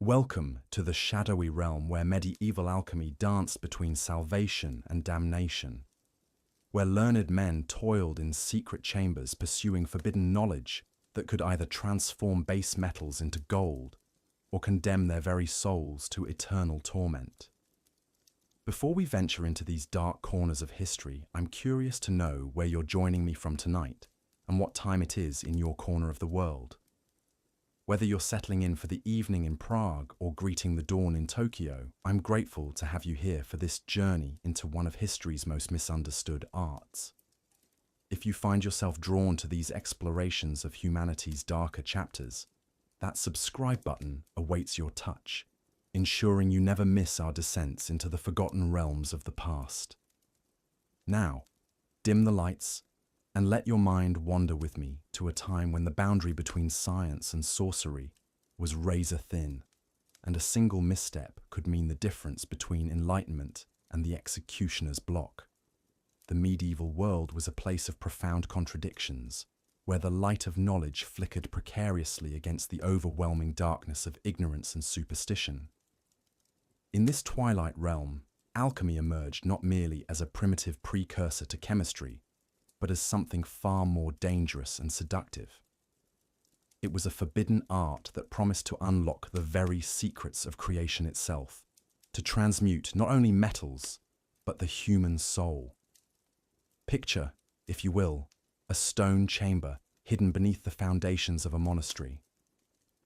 Welcome to the shadowy realm where medieval alchemy danced between salvation and damnation, where learned men toiled in secret chambers pursuing forbidden knowledge that could either transform base metals into gold or condemn their very souls to eternal torment. Before we venture into these dark corners of history, I'm curious to know where you're joining me from tonight and what time it is in your corner of the world. Whether you're settling in for the evening in Prague or greeting the dawn in Tokyo, I'm grateful to have you here for this journey into one of history's most misunderstood arts. If you find yourself drawn to these explorations of humanity's darker chapters, that subscribe button awaits your touch, ensuring you never miss our descents into the forgotten realms of the past. Now, dim the lights, and let your mind wander with me to a time when the boundary between science and sorcery was razor thin, and a single misstep could mean the difference between enlightenment and the executioner's block. The medieval world was a place of profound contradictions, where the light of knowledge flickered precariously against the overwhelming darkness of ignorance and superstition. In this twilight realm, alchemy emerged not merely as a primitive precursor to chemistry, but as something far more dangerous and seductive. It was a forbidden art that promised to unlock the very secrets of creation itself, to transmute not only metals, but the human soul. Picture, if you will, a stone chamber hidden beneath the foundations of a monastery.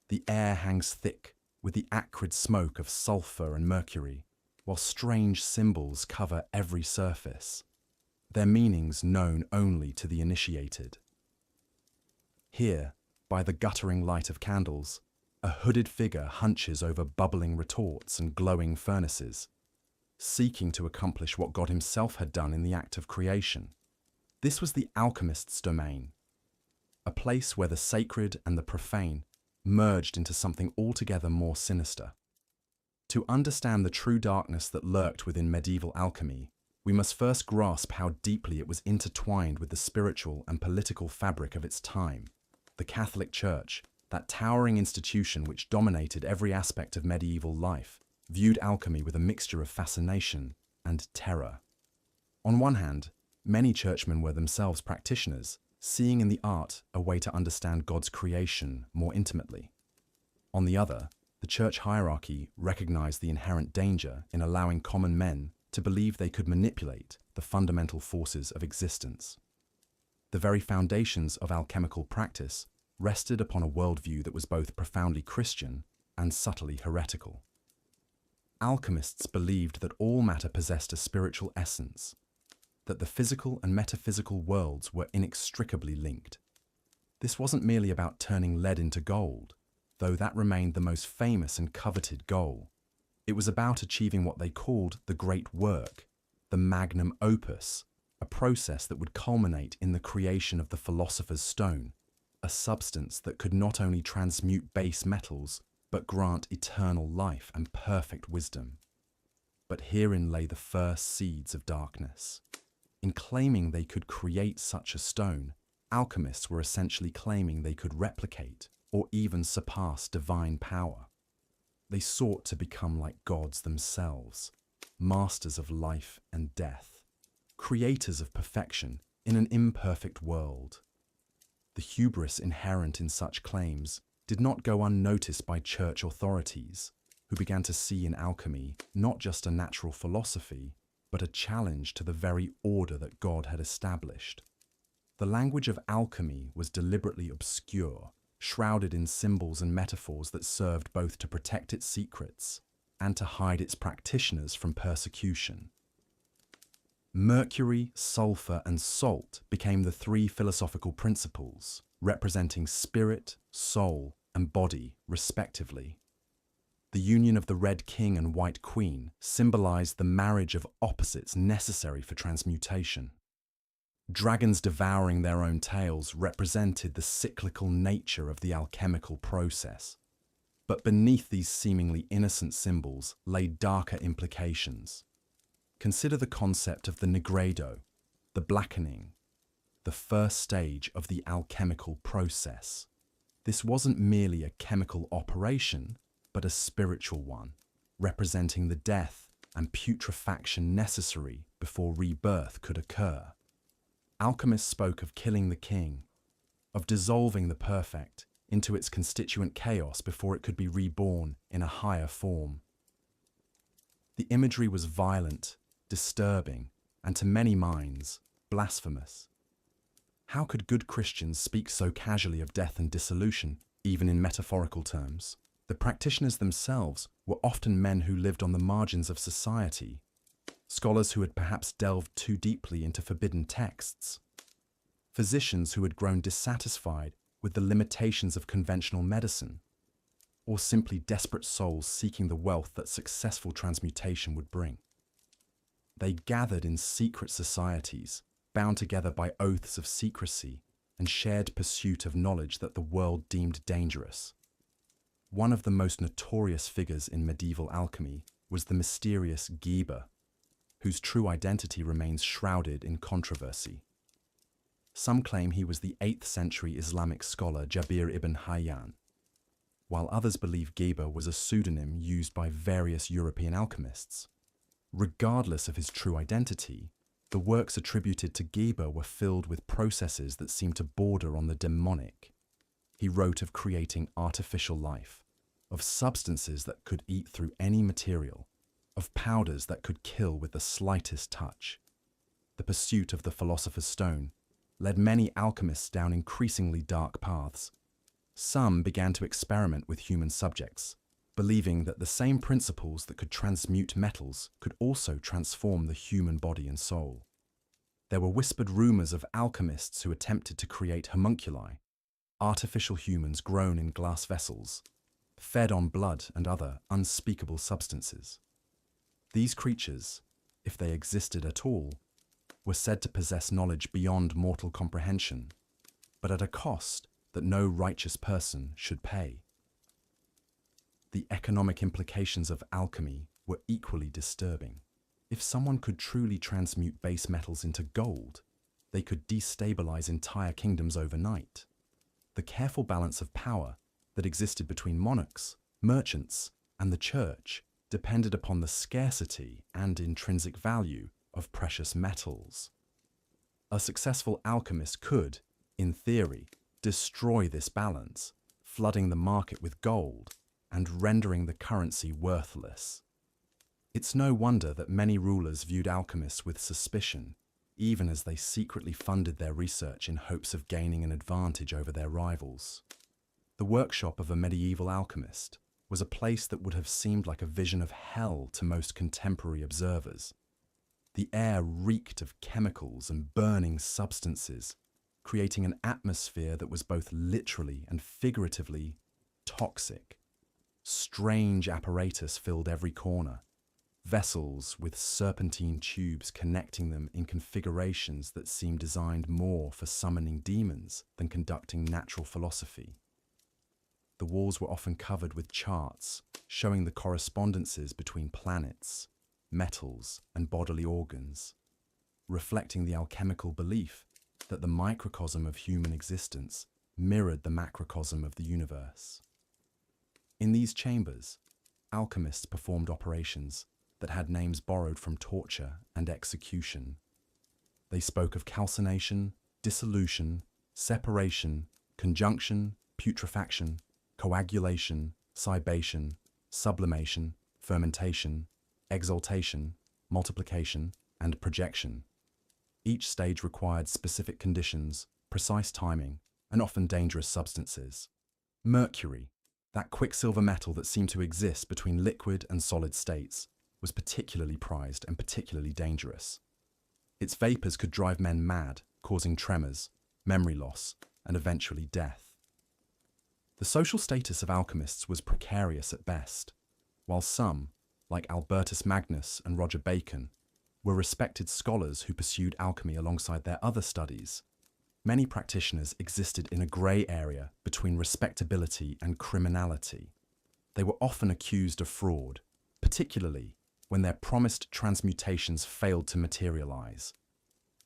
The air hangs thick with the acrid smoke of sulfur and mercury, while strange symbols cover every surface, their meanings known only to the initiated. Here, by the guttering light of candles, a hooded figure hunches over bubbling retorts and glowing furnaces, seeking to accomplish what God himself had done in the act of creation. This was the alchemist's domain, a place where the sacred and the profane merged into something altogether more sinister. To understand the true darkness that lurked within medieval alchemy, we must first grasp how deeply it was intertwined with the spiritual and political fabric of its time. The Catholic Church, that towering institution which dominated every aspect of medieval life, viewed alchemy with a mixture of fascination and terror. On one hand, many churchmen were themselves practitioners, seeing in the art a way to understand God's creation more intimately. On the other, the church hierarchy recognized the inherent danger in allowing common men to believe they could manipulate the fundamental forces of existence. The very foundations of alchemical practice rested upon a worldview that was both profoundly Christian and subtly heretical. Alchemists believed that all matter possessed a spiritual essence, that the physical and metaphysical worlds were inextricably linked. This wasn't merely about turning lead into gold, though that remained the most famous and coveted goal. It was about achieving what they called the great work, the magnum opus, a process that would culminate in the creation of the philosopher's stone, a substance that could not only transmute base metals, but grant eternal life and perfect wisdom. But herein lay the first seeds of darkness. In claiming they could create such a stone, alchemists were essentially claiming they could replicate or even surpass divine power. They sought to become like gods themselves, masters of life and death, creators of perfection in an imperfect world. The hubris inherent in such claims did not go unnoticed by church authorities, who began to see in alchemy not just a natural philosophy, but a challenge to the very order that God had established. The language of alchemy was deliberately obscure, shrouded in symbols and metaphors that served both to protect its secrets and to hide its practitioners from persecution. Mercury, sulfur, and salt became the three philosophical principles, representing spirit, soul, and body, respectively. The union of the Red King and White Queen symbolized the marriage of opposites necessary for transmutation. Dragons devouring their own tails represented the cyclical nature of the alchemical process. But beneath these seemingly innocent symbols lay darker implications. Consider the concept of the nigredo, the blackening, the first stage of the alchemical process. This wasn't merely a chemical operation, but a spiritual one, representing the death and putrefaction necessary before rebirth could occur. Alchemists spoke of killing the king, of dissolving the perfect into its constituent chaos before it could be reborn in a higher form. The imagery was violent, disturbing, and to many minds, blasphemous. How could good Christians speak so casually of death and dissolution, even in metaphorical terms? The practitioners themselves were often men who lived on the margins of society, scholars who had perhaps delved too deeply into forbidden texts, physicians who had grown dissatisfied with the limitations of conventional medicine, or simply desperate souls seeking the wealth that successful transmutation would bring. They gathered in secret societies, bound together by oaths of secrecy and shared pursuit of knowledge that the world deemed dangerous. One of the most notorious figures in medieval alchemy was the mysterious Geber, whose true identity remains shrouded in controversy. Some claim he was the 8th century Islamic scholar Jabir ibn Hayyan, while others believe Geber was a pseudonym used by various European alchemists. Regardless of his true identity, the works attributed to Geber were filled with processes that seemed to border on the demonic. He wrote of creating artificial life, of substances that could eat through any material, of powders that could kill with the slightest touch. The pursuit of the philosopher's stone led many alchemists down increasingly dark paths. Some began to experiment with human subjects, believing that the same principles that could transmute metals could also transform the human body and soul. There were whispered rumors of alchemists who attempted to create homunculi, artificial humans grown in glass vessels, fed on blood and other unspeakable substances. These creatures, if they existed at all, were said to possess knowledge beyond mortal comprehension, but at a cost that no righteous person should pay. The economic implications of alchemy were equally disturbing. If someone could truly transmute base metals into gold, they could destabilize entire kingdoms overnight. The careful balance of power that existed between monarchs, merchants, and the church depended upon the scarcity and intrinsic value of precious metals. A successful alchemist could, in theory, destroy this balance, flooding the market with gold and rendering the currency worthless. It's no wonder that many rulers viewed alchemists with suspicion, even as they secretly funded their research in hopes of gaining an advantage over their rivals. The workshop of a medieval alchemist was a place that would have seemed like a vision of hell to most contemporary observers. The air reeked of chemicals and burning substances, creating an atmosphere that was both literally and figuratively toxic. Strange apparatus filled every corner, vessels with serpentine tubes connecting them in configurations that seemed designed more for summoning demons than conducting natural philosophy. The walls were often covered with charts showing the correspondences between planets, metals, and bodily organs, reflecting the alchemical belief that the microcosm of human existence mirrored the macrocosm of the universe. In these chambers, alchemists performed operations that had names borrowed from torture and execution. They spoke of calcination, dissolution, separation, conjunction, putrefaction, coagulation, cibation, sublimation, fermentation, exaltation, multiplication, and projection. Each stage required specific conditions, precise timing, and often dangerous substances. Mercury, that quicksilver metal that seemed to exist between liquid and solid states, was particularly prized and particularly dangerous. Its vapors could drive men mad, causing tremors, memory loss, and eventually death. The social status of alchemists was precarious at best, while some, like Albertus Magnus and Roger Bacon, were respected scholars who pursued alchemy alongside their other studies. Many practitioners existed in a grey area between respectability and criminality. They were often accused of fraud, particularly when their promised transmutations failed to materialize.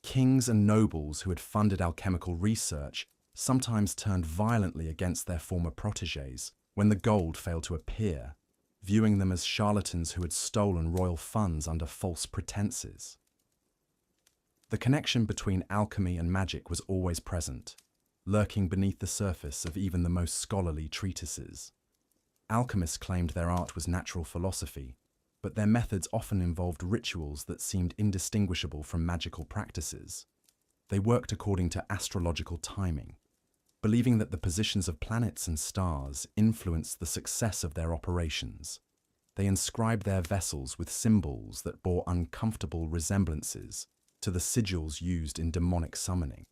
Kings and nobles who had funded alchemical research sometimes turned violently against their former protégés when the gold failed to appear. viewing them as charlatans who had stolen royal funds under false pretenses. The connection between alchemy and magic was always present, lurking beneath the surface of even the most scholarly treatises. Alchemists claimed their art was natural philosophy, but their methods often involved rituals that seemed indistinguishable from magical practices. They worked according to astrological timing, believing that the positions of planets and stars influenced the success of their operations. They inscribed their vessels with symbols that bore uncomfortable resemblances to the sigils used in demonic summoning.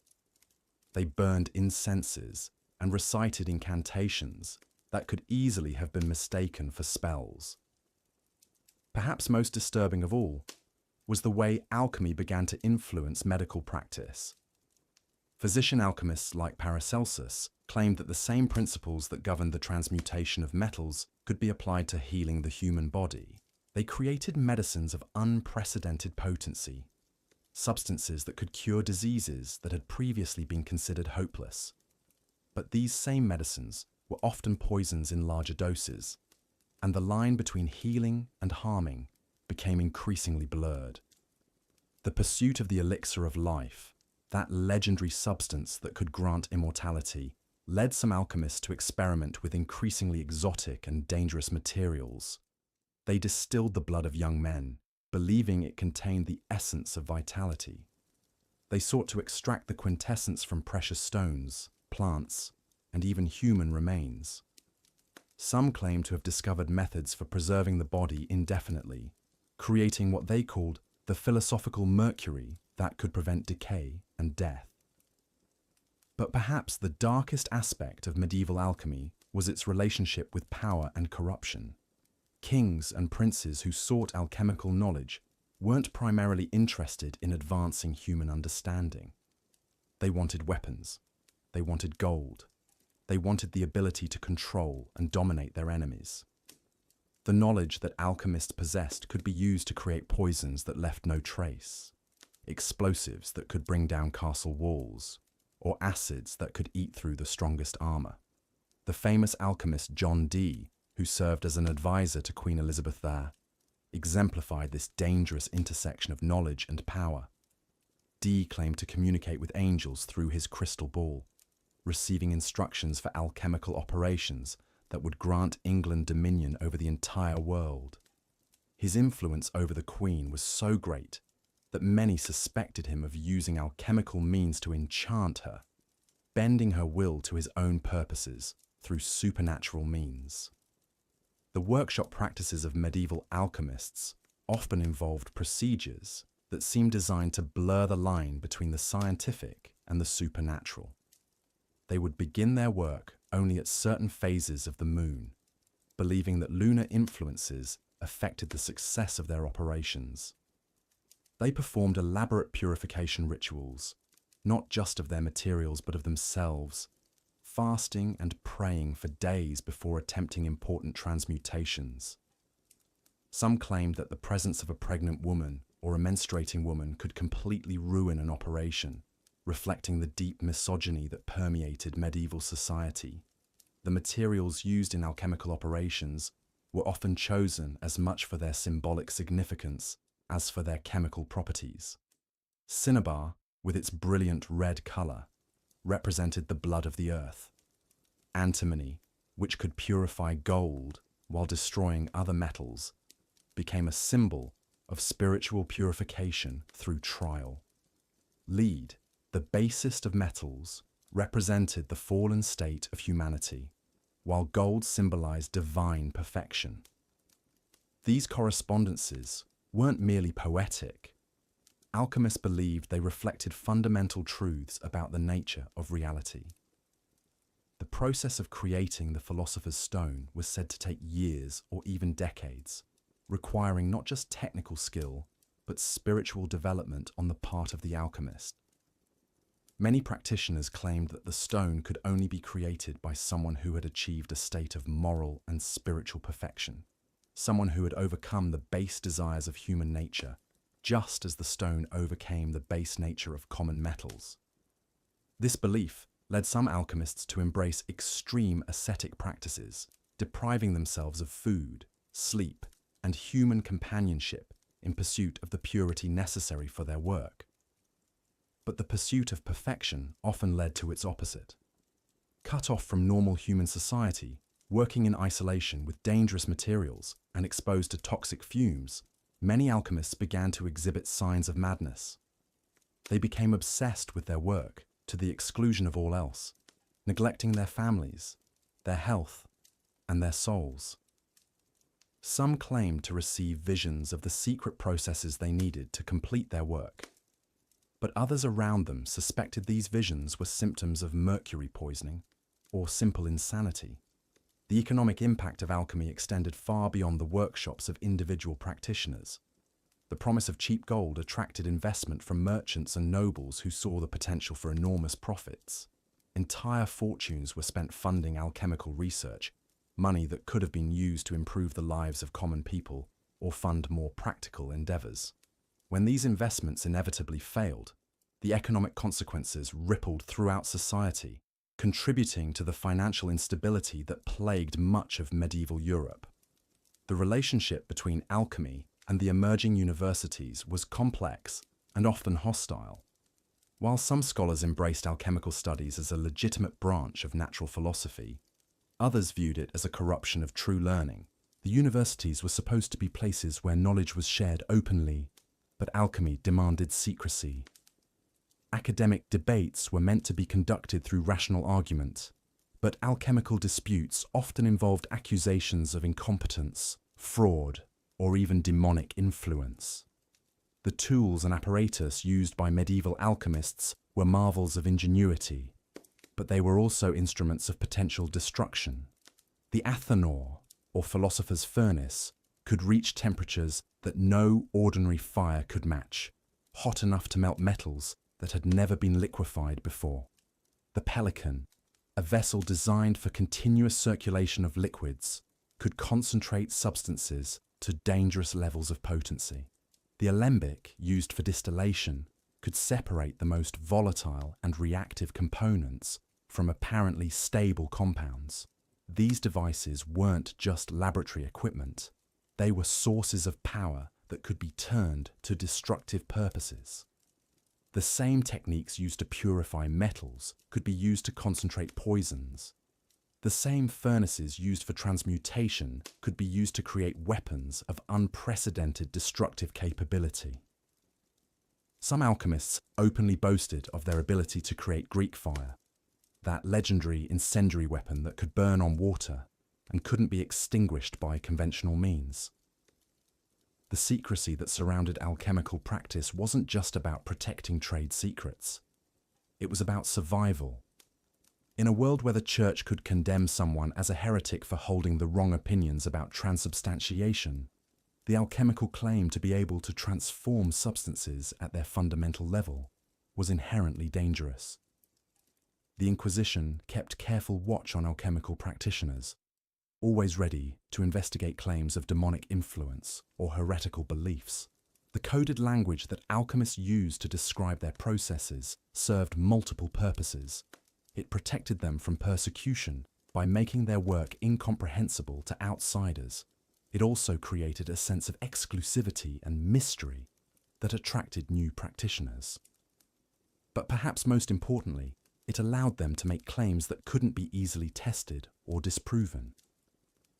They burned incenses and recited incantations that could easily have been mistaken for spells. Perhaps most disturbing of all was the way alchemy began to influence medical practice. Physician alchemists like Paracelsus claimed that the same principles that governed the transmutation of metals could be applied to healing the human body. They created medicines of unprecedented potency, substances that could cure diseases that had previously been considered hopeless. But these same medicines were often poisons in larger doses, and the line between healing and harming became increasingly blurred. The pursuit of the elixir of life, that legendary substance that could grant immortality, led some alchemists to experiment with increasingly exotic and dangerous materials. They distilled the blood of young men, believing it contained the essence of vitality. They sought to extract the quintessence from precious stones, plants, and even human remains. Some claim to have discovered methods for preserving the body indefinitely, creating what they called the philosophical mercury that could prevent decay and death. But perhaps the darkest aspect of medieval alchemy was its relationship with power and corruption. Kings and princes who sought alchemical knowledge weren't primarily interested in advancing human understanding. They wanted weapons. They wanted gold. They wanted the ability to control and dominate their enemies. The knowledge that alchemists possessed could be used to create poisons that left no trace, explosives that could bring down castle walls, or acids that could eat through the strongest armor. The famous alchemist John Dee, who served as an advisor to Queen Elizabeth there, exemplified this dangerous intersection of knowledge and power. Dee claimed to communicate with angels through his crystal ball, receiving instructions for alchemical operations that would grant England dominion over the entire world. His influence over the Queen was so great that many suspected him of using alchemical means to enchant her, bending her will to his own purposes through supernatural means. The workshop practices of medieval alchemists often involved procedures that seemed designed to blur the line between the scientific and the supernatural. They would begin their work only at certain phases of the moon, believing that lunar influences affected the success of their operations. They performed elaborate purification rituals, not just of their materials but of themselves, fasting and praying for days before attempting important transmutations. Some claimed that the presence of a pregnant woman or a menstruating woman could completely ruin an operation, reflecting the deep misogyny that permeated medieval society. The materials used in alchemical operations were often chosen as much for their symbolic significance as for their chemical properties. Cinnabar, with its brilliant red color, represented the blood of the earth. Antimony, which could purify gold while destroying other metals, became a symbol of spiritual purification through trial. Lead, the basest of metals, represented the fallen state of humanity, while gold symbolized divine perfection. These correspondences weren't merely poetic. Alchemists believed they reflected fundamental truths about the nature of reality. The process of creating the philosopher's stone was said to take years or even decades, requiring not just technical skill, but spiritual development on the part of the alchemist. Many practitioners claimed that the stone could only be created by someone who had achieved a state of moral and spiritual perfection, someone who had overcome the base desires of human nature, just as the stone overcame the base nature of common metals. This belief led some alchemists to embrace extreme ascetic practices, depriving themselves of food, sleep, and human companionship in pursuit of the purity necessary for their work. But the pursuit of perfection often led to its opposite. Cut off from normal human society, working in isolation with dangerous materials and exposed to toxic fumes, many alchemists began to exhibit signs of madness. They became obsessed with their work to the exclusion of all else, neglecting their families, their health, and their souls. Some claimed to receive visions of the secret processes they needed to complete their work, but others around them suspected these visions were symptoms of mercury poisoning or simple insanity. The economic impact of alchemy extended far beyond the workshops of individual practitioners. The promise of cheap gold attracted investment from merchants and nobles who saw the potential for enormous profits. Entire fortunes were spent funding alchemical research, money that could have been used to improve the lives of common people or fund more practical endeavors. When these investments inevitably failed, the economic consequences rippled throughout society, contributing to the financial instability that plagued much of medieval Europe. The relationship between alchemy and the emerging universities was complex and often hostile. While some scholars embraced alchemical studies as a legitimate branch of natural philosophy, others viewed it as a corruption of true learning. The universities were supposed to be places where knowledge was shared openly, but alchemy demanded secrecy. Academic debates were meant to be conducted through rational argument, but alchemical disputes often involved accusations of incompetence, fraud, or even demonic influence. The tools and apparatus used by medieval alchemists were marvels of ingenuity, but they were also instruments of potential destruction. The athanor, or philosopher's furnace, could reach temperatures that no ordinary fire could match, hot enough to melt metals that had never been liquefied before. The pelican, a vessel designed for continuous circulation of liquids, could concentrate substances to dangerous levels of potency. The alembic, used for distillation, could separate the most volatile and reactive components from apparently stable compounds. These devices weren't just laboratory equipment, they were sources of power that could be turned to destructive purposes. The same techniques used to purify metals could be used to concentrate poisons. The same furnaces used for transmutation could be used to create weapons of unprecedented destructive capability. Some alchemists openly boasted of their ability to create Greek fire, that legendary incendiary weapon that could burn on water and couldn't be extinguished by conventional means. The secrecy that surrounded alchemical practice wasn't just about protecting trade secrets. It was about survival. In a world where the church could condemn someone as a heretic for holding the wrong opinions about transubstantiation, the alchemical claim to be able to transform substances at their fundamental level was inherently dangerous. The Inquisition kept careful watch on alchemical practitioners, always ready to investigate claims of demonic influence or heretical beliefs. The coded language that alchemists used to describe their processes served multiple purposes. It protected them from persecution by making their work incomprehensible to outsiders. It also created a sense of exclusivity and mystery that attracted new practitioners. But perhaps most importantly, it allowed them to make claims that couldn't be easily tested or disproven.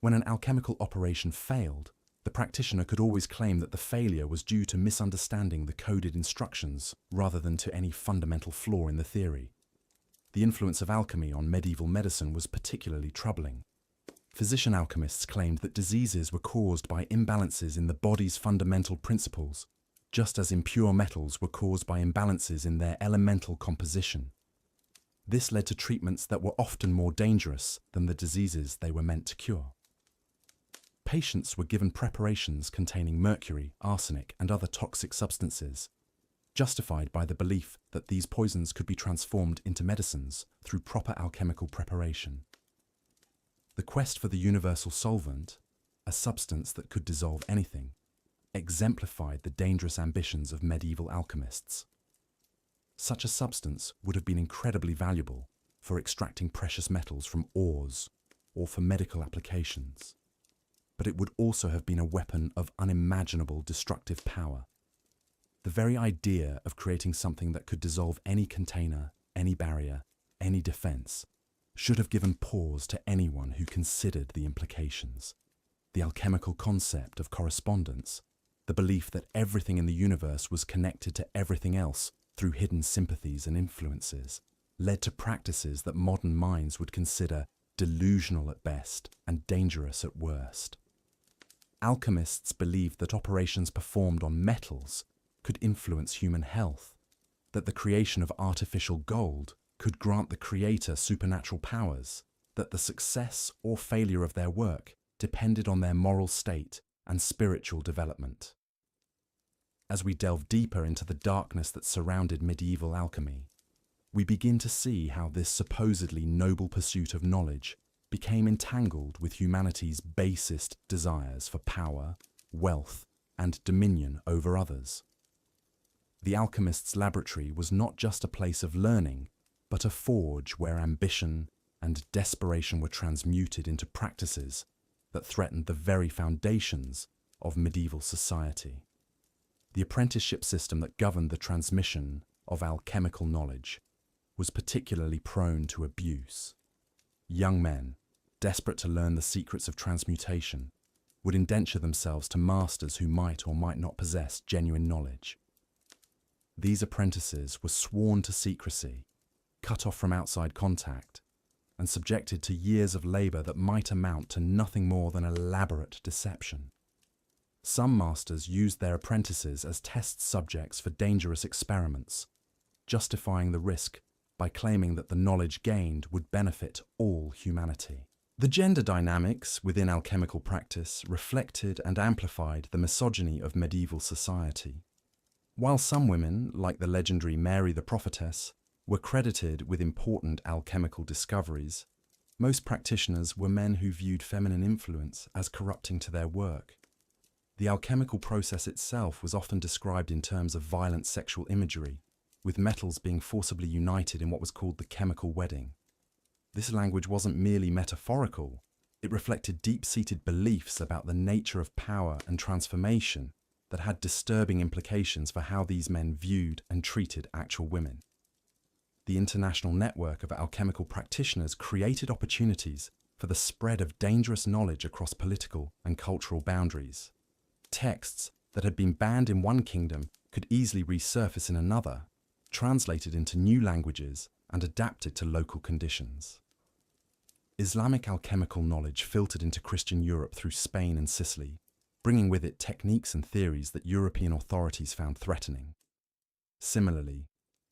When an alchemical operation failed, the practitioner could always claim that the failure was due to misunderstanding the coded instructions rather than to any fundamental flaw in the theory. The influence of alchemy on medieval medicine was particularly troubling. Physician alchemists claimed that diseases were caused by imbalances in the body's fundamental principles, just as impure metals were caused by imbalances in their elemental composition. This led to treatments that were often more dangerous than the diseases they were meant to cure. Patients were given preparations containing mercury, arsenic, and other toxic substances, justified by the belief that these poisons could be transformed into medicines through proper alchemical preparation. The quest for the universal solvent, a substance that could dissolve anything, exemplified the dangerous ambitions of medieval alchemists. Such a substance would have been incredibly valuable for extracting precious metals from ores or for medical applications. but it would also have been a weapon of unimaginable destructive power. The very idea of creating something that could dissolve any container, any barrier, any defense, should have given pause to anyone who considered the implications. The alchemical concept of correspondence, the belief that everything in the universe was connected to everything else through hidden sympathies and influences, led to practices that modern minds would consider delusional at best and dangerous at worst. Alchemists believed that operations performed on metals could influence human health, that the creation of artificial gold could grant the creator supernatural powers, that the success or failure of their work depended on their moral state and spiritual development. As we delve deeper into the darkness that surrounded medieval alchemy, we begin to see how this supposedly noble pursuit of knowledge became entangled with humanity's basest desires for power, wealth, and dominion over others. The alchemist's laboratory was not just a place of learning, but a forge where ambition and desperation were transmuted into practices that threatened the very foundations of medieval society. The apprenticeship system that governed the transmission of alchemical knowledge was particularly prone to abuse. Young men, desperate to learn the secrets of transmutation, would indenture themselves to masters who might or might not possess genuine knowledge. These apprentices were sworn to secrecy, cut off from outside contact, and subjected to years of labour that might amount to nothing more than elaborate deception. Some masters used their apprentices as test subjects for dangerous experiments, justifying the risk by claiming that the knowledge gained would benefit all humanity. The gender dynamics within alchemical practice reflected and amplified the misogyny of medieval society. While some women, like the legendary Mary the Prophetess, were credited with important alchemical discoveries, most practitioners were men who viewed feminine influence as corrupting to their work. The alchemical process itself was often described in terms of violent sexual imagery, with metals being forcibly united in what was called the chemical wedding. This language wasn't merely metaphorical, it reflected deep-seated beliefs about the nature of power and transformation that had disturbing implications for how these men viewed and treated actual women. The international network of alchemical practitioners created opportunities for the spread of dangerous knowledge across political and cultural boundaries. Texts that had been banned in one kingdom could easily resurface in another, translated into new languages and adapted to local conditions. Islamic alchemical knowledge filtered into Christian Europe through Spain and Sicily, bringing with it techniques and theories that European authorities found threatening. Similarly,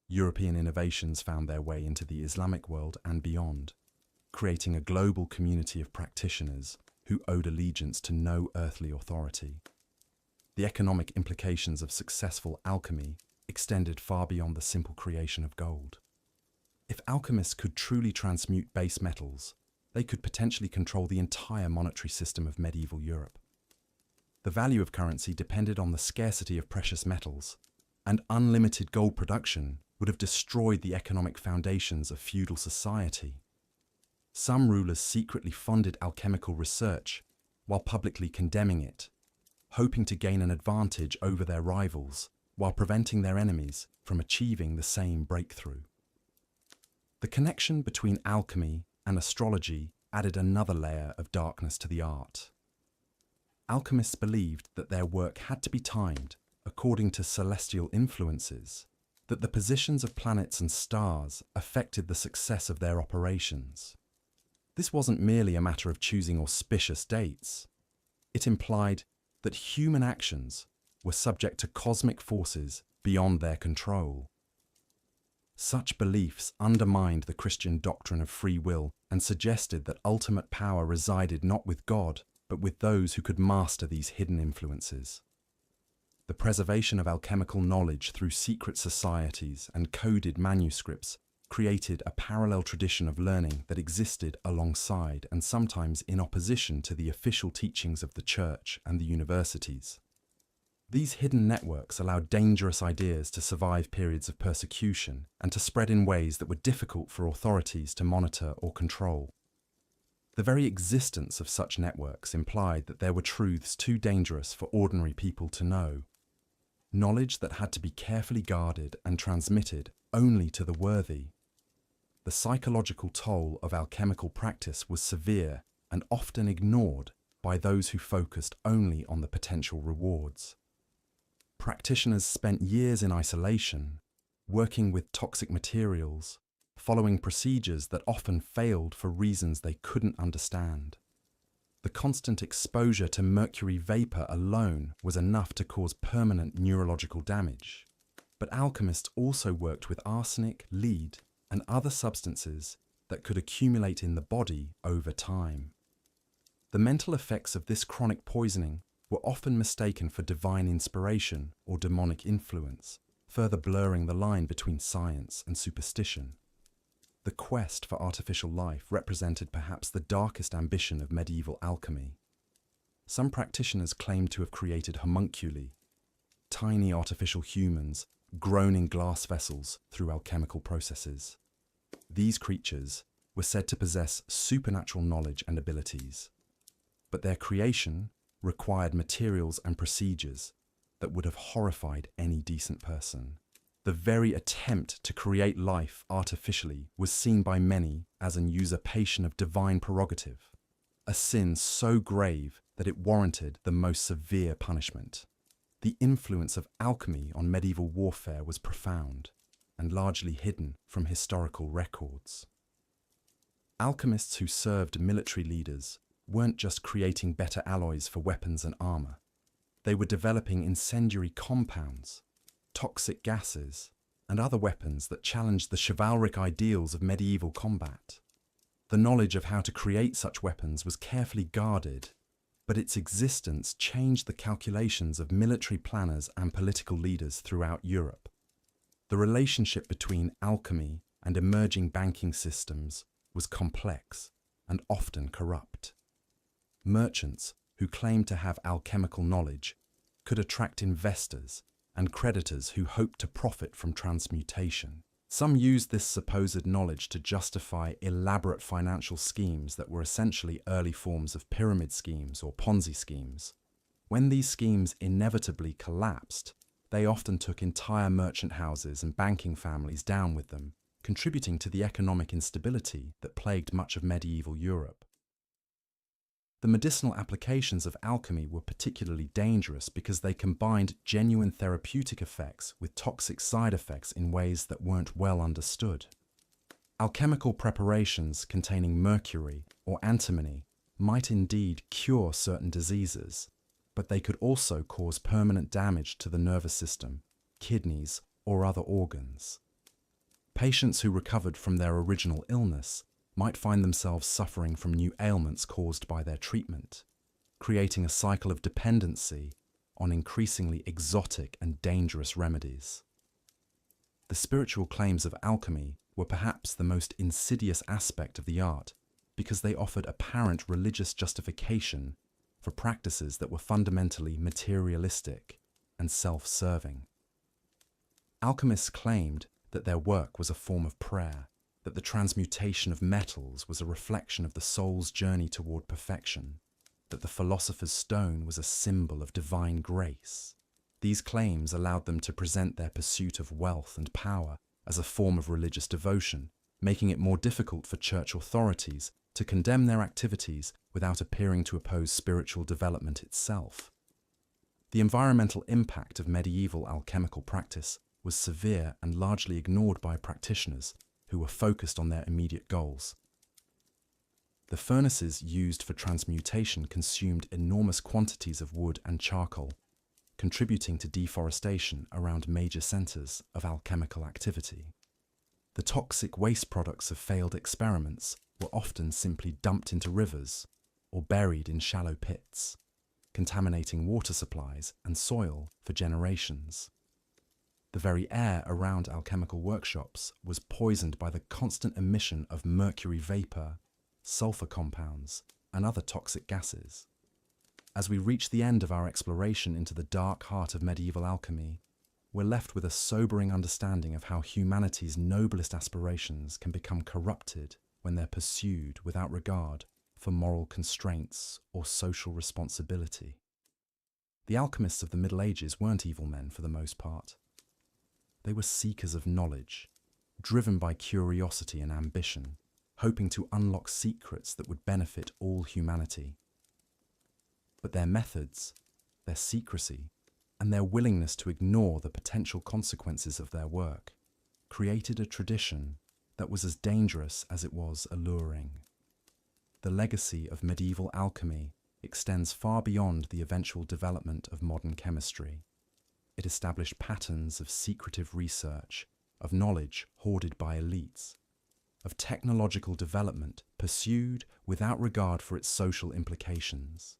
European innovations found their way into the Islamic world and beyond, creating a global community of practitioners who owed allegiance to no earthly authority. The economic implications of successful alchemy extended far beyond the simple creation of gold. If alchemists could truly transmute base metals, they could potentially control the entire monetary system of medieval Europe. The value of currency depended on the scarcity of precious metals, and unlimited gold production would have destroyed the economic foundations of feudal society. Some rulers secretly funded alchemical research while publicly condemning it, hoping to gain an advantage over their rivals while preventing their enemies from achieving the same breakthrough. The connection between alchemy and astrology added another layer of darkness to the art. Alchemists believed that their work had to be timed according to celestial influences, that the positions of planets and stars affected the success of their operations. This wasn't merely a matter of choosing auspicious dates. It implied that human actions were subject to cosmic forces beyond their control. Such beliefs undermined the Christian doctrine of free will and suggested that ultimate power resided not with God, but with those who could master these hidden influences. The preservation of alchemical knowledge through secret societies and coded manuscripts created a parallel tradition of learning that existed alongside and sometimes in opposition to the official teachings of the church and the universities. These hidden networks allowed dangerous ideas to survive periods of persecution and to spread in ways that were difficult for authorities to monitor or control. The very existence of such networks implied that there were truths too dangerous for ordinary people to know, knowledge that had to be carefully guarded and transmitted only to the worthy. The psychological toll of alchemical practice was severe and often ignored by those who focused only on the potential rewards. Practitioners spent years in isolation, working with toxic materials, following procedures that often failed for reasons they couldn't understand. The constant exposure to mercury vapor alone was enough to cause permanent neurological damage. But alchemists also worked with arsenic, lead, and other substances that could accumulate in the body over time. The mental effects of this chronic poisoning were often mistaken for divine inspiration or demonic influence, further blurring the line between science and superstition. The quest for artificial life represented perhaps the darkest ambition of medieval alchemy. Some practitioners claimed to have created homunculi, tiny artificial humans grown in glass vessels through alchemical processes. These creatures were said to possess supernatural knowledge and abilities, but their creation required materials and procedures that would have horrified any decent person. The very attempt to create life artificially was seen by many as an usurpation of divine prerogative, a sin so grave that it warranted the most severe punishment. The influence of alchemy on medieval warfare was profound and largely hidden from historical records. Alchemists who served military leaders weren't just creating better alloys for weapons and armor. They were developing incendiary compounds, toxic gases, and other weapons that challenged the chivalric ideals of medieval combat. The knowledge of how to create such weapons was carefully guarded, but its existence changed the calculations of military planners and political leaders throughout Europe. The relationship between alchemy and emerging banking systems was complex and often corrupt. Merchants who claimed to have alchemical knowledge could attract investors and creditors who hoped to profit from transmutation. Some used this supposed knowledge to justify elaborate financial schemes that were essentially early forms of pyramid schemes or Ponzi schemes. When these schemes inevitably collapsed, they often took entire merchant houses and banking families down with them, contributing to the economic instability that plagued much of medieval Europe. The medicinal applications of alchemy were particularly dangerous because they combined genuine therapeutic effects with toxic side effects in ways that weren't well understood. Alchemical preparations containing mercury or antimony might indeed cure certain diseases, but they could also cause permanent damage to the nervous system, kidneys, or other organs. Patients who recovered from their original illness might find themselves suffering from new ailments caused by their treatment, creating a cycle of dependency on increasingly exotic and dangerous remedies. The spiritual claims of alchemy were perhaps the most insidious aspect of the art because they offered apparent religious justification for practices that were fundamentally materialistic and self-serving. Alchemists claimed that their work was a form of prayer, that the transmutation of metals was a reflection of the soul's journey toward perfection, that the philosopher's stone was a symbol of divine grace. These claims allowed them to present their pursuit of wealth and power as a form of religious devotion, making it more difficult for church authorities to condemn their activities without appearing to oppose spiritual development itself. The environmental impact of medieval alchemical practice was severe and largely ignored by practitioners who were focused on their immediate goals. The furnaces used for transmutation consumed enormous quantities of wood and charcoal, contributing to deforestation around major centers of alchemical activity. The toxic waste products of failed experiments were often simply dumped into rivers or buried in shallow pits, contaminating water supplies and soil for generations. The very air around alchemical workshops was poisoned by the constant emission of mercury vapor, sulfur compounds, and other toxic gases. As we reach the end of our exploration into the dark heart of medieval alchemy, we're left with a sobering understanding of how humanity's noblest aspirations can become corrupted when they're pursued without regard for moral constraints or social responsibility. The alchemists of the Middle Ages weren't evil men for the most part. They were seekers of knowledge, driven by curiosity and ambition, hoping to unlock secrets that would benefit all humanity. But their methods, their secrecy, and their willingness to ignore the potential consequences of their work created a tradition that was as dangerous as it was alluring. The legacy of medieval alchemy extends far beyond the eventual development of modern chemistry. It established patterns of secretive research, of knowledge hoarded by elites, of technological development pursued without regard for its social implications.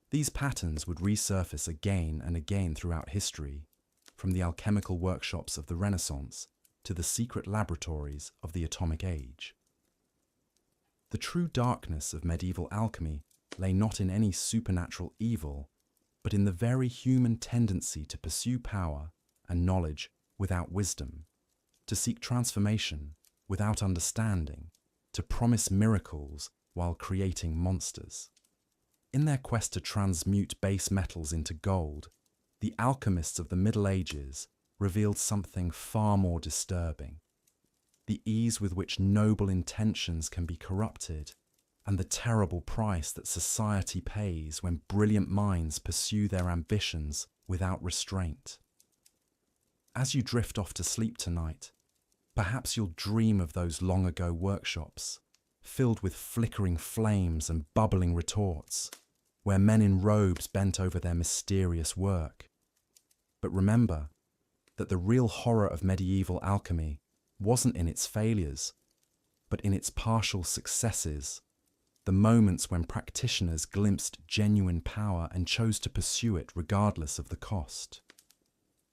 These patterns would resurface again and again throughout history, from the alchemical workshops of the Renaissance to the secret laboratories of the atomic age. The true darkness of medieval alchemy lay not in any supernatural evil, but in the very human tendency to pursue power and knowledge without wisdom, to seek transformation without understanding, to promise miracles while creating monsters. In their quest to transmute base metals into gold, the alchemists of the Middle Ages revealed something far more disturbing: the ease with which noble intentions can be corrupted, and the terrible price that society pays when brilliant minds pursue their ambitions without restraint. As you drift off to sleep tonight, perhaps you'll dream of those long-ago workshops, filled with flickering flames and bubbling retorts, where men in robes bent over their mysterious work. But remember that the real horror of medieval alchemy wasn't in its failures, but in its partial successes, the moments when practitioners glimpsed genuine power and chose to pursue it regardless of the cost.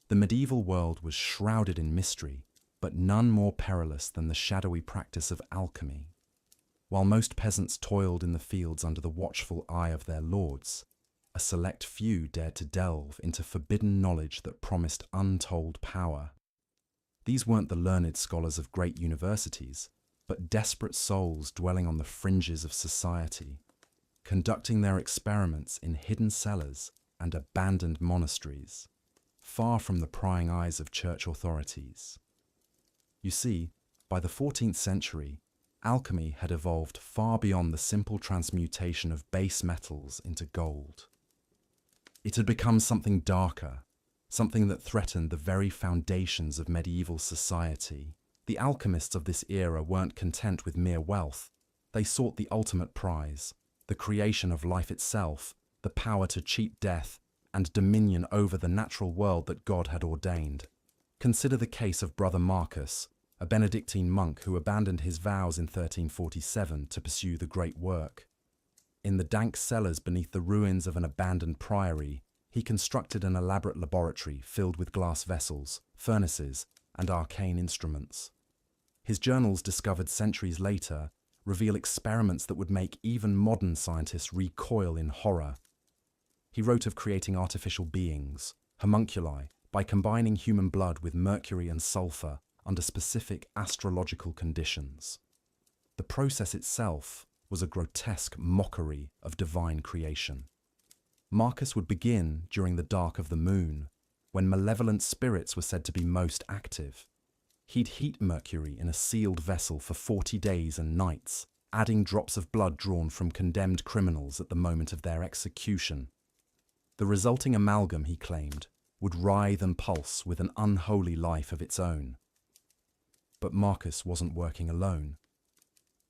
The medieval world was shrouded in mystery, but none more perilous than the shadowy practice of alchemy. While most peasants toiled in the fields under the watchful eye of their lords, a select few dared to delve into forbidden knowledge that promised untold power. These weren't the learned scholars of great universities, but desperate souls dwelling on the fringes of society, conducting their experiments in hidden cellars and abandoned monasteries, far from the prying eyes of church authorities. You see, by the 14th century, alchemy had evolved far beyond the simple transmutation of base metals into gold. It had become something darker, something that threatened the very foundations of medieval society. The alchemists of this era weren't content with mere wealth. They sought the ultimate prize, the creation of life itself, the power to cheat death, and dominion over the natural world that God had ordained. Consider the case of Brother Marcus, a Benedictine monk who abandoned his vows in 1347 to pursue the great work. In the dank cellars beneath the ruins of an abandoned priory, he constructed an elaborate laboratory filled with glass vessels, furnaces, and arcane instruments. His journals, discovered centuries later, reveal experiments that would make even modern scientists recoil in horror. He wrote of creating artificial beings, homunculi, by combining human blood with mercury and sulfur under specific astrological conditions. The process itself was a grotesque mockery of divine creation. Marcus would begin during the dark of the moon, when malevolent spirits were said to be most active. He'd heat mercury in a sealed vessel for 40 days and nights, adding drops of blood drawn from condemned criminals at the moment of their execution. The resulting amalgam, he claimed, would writhe and pulse with an unholy life of its own. But Marcus wasn't working alone.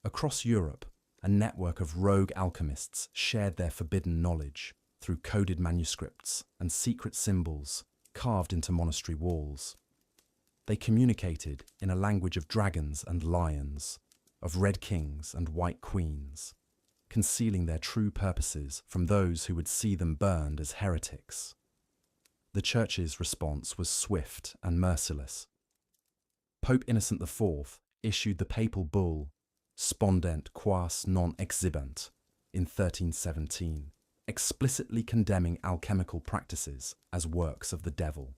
Across Europe, a network of rogue alchemists shared their forbidden knowledge through coded manuscripts and secret symbols carved into monastery walls. They communicated in a language of dragons and lions, of red kings and white queens, concealing their true purposes from those who would see them burned as heretics. The Church's response was swift and merciless. Pope Innocent IV issued the papal bull Spondent quas non exhibent in 1317, explicitly condemning alchemical practices as works of the devil.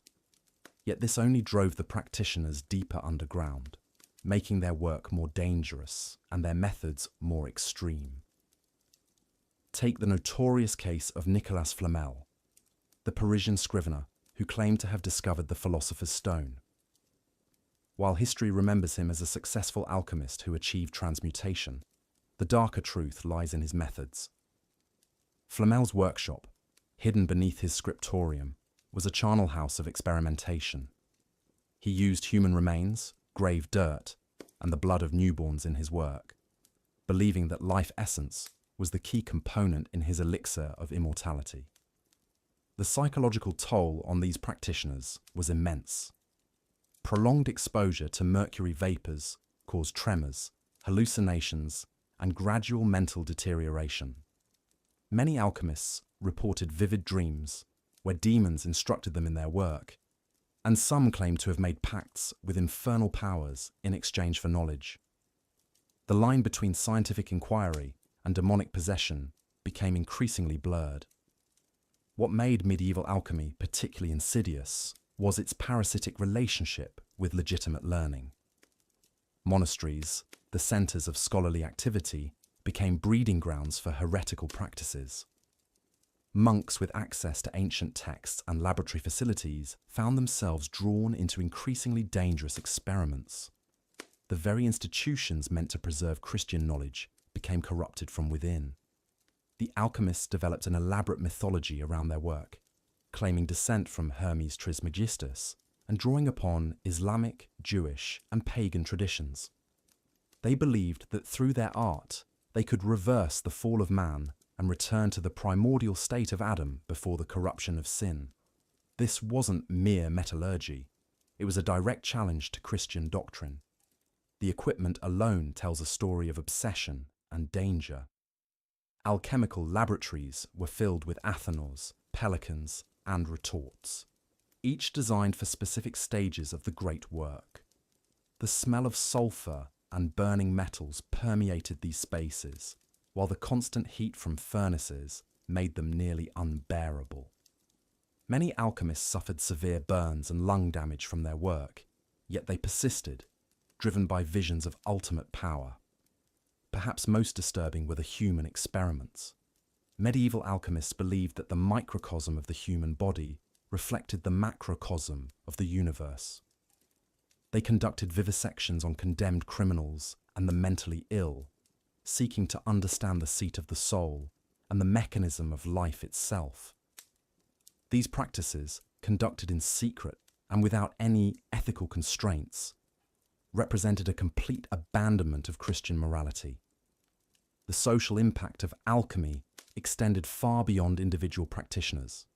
Yet this only drove the practitioners deeper underground, making their work more dangerous and their methods more extreme. Take the notorious case of Nicolas Flamel, the Parisian scrivener who claimed to have discovered the philosopher's stone. While history remembers him as a successful alchemist who achieved transmutation, the darker truth lies in his methods. Flamel's workshop, hidden beneath his scriptorium, was a charnel house of experimentation. He used human remains, grave dirt, and the blood of newborns in his work, believing that life essence was the key component in his elixir of immortality. The psychological toll on these practitioners was immense. Prolonged exposure to mercury vapors caused tremors, hallucinations, and gradual mental deterioration. Many alchemists reported vivid dreams where demons instructed them in their work, and some claimed to have made pacts with infernal powers in exchange for knowledge. The line between scientific inquiry and demonic possession became increasingly blurred. What made medieval alchemy particularly insidious was its parasitic relationship with legitimate learning. Monasteries, the centers of scholarly activity, became breeding grounds for heretical practices. Monks with access to ancient texts and laboratory facilities found themselves drawn into increasingly dangerous experiments. The very institutions meant to preserve Christian knowledge became corrupted from within. The alchemists developed an elaborate mythology around their work, claiming descent from Hermes Trismegistus and drawing upon Islamic, Jewish, and pagan traditions. They believed that through their art, they could reverse the fall of man and return to the primordial state of Adam before the corruption of sin. This wasn't mere metallurgy. It was a direct challenge to Christian doctrine. The equipment alone tells a story of obsession and danger. Alchemical laboratories were filled with athanors, pelicans, and retorts, each designed for specific stages of the great work. The smell of sulfur and burning metals permeated these spaces, while the constant heat from furnaces made them nearly unbearable. Many alchemists suffered severe burns and lung damage from their work, yet they persisted, driven by visions of ultimate power. Perhaps most disturbing were the human experiments. Medieval alchemists believed that the microcosm of the human body reflected the macrocosm of the universe. They conducted vivisections on condemned criminals and the mentally ill, seeking to understand the seat of the soul and the mechanism of life itself. These practices, conducted in secret and without any ethical constraints, represented a complete abandonment of Christian morality. The social impact of alchemy extended far beyond individual practitioners.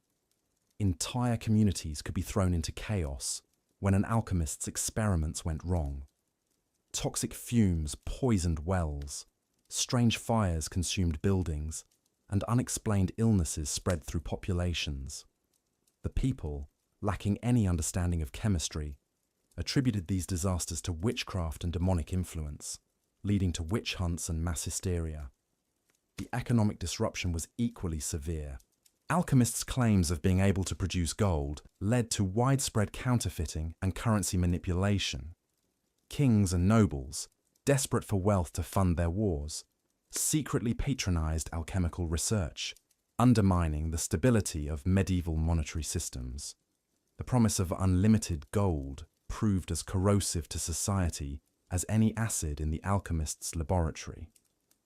Entire communities could be thrown into chaos when an alchemist's experiments went wrong. Toxic fumes poisoned wells, strange fires consumed buildings, and unexplained illnesses spread through populations. The people, lacking any understanding of chemistry, attributed these disasters to witchcraft and demonic influence, leading to witch hunts and mass hysteria. The economic disruption was equally severe. Alchemists' claims of being able to produce gold led to widespread counterfeiting and currency manipulation. Kings and nobles, desperate for wealth to fund their wars, secretly patronized alchemical research, undermining the stability of medieval monetary systems. The promise of unlimited gold proved as corrosive to society as any acid in the alchemist's laboratory.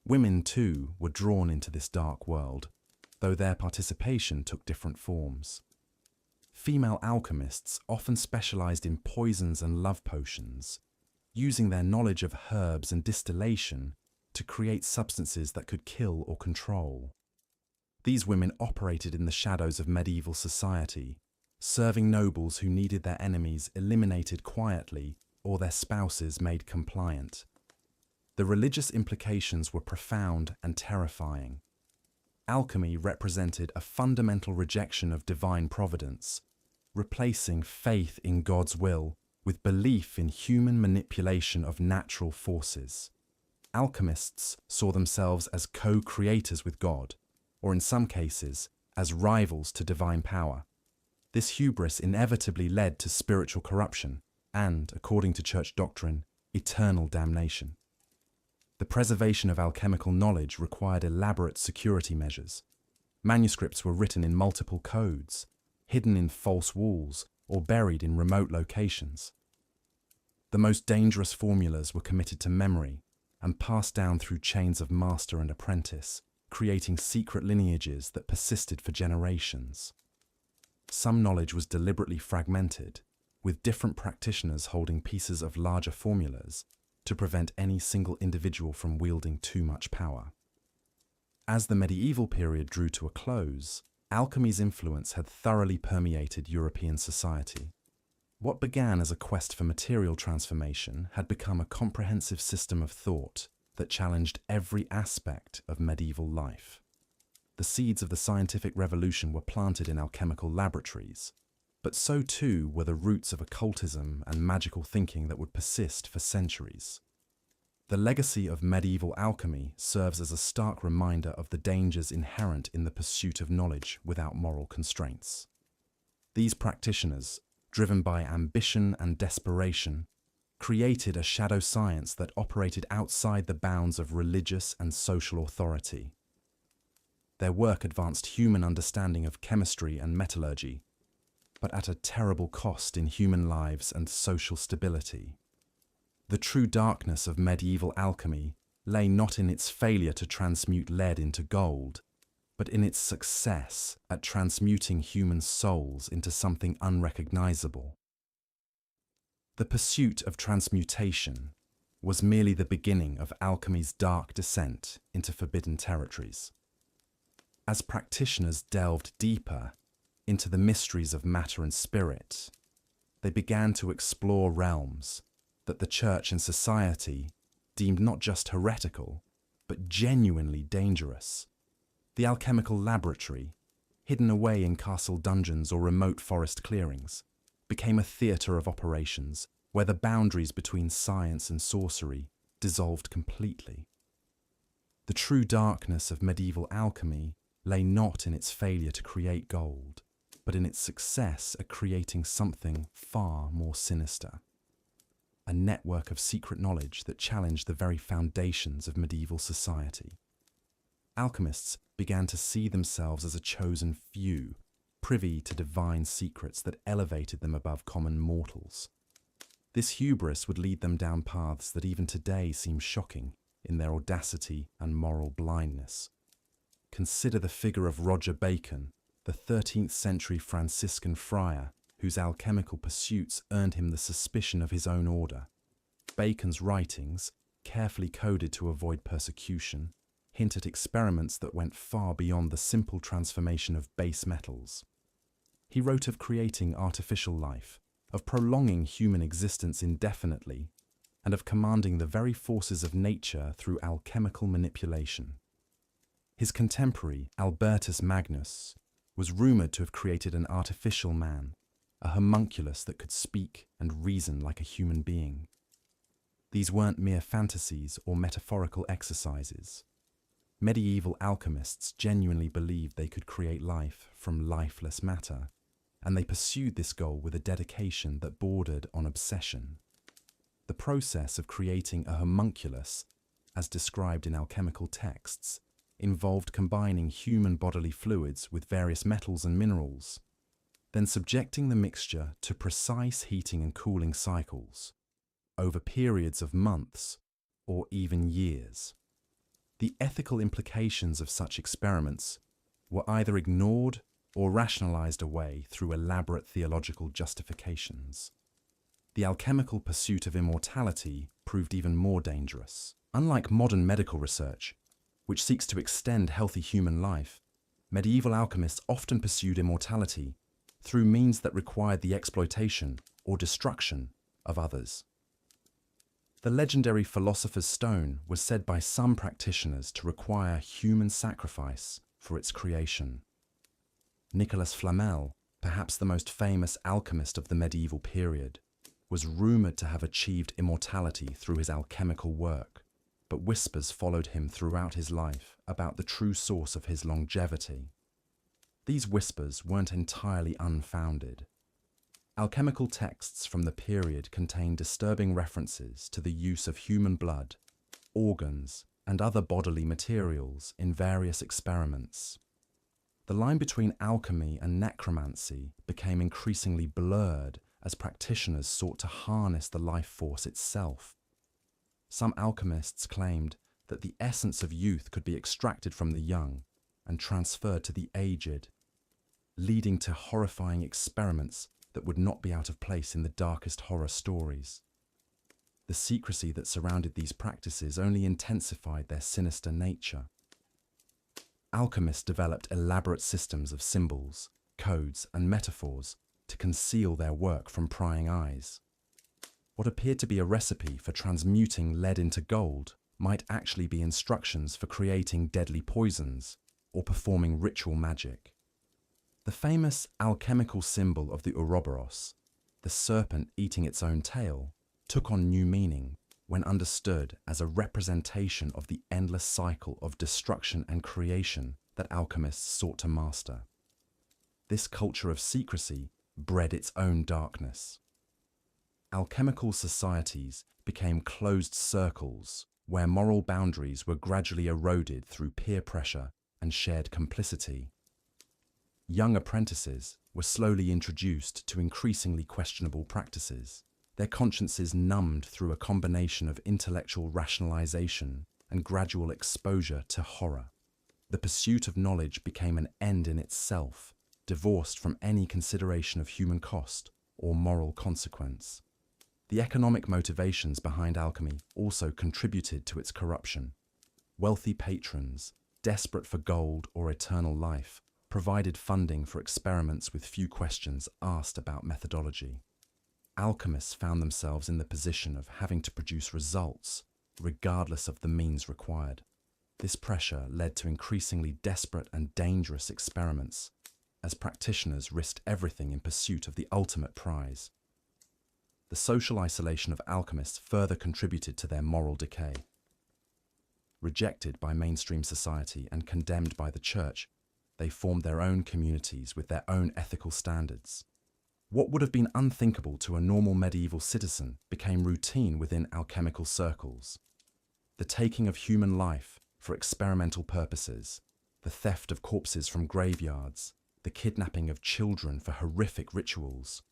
Women, too, were drawn into this dark world, though their participation took different forms. Female alchemists often specialized in poisons and love potions, using their knowledge of herbs and distillation to create substances that could kill or control. These women operated in the shadows of medieval society, serving nobles who needed their enemies eliminated quietly or their spouses made compliant. The religious implications were profound and terrifying. Alchemy represented a fundamental rejection of divine providence, replacing faith in God's will with belief in human manipulation of natural forces. Alchemists saw themselves as co-creators with God, or in some cases, as rivals to divine power. This hubris inevitably led to spiritual corruption and, according to church doctrine, eternal damnation. The preservation of alchemical knowledge required elaborate security measures. Manuscripts were written in multiple codes, hidden in false walls, or buried in remote locations. The most dangerous formulas were committed to memory and passed down through chains of master and apprentice, creating secret lineages that persisted for generations. Some knowledge was deliberately fragmented, with different practitioners holding pieces of larger formulas to prevent any single individual from wielding too much power. As the medieval period drew to a close, alchemy's influence had thoroughly permeated European society. What began as a quest for material transformation had become a comprehensive system of thought that challenged every aspect of medieval life. The seeds of the scientific revolution were planted in alchemical laboratories, but so too were the roots of occultism and magical thinking that would persist for centuries. The legacy of medieval alchemy serves as a stark reminder of the dangers inherent in the pursuit of knowledge without moral constraints. These practitioners, driven by ambition and desperation, created a shadow science that operated outside the bounds of religious and social authority. Their work advanced human understanding of chemistry and metallurgy, but at a terrible cost in human lives and social stability. The true darkness of medieval alchemy lay not in its failure to transmute lead into gold, but in its success at transmuting human souls into something unrecognizable. The pursuit of transmutation was merely the beginning of alchemy's dark descent into forbidden territories. As practitioners delved deeper into the mysteries of matter and spirit, they began to explore realms that the church and society deemed not just heretical, but genuinely dangerous. The alchemical laboratory, hidden away in castle dungeons or remote forest clearings, became a theatre of operations where the boundaries between science and sorcery dissolved completely. The true darkness of medieval alchemy lay not in its failure to create gold, but in its success at creating something far more sinister. A network of secret knowledge that challenged the very foundations of medieval society. Alchemists began to see themselves as a chosen few, privy to divine secrets that elevated them above common mortals. This hubris would lead them down paths that even today seem shocking in their audacity and moral blindness. Consider the figure of Roger Bacon, the 13th century Franciscan friar whose alchemical pursuits earned him the suspicion of his own order. Bacon's writings, carefully coded to avoid persecution, hint at experiments that went far beyond the simple transformation of base metals. He wrote of creating artificial life, of prolonging human existence indefinitely, and of commanding the very forces of nature through alchemical manipulation. His contemporary, Albertus Magnus, was rumoured to have created an artificial man, a homunculus that could speak and reason like a human being. These weren't mere fantasies or metaphorical exercises. Medieval alchemists genuinely believed they could create life from lifeless matter, and they pursued this goal with a dedication that bordered on obsession. The process of creating a homunculus, as described in alchemical texts, involved combining human bodily fluids with various metals and minerals, then subjecting the mixture to precise heating and cooling cycles over periods of months or even years. The ethical implications of such experiments were either ignored or rationalized away through elaborate theological justifications. The alchemical pursuit of immortality proved even more dangerous. Unlike modern medical research, which seeks to extend healthy human life, medieval alchemists often pursued immortality through means that required the exploitation or destruction of others. The legendary Philosopher's Stone was said by some practitioners to require human sacrifice for its creation. Nicolas Flamel, perhaps the most famous alchemist of the medieval period, was rumoured to have achieved immortality through his alchemical work, but whispers followed him throughout his life about the true source of his longevity. These whispers weren't entirely unfounded. Alchemical texts from the period contain disturbing references to the use of human blood organs, and other bodily materials in various experiments. The line between alchemy and necromancy became increasingly blurred as practitioners sought to harness the life force itself. Some alchemists claimed that the essence of youth could be extracted from the young and transferred to the aged, leading to horrifying experiments that would not be out of place in the darkest horror stories. The secrecy that surrounded these practices only intensified their sinister nature. Alchemists developed elaborate systems of symbols, codes, and metaphors to conceal their work from prying eyes. What appeared to be a recipe for transmuting lead into gold might actually be instructions for creating deadly poisons or performing ritual magic. The famous alchemical symbol of the Ouroboros, the serpent eating its own tail, took on new meaning when understood as a representation of the endless cycle of destruction and creation that alchemists sought to master. This culture of secrecy bred its own darkness. Alchemical societies became closed circles where moral boundaries were gradually eroded through peer pressure and shared complicity. Young apprentices were slowly introduced to increasingly questionable practices, their consciences numbed through a combination of intellectual rationalization and gradual exposure to horror. The pursuit of knowledge became an end in itself, divorced from any consideration of human cost or moral consequence. The economic motivations behind alchemy also contributed to its corruption. Wealthy patrons, desperate for gold or eternal life, provided funding for experiments with few questions asked about methodology. Alchemists found themselves in the position of having to produce results, regardless of the means required. This pressure led to increasingly desperate and dangerous experiments, as practitioners risked everything in pursuit of the ultimate prize. The social isolation of alchemists further contributed to their moral decay. Rejected by mainstream society and condemned by the church, they formed their own communities with their own ethical standards. What would have been unthinkable to a normal medieval citizen became routine within alchemical circles. The taking of human life for experimental purposes, the theft of corpses from graveyards, the kidnapping of children for horrific rituals,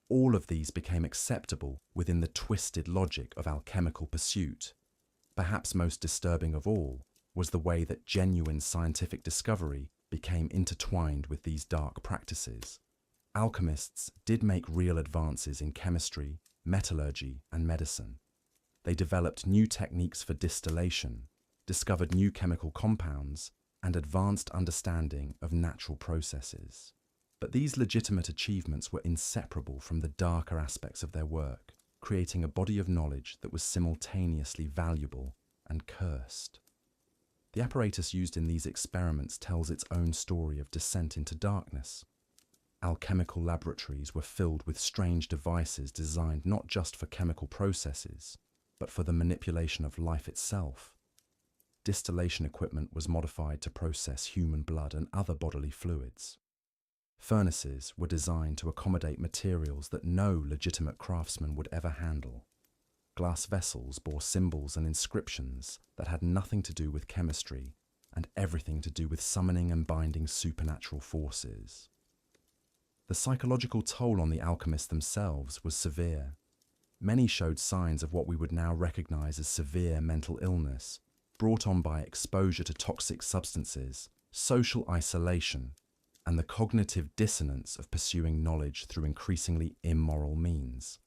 all of these became acceptable within the twisted logic of alchemical pursuit. Perhaps most disturbing of all was the way that genuine scientific discovery became intertwined with these dark practices. Alchemists did make real advances in chemistry, metallurgy, and medicine. They developed new techniques for distillation, discovered new chemical compounds, and advanced understanding of natural processes. But these legitimate achievements were inseparable from the darker aspects of their work, creating a body of knowledge that was simultaneously valuable and cursed. The apparatus used in these experiments tells its own story of descent into darkness. Alchemical laboratories were filled with strange devices designed not just for chemical processes, but for the manipulation of life itself. Distillation equipment was modified to process human blood and other bodily fluids. Furnaces were designed to accommodate materials that no legitimate craftsman would ever handle. Glass vessels bore symbols and inscriptions that had nothing to do with chemistry and everything to do with summoning and binding supernatural forces. The psychological toll on the alchemists themselves was severe. Many showed signs of what we would now recognize as severe mental illness, brought on by exposure to toxic substances, social isolation, and the cognitive dissonance of pursuing knowledge through increasingly immoral means.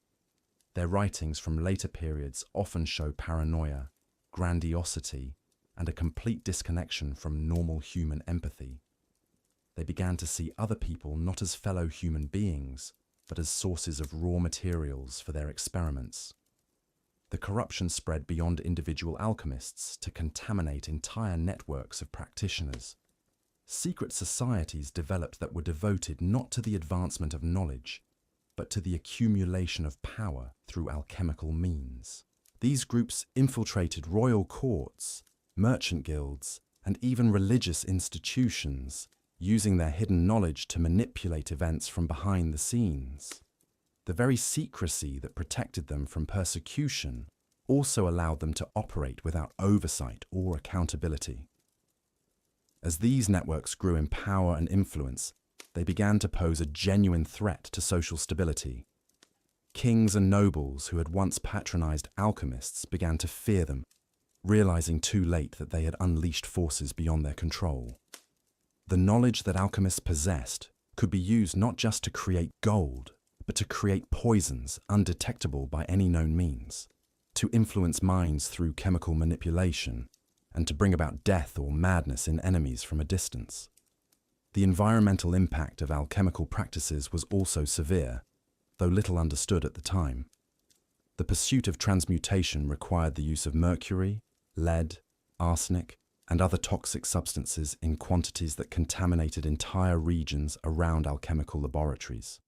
Their writings from later periods often show paranoia, grandiosity, and a complete disconnection from normal human empathy. They began to see other people not as fellow human beings, but as sources of raw materials for their experiments. The corruption spread beyond individual alchemists to contaminate entire networks of practitioners. Secret societies developed that were devoted not to the advancement of knowledge, but to the accumulation of power through alchemical means. These groups infiltrated royal courts, merchant guilds, and even religious institutions, using their hidden knowledge to manipulate events from behind the scenes. The very secrecy that protected them from persecution also allowed them to operate without oversight or accountability. As these networks grew in power and influence, they began to pose a genuine threat to social stability. Kings and nobles who had once patronized alchemists began to fear them, realizing too late that they had unleashed forces beyond their control. The knowledge that alchemists possessed could be used not just to create gold, but to create poisons undetectable by any known means, to influence minds through chemical manipulation, and to bring about death or madness in enemies from a distance. The environmental impact of alchemical practices was also severe, though little understood at the time. The pursuit of transmutation required the use of mercury, lead, arsenic, and other toxic substances in quantities that contaminated entire regions around alchemical laboratories.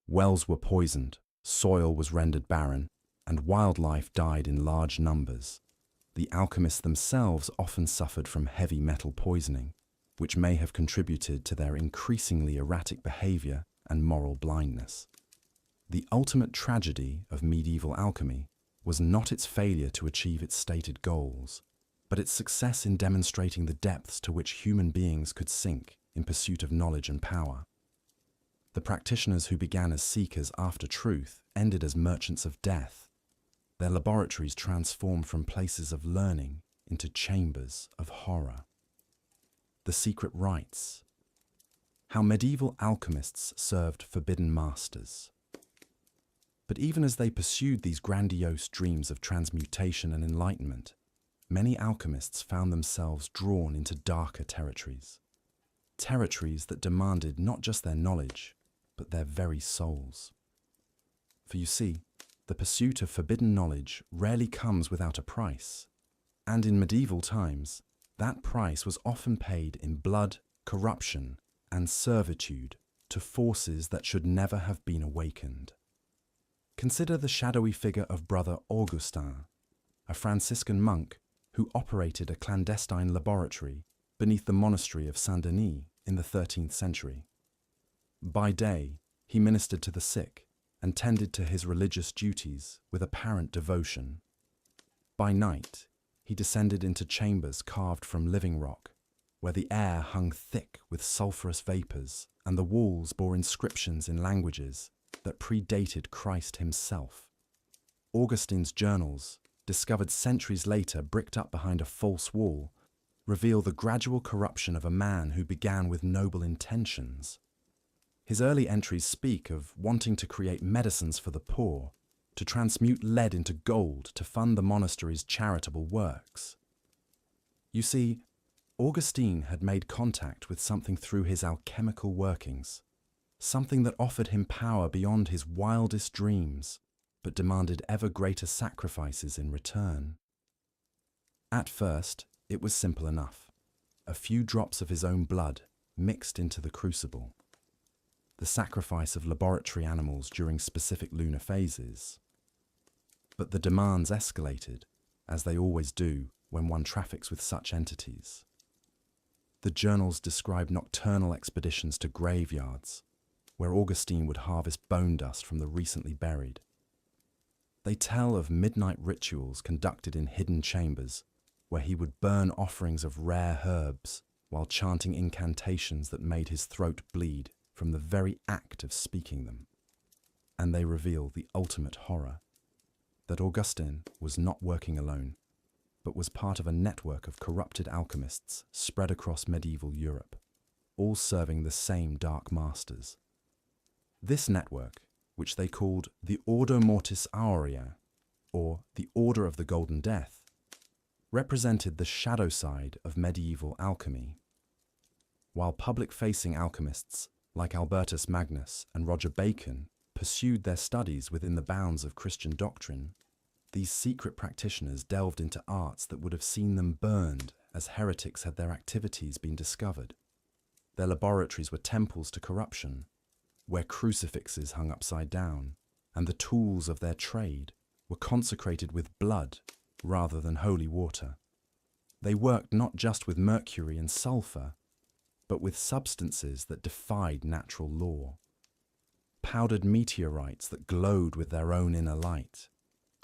Wells were poisoned, soil was rendered barren, and wildlife died in large numbers. The alchemists themselves often suffered from heavy metal poisoning, which may have contributed to their increasingly erratic behavior and moral blindness. The ultimate tragedy of medieval alchemy was not its failure to achieve its stated goals, but its success in demonstrating the depths to which human beings could sink in pursuit of knowledge and power. The practitioners who began as seekers after truth ended as merchants of death. Their laboratories transformed from places of learning into chambers of horror. The secret rites. How medieval alchemists served forbidden masters. But even as they pursued these grandiose dreams of transmutation and enlightenment, many alchemists found themselves drawn into darker territories. Territories that demanded not just their knowledge, but their very souls. For you see, the pursuit of forbidden knowledge rarely comes without a price. And in medieval times, that price was often paid in blood, corruption, and servitude to forces that should never have been awakened. Consider the shadowy figure of Brother Augustin, a Franciscan monk who operated a clandestine laboratory beneath the monastery of Saint-Denis in the 13th century. By day, he ministered to the sick and tended to his religious duties with apparent devotion. By night, he descended into chambers carved from living rock, where the air hung thick with sulphurous vapors and the walls bore inscriptions in languages that predated Christ himself. Augustine's journals, discovered centuries later bricked up behind a false wall, reveal the gradual corruption of a man who began with noble intentions. His early entries speak of wanting to create medicines for the poor, to transmute lead into gold to fund the monastery's charitable works. You see, Augustine had made contact with something through his alchemical workings, something that offered him power beyond his wildest dreams, but demanded ever greater sacrifices in return. At first, it was simple enough. A few drops of his own blood mixed into the crucible. The sacrifice of laboratory animals during specific lunar phases. But the demands escalated, as they always do when one traffics with such entities. The journals describe nocturnal expeditions to graveyards, where Augustine would harvest bone dust from the recently buried. They tell of midnight rituals conducted in hidden chambers, where he would burn offerings of rare herbs while chanting incantations that made his throat bleed from the very act of speaking them. And they reveal the ultimate horror, that Augustine was not working alone, but was part of a network of corrupted alchemists spread across medieval Europe, all serving the same dark masters. This network, which they called the Ordo Mortis Aurea, or the Order of the Golden Death, represented the shadow side of medieval alchemy. While public-facing alchemists like Albertus Magnus and Roger Bacon pursued their studies within the bounds of Christian doctrine, these secret practitioners delved into arts that would have seen them burned as heretics had their activities been discovered. Their laboratories were temples to corruption, where crucifixes hung upside down, and the tools of their trade were consecrated with blood rather than holy water. They worked not just with mercury and sulfur, but with substances that defied natural law. Powdered meteorites that glowed with their own inner light,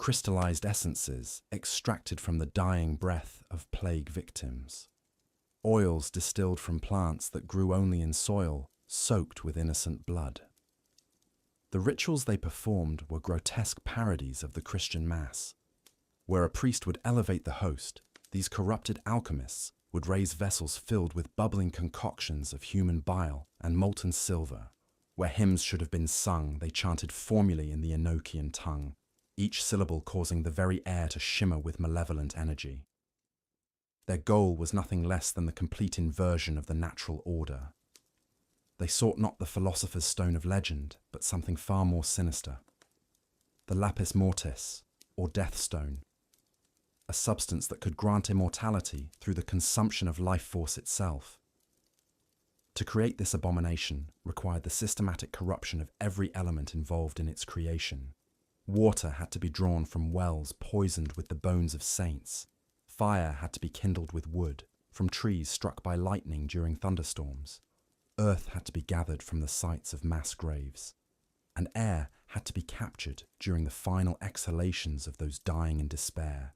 crystallized essences extracted from the dying breath of plague victims, oils distilled from plants that grew only in soil soaked with innocent blood. The rituals they performed were grotesque parodies of the Christian Mass. Where a priest would elevate the host, these corrupted alchemists would raise vessels filled with bubbling concoctions of human bile and molten silver. Where hymns should have been sung, they chanted formulae in the Enochian tongue, each syllable causing the very air to shimmer with malevolent energy. Their goal was nothing less than the complete inversion of the natural order. They sought not the philosopher's stone of legend, but something far more sinister. The lapis mortis, or death stone, a substance that could grant immortality through the consumption of life force itself. To create this abomination required the systematic corruption of every element involved in its creation. Water had to be drawn from wells poisoned with the bones of saints. Fire had to be kindled with wood, from trees struck by lightning during thunderstorms. Earth had to be gathered from the sites of mass graves. And air had to be captured during the final exhalations of those dying in despair.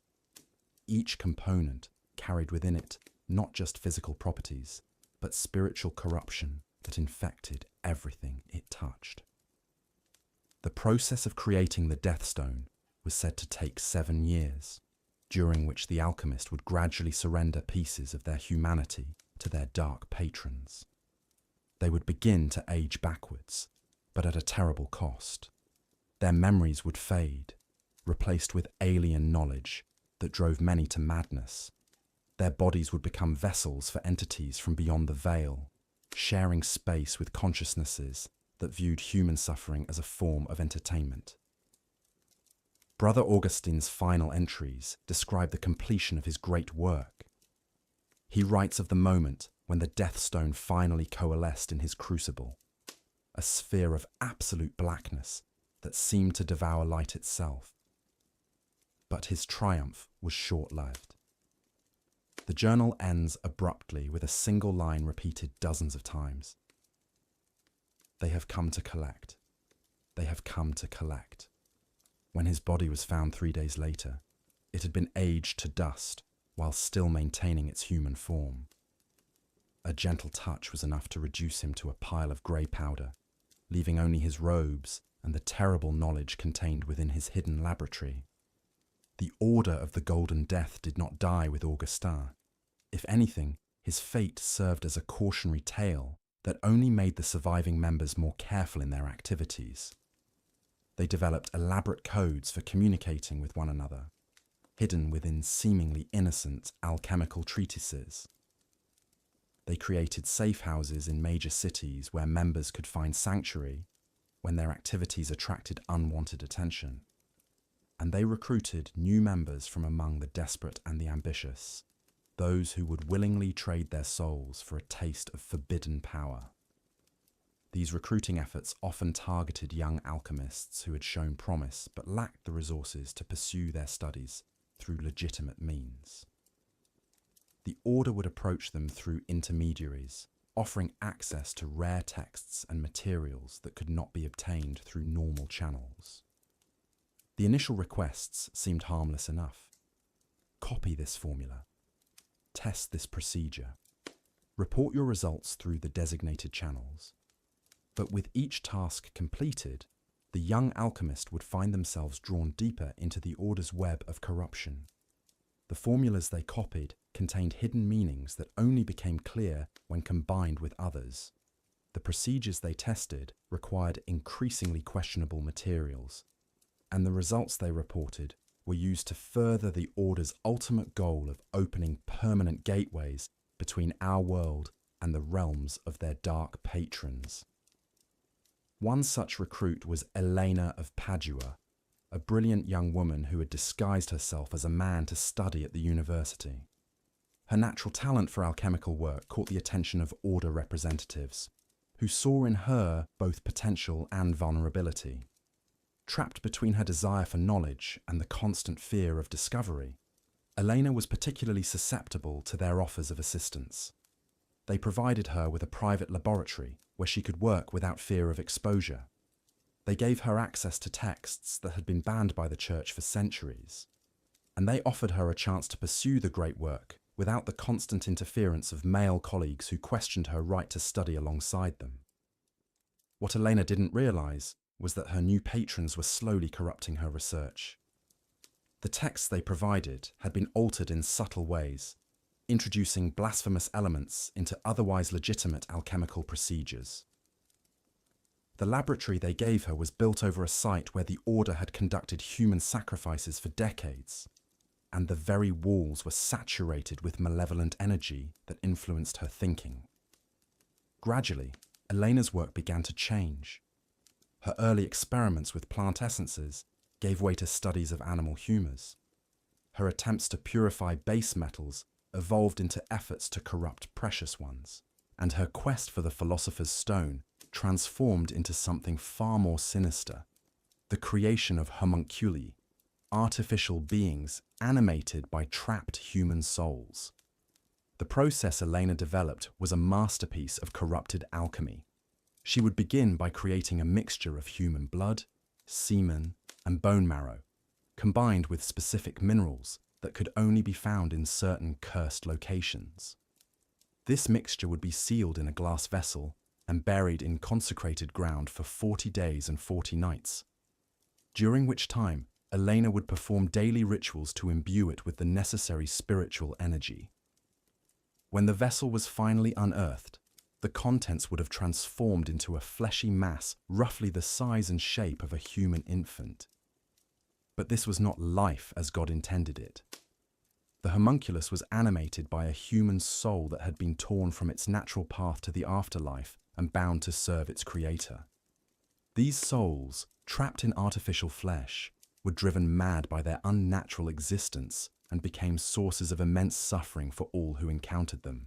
Each component carried within it not just physical properties, but spiritual corruption that infected everything it touched. The process of creating the Death Stone was said to take 7 years, during which the alchemist would gradually surrender pieces of their humanity to their dark patrons. They would begin to age backwards, but at a terrible cost. Their memories would fade, replaced with alien knowledge that drove many to madness. Their bodies would become vessels for entities from beyond the veil, sharing space with consciousnesses that viewed human suffering as a form of entertainment. Brother Augustine's final entries describe the completion of his great work. He writes of the moment when the Death Stone finally coalesced in his crucible, a sphere of absolute blackness that seemed to devour light itself. But his triumph was short-lived. The journal ends abruptly with a single line repeated dozens of times. They have come to collect. They have come to collect. When his body was found 3 days later, it had been aged to dust while still maintaining its human form. A gentle touch was enough to reduce him to a pile of grey powder, leaving only his robes and the terrible knowledge contained within his hidden laboratory. The Order of the Golden Death did not die with Augustin. If anything, his fate served as a cautionary tale that only made the surviving members more careful in their activities. They developed elaborate codes for communicating with one another, hidden within seemingly innocent alchemical treatises. They created safe houses in major cities where members could find sanctuary when their activities attracted unwanted attention. And they recruited new members from among the desperate and the ambitious, those who would willingly trade their souls for a taste of forbidden power. These recruiting efforts often targeted young alchemists who had shown promise but lacked the resources to pursue their studies through legitimate means. The Order would approach them through intermediaries, offering access to rare texts and materials that could not be obtained through normal channels. The initial requests seemed harmless enough. Copy this formula. Test this procedure. Report your results through the designated channels. But with each task completed, the young alchemist would find themselves drawn deeper into the Order's web of corruption. The formulas they copied contained hidden meanings that only became clear when combined with others. The procedures they tested required increasingly questionable materials, and the results they reported were used to further the Order's ultimate goal of opening permanent gateways between our world and the realms of their dark patrons. One such recruit was Elena of Padua, a brilliant young woman who had disguised herself as a man to study at the university. Her natural talent for alchemical work caught the attention of Order representatives, who saw in her both potential and vulnerability. Trapped between her desire for knowledge and the constant fear of discovery, Elena was particularly susceptible to their offers of assistance. They provided her with a private laboratory where she could work without fear of exposure. They gave her access to texts that had been banned by the church for centuries, and they offered her a chance to pursue the great work without the constant interference of male colleagues who questioned her right to study alongside them. What Elena didn't realize was that her new patrons were slowly corrupting her research. The texts they provided had been altered in subtle ways, introducing blasphemous elements into otherwise legitimate alchemical procedures. The laboratory they gave her was built over a site where the Order had conducted human sacrifices for decades, and the very walls were saturated with malevolent energy that influenced her thinking. Gradually, Elena's work began to change. Her early experiments with plant essences gave way to studies of animal humours. Her attempts to purify base metals evolved into efforts to corrupt precious ones, and her quest for the Philosopher's Stone transformed into something far more sinister: the creation of homunculi, artificial beings animated by trapped human souls. The process Elena developed was a masterpiece of corrupted alchemy. She would begin by creating a mixture of human blood, semen, and bone marrow, combined with specific minerals that could only be found in certain cursed locations. This mixture would be sealed in a glass vessel and buried in consecrated ground for 40 days and 40 nights, during which time Elena would perform daily rituals to imbue it with the necessary spiritual energy. When the vessel was finally unearthed, the contents would have transformed into a fleshy mass roughly the size and shape of a human infant. But this was not life as God intended it. The homunculus was animated by a human soul that had been torn from its natural path to the afterlife and bound to serve its creator. These souls, trapped in artificial flesh, were driven mad by their unnatural existence and became sources of immense suffering for all who encountered them.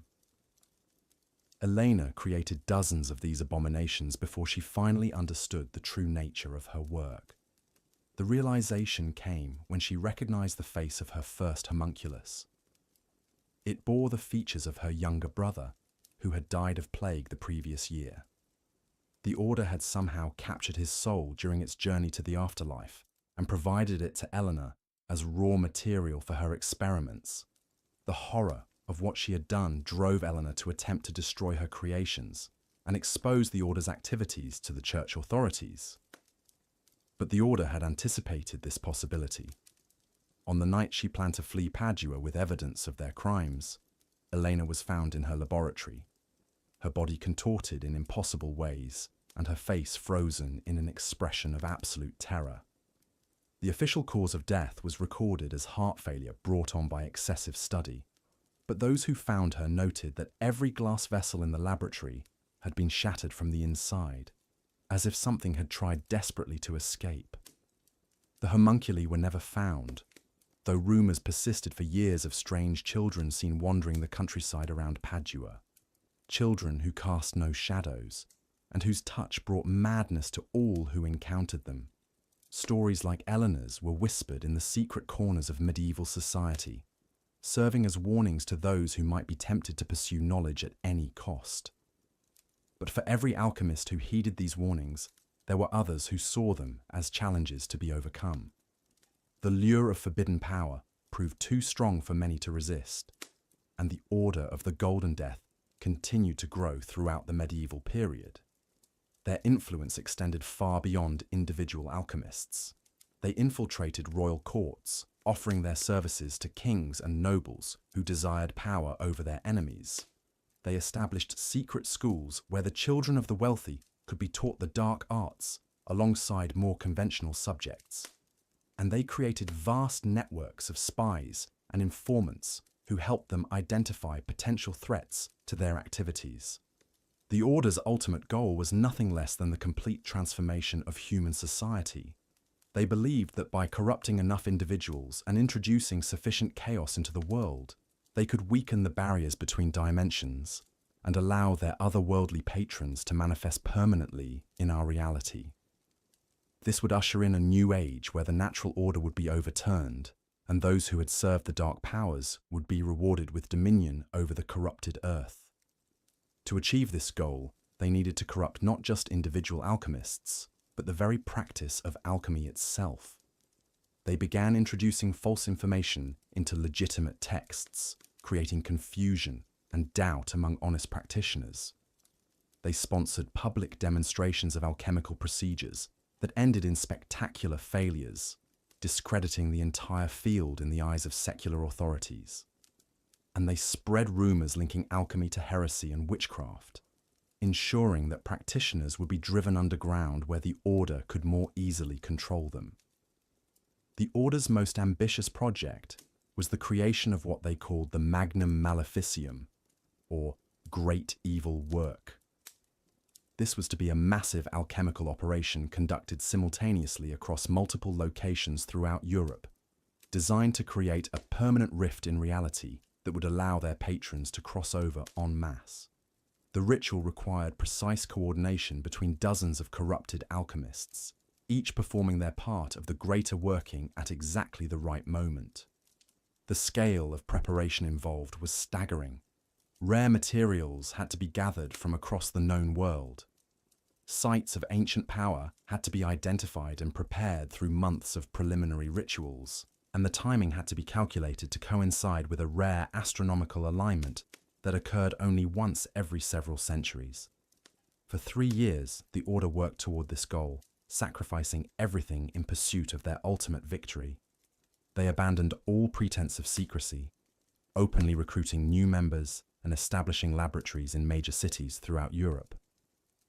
Elena created dozens of these abominations before she finally understood the true nature of her work. The realization came when she recognized the face of her first homunculus. It bore the features of her younger brother, who had died of plague the previous year. The Order had somehow captured his soul during its journey to the afterlife and provided it to Eleanor as raw material for her experiments. The horror of what she had done drove Eleanor to attempt to destroy her creations and expose the Order's activities to the church authorities. But the Order had anticipated this possibility. On the night she planned to flee Padua with evidence of their crimes, Elena was found in her laboratory, her body contorted in impossible ways and her face frozen in an expression of absolute terror. The official cause of death was recorded as heart failure brought on by excessive study, but those who found her noted that every glass vessel in the laboratory had been shattered from the inside, as if something had tried desperately to escape. The homunculi were never found, though rumours persisted for years of strange children seen wandering the countryside around Padua, children who cast no shadows, and whose touch brought madness to all who encountered them. Stories like Eleanor's were whispered in the secret corners of medieval society, serving as warnings to those who might be tempted to pursue knowledge at any cost. But for every alchemist who heeded these warnings, there were others who saw them as challenges to be overcome. The lure of forbidden power proved too strong for many to resist, and the Order of the Golden Death continued to grow throughout the medieval period. Their influence extended far beyond individual alchemists. They infiltrated royal courts, offering their services to kings and nobles who desired power over their enemies. They established secret schools where the children of the wealthy could be taught the dark arts alongside more conventional subjects. And they created vast networks of spies and informants who helped them identify potential threats to their activities. The Order's ultimate goal was nothing less than the complete transformation of human society. They believed that by corrupting enough individuals and introducing sufficient chaos into the world, they could weaken the barriers between dimensions and allow their otherworldly patrons to manifest permanently in our reality. This would usher in a new age where the natural order would be overturned, and those who had served the dark powers would be rewarded with dominion over the corrupted earth. To achieve this goal, they needed to corrupt not just individual alchemists, but the very practice of alchemy itself. They began introducing false information into legitimate texts, creating confusion and doubt among honest practitioners. They sponsored public demonstrations of alchemical procedures that ended in spectacular failures, discrediting the entire field in the eyes of secular authorities. And they spread rumors linking alchemy to heresy and witchcraft, ensuring that practitioners would be driven underground where the order could more easily control them. The order's most ambitious project was the creation of what they called the Magnum Maleficium, or Great Evil Work. This was to be a massive alchemical operation conducted simultaneously across multiple locations throughout Europe, designed to create a permanent rift in reality that would allow their patrons to cross over en masse. The ritual required precise coordination between dozens of corrupted alchemists, each performing their part of the greater working at exactly the right moment. The scale of preparation involved was staggering. Rare materials had to be gathered from across the known world. Sites of ancient power had to be identified and prepared through months of preliminary rituals, and the timing had to be calculated to coincide with a rare astronomical alignment that occurred only once every several centuries. For 3 years, the Order worked toward this goal, sacrificing everything in pursuit of their ultimate victory. They abandoned all pretense of secrecy, openly recruiting new members and establishing laboratories in major cities throughout Europe.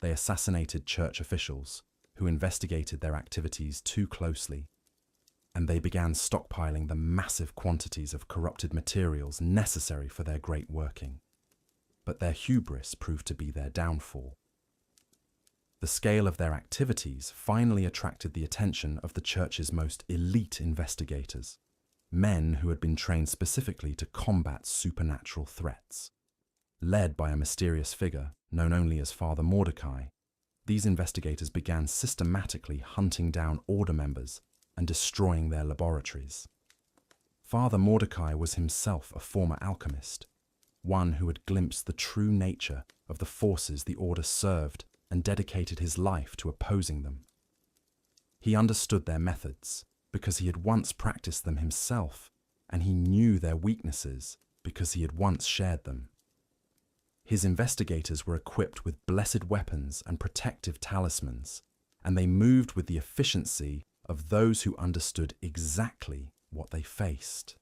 They assassinated church officials who investigated their activities too closely, and they began stockpiling the massive quantities of corrupted materials necessary for their great working. But their hubris proved to be their downfall. The scale of their activities finally attracted the attention of the Church's most elite investigators, men who had been trained specifically to combat supernatural threats. Led by a mysterious figure known only as Father Mordecai, these investigators began systematically hunting down Order members and destroying their laboratories. Father Mordecai was himself a former alchemist, one who had glimpsed the true nature of the forces the Order served and dedicated his life to opposing them. He understood their methods because he had once practiced them himself, and he knew their weaknesses because he had once shared them. His investigators were equipped with blessed weapons and protective talismans, and they moved with the efficiency of those who understood exactly what they faced.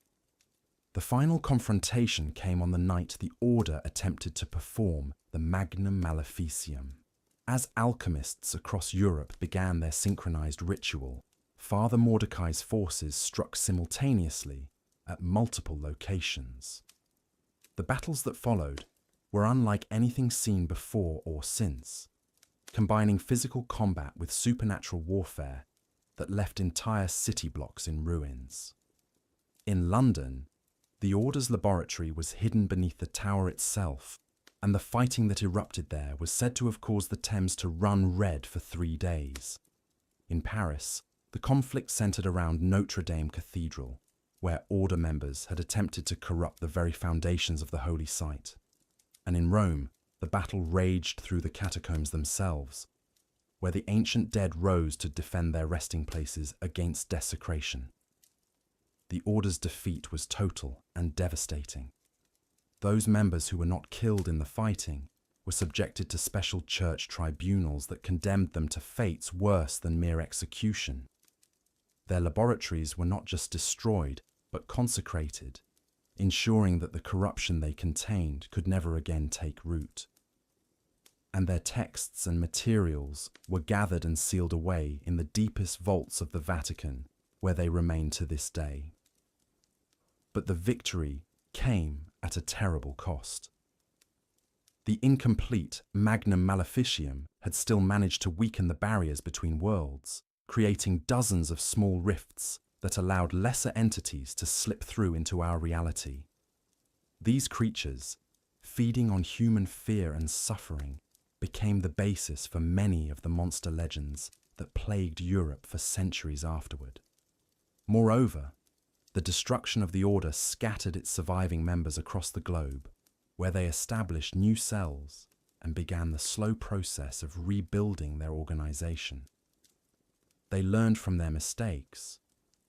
The final confrontation came on the night the Order attempted to perform the Magnum Maleficium. As alchemists across Europe began their synchronized ritual, Father Mordecai's forces struck simultaneously at multiple locations. The battles that followed were unlike anything seen before or since, combining physical combat with supernatural warfare that left entire city blocks in ruins. In London, the Order's laboratory was hidden beneath the tower itself, and the fighting that erupted there was said to have caused the Thames to run red for 3 days. In Paris, the conflict centered around Notre Dame Cathedral, where Order members had attempted to corrupt the very foundations of the holy site. And in Rome, the battle raged through the catacombs themselves, where the ancient dead rose to defend their resting places against desecration. The Order's defeat was total and devastating. Those members who were not killed in the fighting were subjected to special church tribunals that condemned them to fates worse than mere execution. Their laboratories were not just destroyed, but consecrated, ensuring that the corruption they contained could never again take root. And their texts and materials were gathered and sealed away in the deepest vaults of the Vatican, where they remain to this day. But the victory came at a terrible cost. The incomplete Magnum Maleficium had still managed to weaken the barriers between worlds, creating dozens of small rifts that allowed lesser entities to slip through into our reality. These creatures, feeding on human fear and suffering, became the basis for many of the monster legends that plagued Europe for centuries afterward. Moreover, the destruction of the Order scattered its surviving members across the globe, where they established new cells and began the slow process of rebuilding their organization. They learned from their mistakes,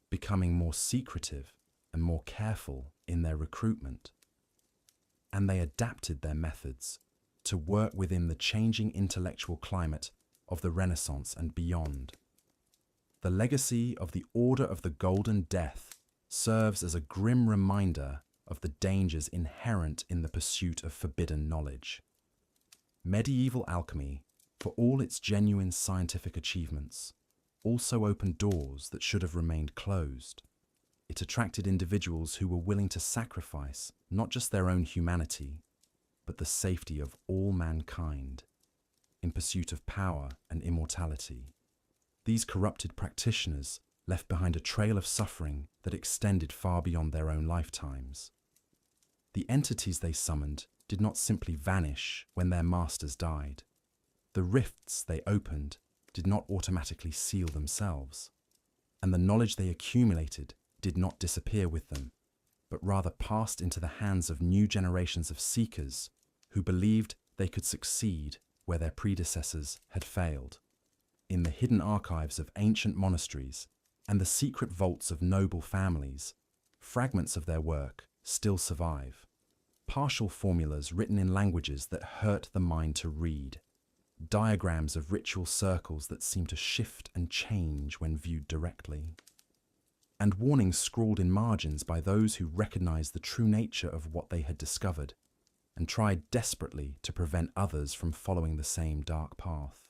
becoming more secretive and more careful in their recruitment. And they adapted their methods to work within the changing intellectual climate of the Renaissance and beyond. The legacy of the Order of the Golden Death serves as a grim reminder of the dangers inherent in the pursuit of forbidden knowledge. Medieval alchemy, for all its genuine scientific achievements, also opened doors that should have remained closed. It attracted individuals who were willing to sacrifice not just their own humanity, but the safety of all mankind in pursuit of power and immortality. These corrupted practitioners left behind a trail of suffering that extended far beyond their own lifetimes. The entities they summoned did not simply vanish when their masters died. The rifts they opened did not automatically seal themselves, and the knowledge they accumulated did not disappear with them, but rather passed into the hands of new generations of seekers who believed they could succeed where their predecessors had failed. In the hidden archives of ancient monasteries and the secret vaults of noble families, fragments of their work still survive. Partial formulas written in languages that hurt the mind to read. Diagrams of ritual circles that seem to shift and change when viewed directly. And warnings scrawled in margins by those who recognized the true nature of what they had discovered and tried desperately to prevent others from following the same dark path.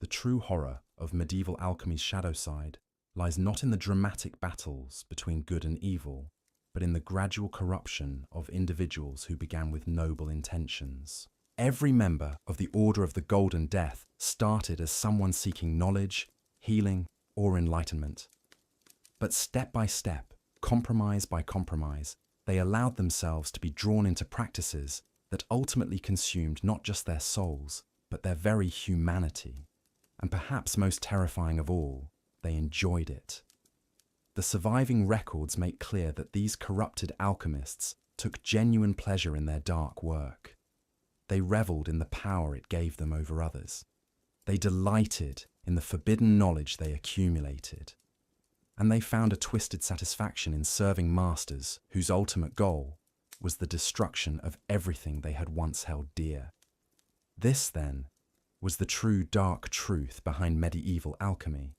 The true horror of medieval alchemy's shadow side lies not in the dramatic battles between good and evil, but in the gradual corruption of individuals who began with noble intentions. Every member of the Order of the Golden Death started as someone seeking knowledge, healing, or enlightenment. But step by step, compromise by compromise, they allowed themselves to be drawn into practices that ultimately consumed not just their souls, but their very humanity. And perhaps most terrifying of all, they enjoyed it. The surviving records make clear that these corrupted alchemists took genuine pleasure in their dark work. They reveled in the power it gave them over others. They delighted in the forbidden knowledge they accumulated. And they found a twisted satisfaction in serving masters whose ultimate goal was the destruction of everything they had once held dear. This, then, was the true dark truth behind medieval alchemy.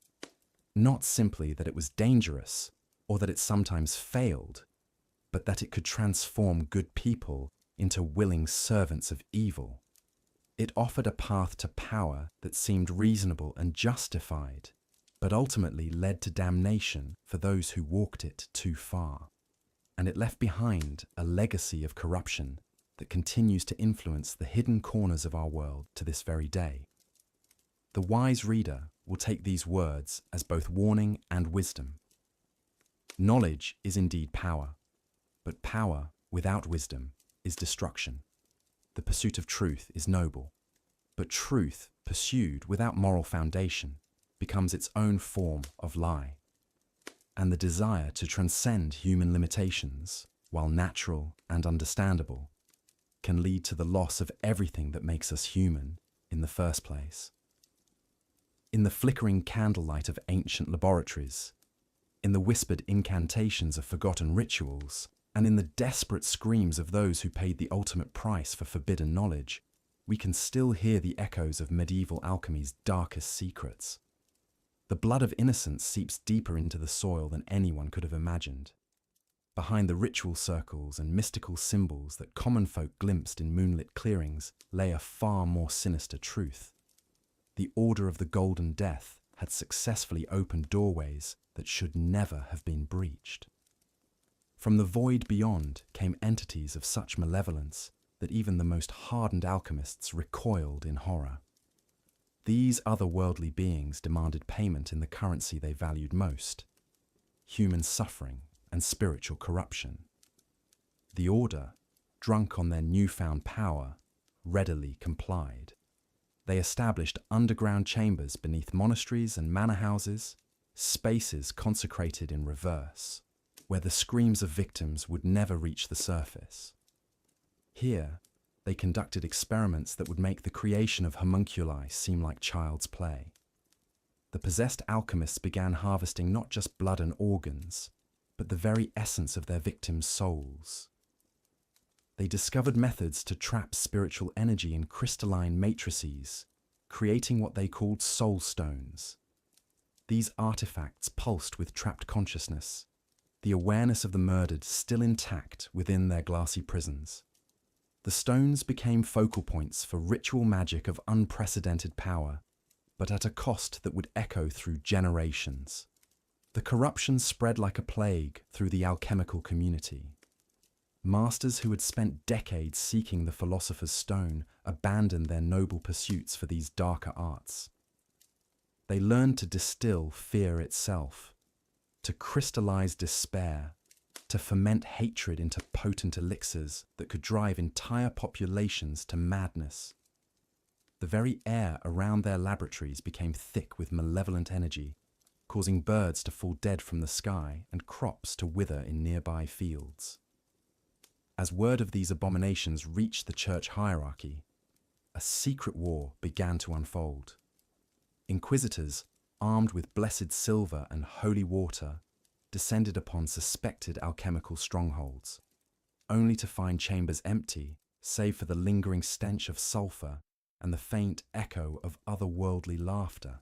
Not simply that it was dangerous or that it sometimes failed, but that it could transform good people into willing servants of evil. It offered a path to power that seemed reasonable and justified, but ultimately led to damnation for those who walked it too far. And it left behind a legacy of corruption that continues to influence the hidden corners of our world to this very day. The wise reader will take these words as both warning and wisdom. Knowledge is indeed power, but power without wisdom is destruction. The pursuit of truth is noble, but truth pursued without moral foundation becomes its own form of lie. And the desire to transcend human limitations, while natural and understandable, can lead to the loss of everything that makes us human in the first place. In the flickering candlelight of ancient laboratories, in the whispered incantations of forgotten rituals, and in the desperate screams of those who paid the ultimate price for forbidden knowledge, we can still hear the echoes of medieval alchemy's darkest secrets. The blood of innocence seeps deeper into the soil than anyone could have imagined. Behind the ritual circles and mystical symbols that common folk glimpsed in moonlit clearings lay a far more sinister truth. The Order of the Golden Death had successfully opened doorways that should never have been breached. From the void beyond came entities of such malevolence that even the most hardened alchemists recoiled in horror. These otherworldly beings demanded payment in the currency they valued most: human suffering and spiritual corruption. The Order, drunk on their newfound power, readily complied. They established underground chambers beneath monasteries and manor houses, spaces consecrated in reverse, where the screams of victims would never reach the surface. Here, they conducted experiments that would make the creation of homunculi seem like child's play. The the possessed alchemists began harvesting not just blood and organs, but the very essence of their victims' souls. They discovered methods to trap spiritual energy in crystalline matrices, creating what they called soul stones. These artifacts pulsed with trapped consciousness, the awareness of the murdered still intact within their glassy prisons. The stones became focal points for ritual magic of unprecedented power, but at a cost that would echo through generations. The corruption spread like a plague through the alchemical community. Masters who had spent decades seeking the philosopher's stone abandoned their noble pursuits for these darker arts. They learned to distill fear itself, to crystallize despair, to ferment hatred into potent elixirs that could drive entire populations to madness. The very air around their laboratories became thick with malevolent energy, causing birds to fall dead from the sky and crops to wither in nearby fields. As word of these abominations reached the church hierarchy, a secret war began to unfold. Inquisitors, armed with blessed silver and holy water, descended upon suspected alchemical strongholds, only to find chambers empty, save for the lingering stench of sulfur and the faint echo of otherworldly laughter.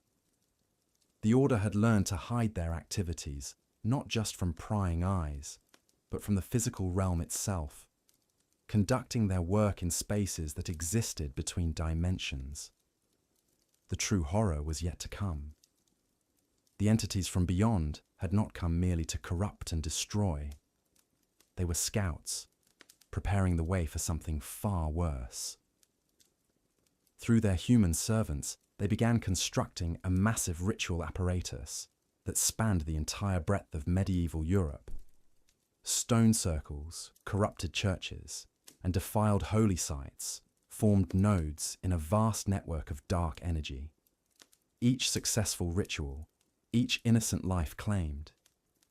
The Order had learned to hide their activities, not just from prying eyes, but from the physical realm itself, conducting their work in spaces that existed between dimensions. The true horror was yet to come. The entities from beyond had not come merely to corrupt and destroy. They were scouts, preparing the way for something far worse. Through their human servants, they began constructing a massive ritual apparatus that spanned the entire breadth of medieval Europe. Stone circles, corrupted churches, and defiled holy sites formed nodes in a vast network of dark energy. Each successful ritual, each innocent life claimed,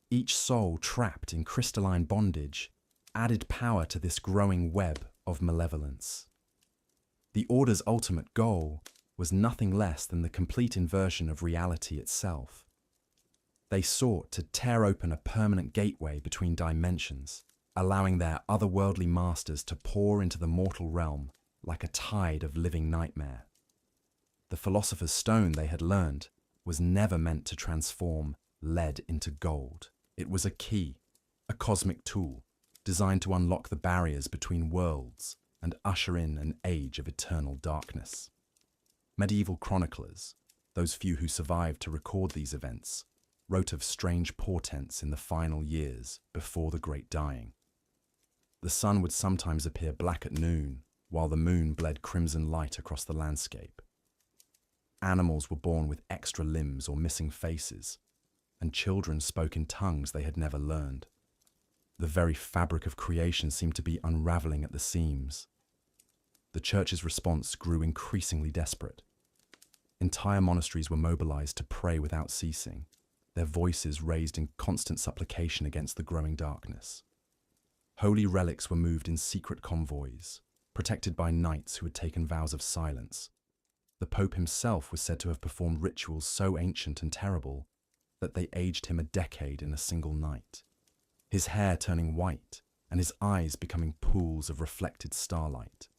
each soul trapped in crystalline bondage, added power to this growing web of malevolence. The Order's ultimate goal was nothing less than the complete inversion of reality itself. They sought to tear open a permanent gateway between dimensions, allowing their otherworldly masters to pour into the mortal realm like a tide of living nightmare. The philosopher's stone, they had learned, was never meant to transform lead into gold. It was a key, a cosmic tool, designed to unlock the barriers between worlds and usher in an age of eternal darkness. Medieval chroniclers, those few who survived to record these events, wrote of strange portents in the final years before the Great Dying. The sun would sometimes appear black at noon, while the moon bled crimson light across the landscape. Animals were born with extra limbs or missing faces, and children spoke in tongues they had never learned. The very fabric of creation seemed to be unraveling at the seams. The church's response grew increasingly desperate. Entire monasteries were mobilized to pray without ceasing, their voices raised in constant supplication against the growing darkness. Holy relics were moved in secret convoys, protected by knights who had taken vows of silence. The Pope himself was said to have performed rituals so ancient and terrible that they aged him a decade in a single night, his hair turning white and his eyes becoming pools of reflected starlight.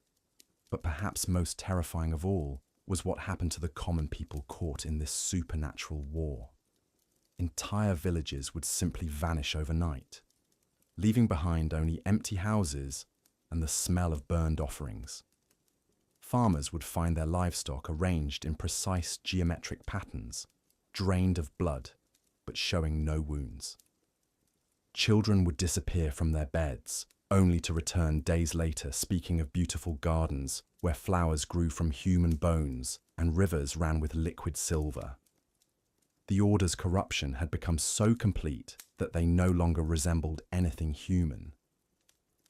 But perhaps most terrifying of all was what happened to the common people caught in this supernatural war. Entire villages would simply vanish overnight, leaving behind only empty houses and the smell of burned offerings. Farmers would find their livestock arranged in precise geometric patterns, drained of blood, but showing no wounds. Children would disappear from their beds, only to return days later speaking of beautiful gardens where flowers grew from human bones and rivers ran with liquid silver. The Order's corruption had become so complete that they no longer resembled anything human.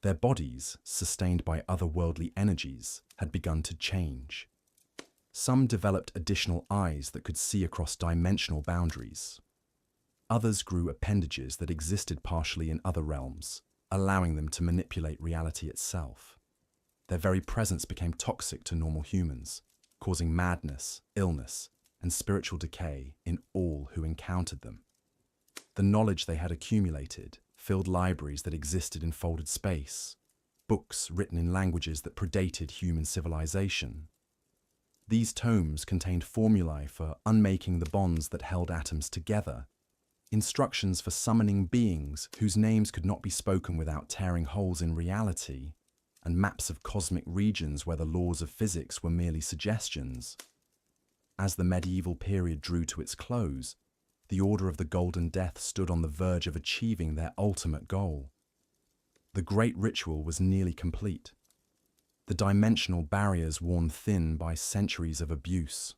Their bodies, sustained by otherworldly energies, had begun to change. Some developed additional eyes that could see across dimensional boundaries. Others grew appendages that existed partially in other realms, allowing them to manipulate reality itself. Their very presence became toxic to normal humans, causing madness, illness, and and spiritual decay in all who encountered them. The knowledge they had accumulated filled libraries that existed in folded space, books written in languages that predated human civilization. These tomes contained formulae for unmaking the bonds that held atoms together, instructions for summoning beings whose names could not be spoken without tearing holes in reality, and maps of cosmic regions where the laws of physics were merely suggestions. As the medieval period drew to its close, the Order of the Golden Death stood on the verge of achieving their ultimate goal. The great ritual was nearly complete, the dimensional barriers worn thin by centuries of abuse.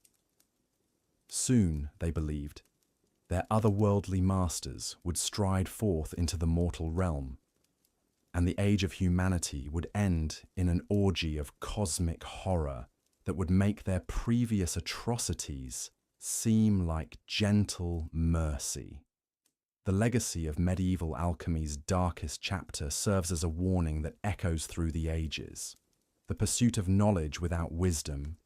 Soon, they believed, their otherworldly masters would stride forth into the mortal realm, and the age of humanity would end in an orgy of cosmic horror that would make their previous atrocities seem like gentle mercy. The legacy of medieval alchemy's darkest chapter serves as a warning that echoes through the ages. The pursuit of knowledge without wisdom,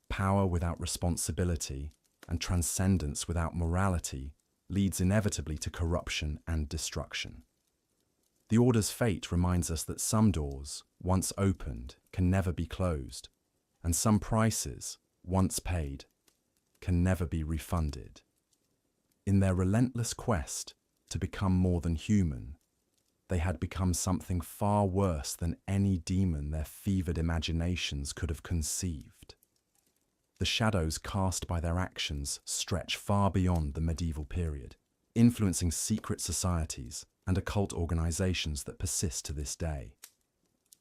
power without responsibility, and transcendence without morality leads inevitably to corruption and destruction. The Order's fate reminds us that some doors, once opened, can never be closed, and some prices, once paid, can never be refunded. In their relentless quest to become more than human, they had become something far worse than any demon their fevered imaginations could have conceived. The shadows cast by their actions stretch far beyond the medieval period, influencing secret societies and occult organizations that persist to this day.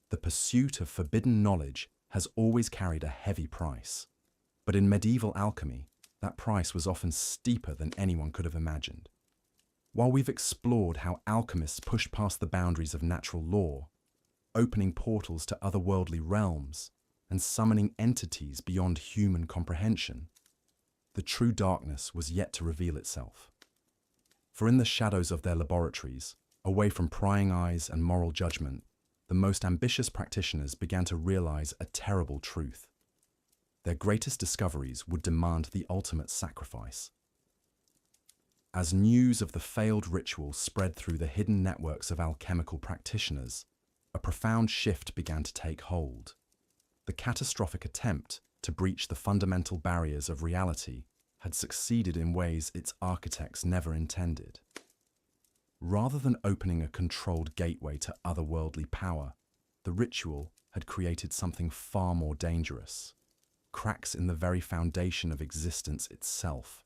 The pursuit of forbidden knowledge has always carried a heavy price, but in medieval alchemy, that price was often steeper than anyone could have imagined. While we've explored how alchemists pushed past the boundaries of natural law, opening portals to otherworldly realms and summoning entities beyond human comprehension, the true darkness was yet to reveal itself. For in the shadows of their laboratories, away from prying eyes and moral judgment, the most ambitious practitioners began to realize a terrible truth. Their greatest discoveries would demand the ultimate sacrifice. As news of the failed ritual spread through the hidden networks of alchemical practitioners, a profound shift began to take hold. The catastrophic attempt to breach the fundamental barriers of reality had succeeded in ways its architects never intended. Rather than opening a controlled gateway to otherworldly power, the ritual had created something far more dangerous: cracks in the very foundation of existence itself.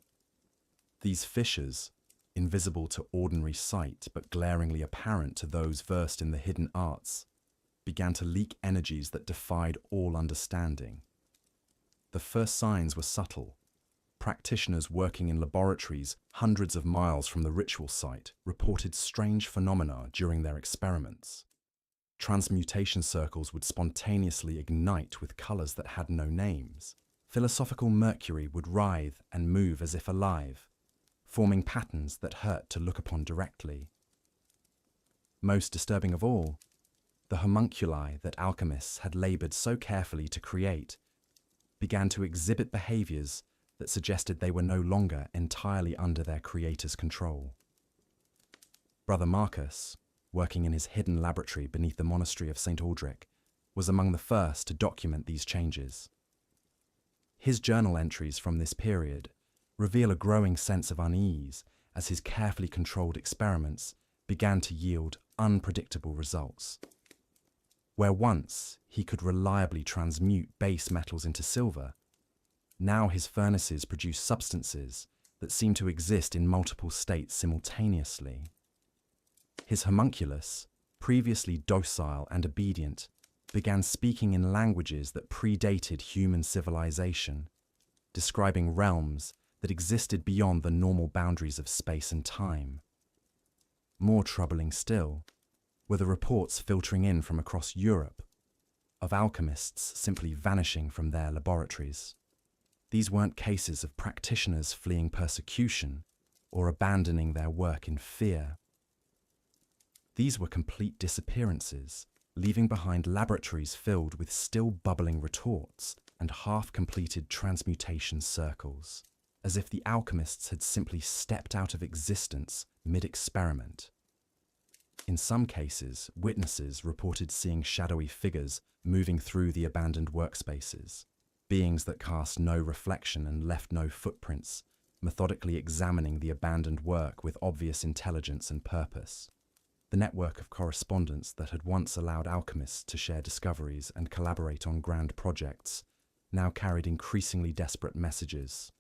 These fissures, invisible to ordinary sight but glaringly apparent to those versed in the hidden arts, began to leak energies that defied all understanding. The first signs were subtle. Practitioners working in laboratories hundreds of miles from the ritual site reported strange phenomena during their experiments. Transmutation circles would spontaneously ignite with colors that had no names. Philosophical mercury would writhe and move as if alive, forming patterns that hurt to look upon directly. Most disturbing of all, the homunculi that alchemists had labored so carefully to create began to exhibit behaviors that suggested they were no longer entirely under their creator's control. Brother Marcus, working in his hidden laboratory beneath the monastery of St. Aldrich, was among the first to document these changes. His journal entries from this period reveal a growing sense of unease as his carefully controlled experiments began to yield unpredictable results. Where once he could reliably transmute base metals into silver, now his furnaces produce substances that seem to exist in multiple states simultaneously. His homunculus, previously docile and obedient, began speaking in languages that predated human civilization, describing realms that existed beyond the normal boundaries of space and time. More troubling still were the reports filtering in from across Europe of alchemists simply vanishing from their laboratories. These weren't cases of practitioners fleeing persecution or abandoning their work in fear. These were complete disappearances, leaving behind laboratories filled with still bubbling retorts and half-completed transmutation circles. as if the alchemists had simply stepped out of existence mid-experiment. In some cases, witnesses reported seeing shadowy figures moving through the abandoned workspaces, beings that cast no reflection and left no footprints, methodically examining the abandoned work with obvious intelligence and purpose. The network of correspondence that had once allowed alchemists to share discoveries and collaborate on grand projects now carried increasingly desperate messages.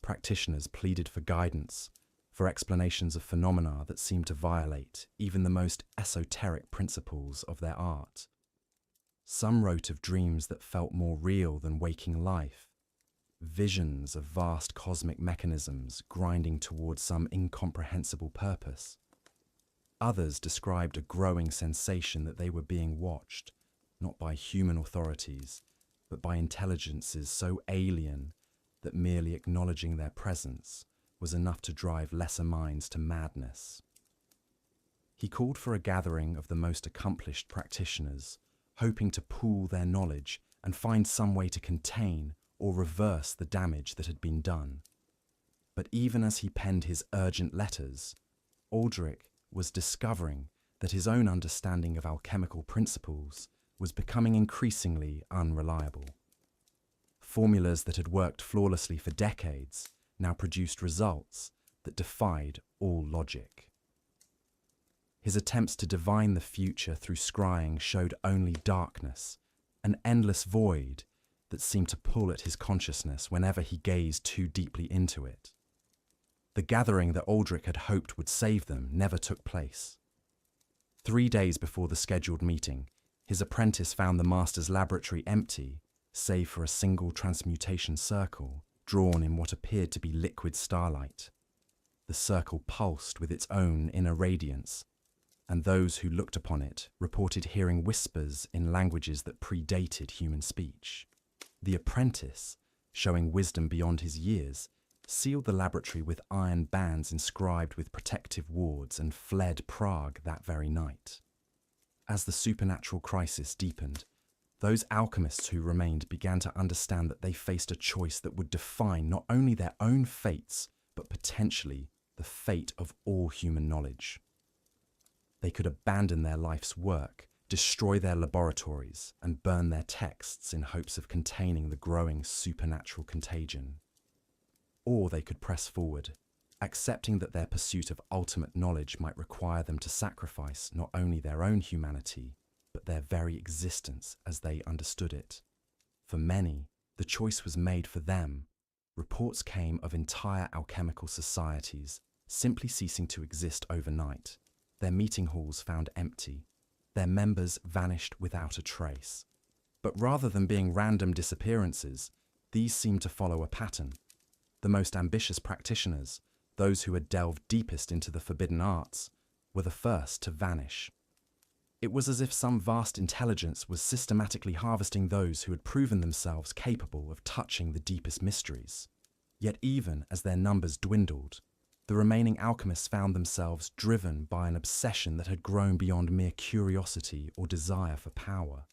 Practitioners pleaded for guidance, for explanations of phenomena that seemed to violate even the most esoteric principles of their art. Some wrote of dreams that felt more real than waking life, visions of vast cosmic mechanisms grinding towards some incomprehensible purpose. Others described a growing sensation that they were being watched, not by human authorities, but by intelligences so alien that merely acknowledging their presence was enough to drive lesser minds to madness. He called for a gathering of the most accomplished practitioners, hoping to pool their knowledge and find some way to contain or reverse the damage that had been done. But even as he penned his urgent letters, Aldrich was discovering that his own understanding of alchemical principles was becoming increasingly unreliable. Formulas that had worked flawlessly for decades now produced results that defied all logic. His attempts to divine the future through scrying showed only darkness, an endless void that seemed to pull at his consciousness whenever he gazed too deeply into it. The gathering that Aldrich had hoped would save them never took place. 3 days before the scheduled meeting, his apprentice found the master's laboratory empty, save for a single transmutation circle drawn in what appeared to be liquid starlight. The circle pulsed with its own inner radiance, and those who looked upon it reported hearing whispers in languages that predated human speech. The apprentice, showing wisdom beyond his years, sealed the laboratory with iron bands inscribed with protective wards and fled Prague that very night. As the supernatural crisis deepened, those alchemists who remained began to understand that they faced a choice that would define not only their own fates, but potentially the fate of all human knowledge. They could abandon their life's work, destroy their laboratories, and burn their texts in hopes of containing the growing supernatural contagion. Or they could press forward, accepting that their pursuit of ultimate knowledge might require them to sacrifice not only their own humanity, but their very existence as they understood it. For many, the choice was made for them. Reports came of entire alchemical societies simply ceasing to exist overnight, their meeting halls found empty, their members vanished without a trace. But rather than being random disappearances, these seemed to follow a pattern. The most ambitious practitioners, those who had delved deepest into the forbidden arts, were the first to vanish. It was as if some vast intelligence was systematically harvesting those who had proven themselves capable of touching the deepest mysteries. Yet even as their numbers dwindled, the remaining alchemists found themselves driven by an obsession that had grown beyond mere curiosity or desire for power.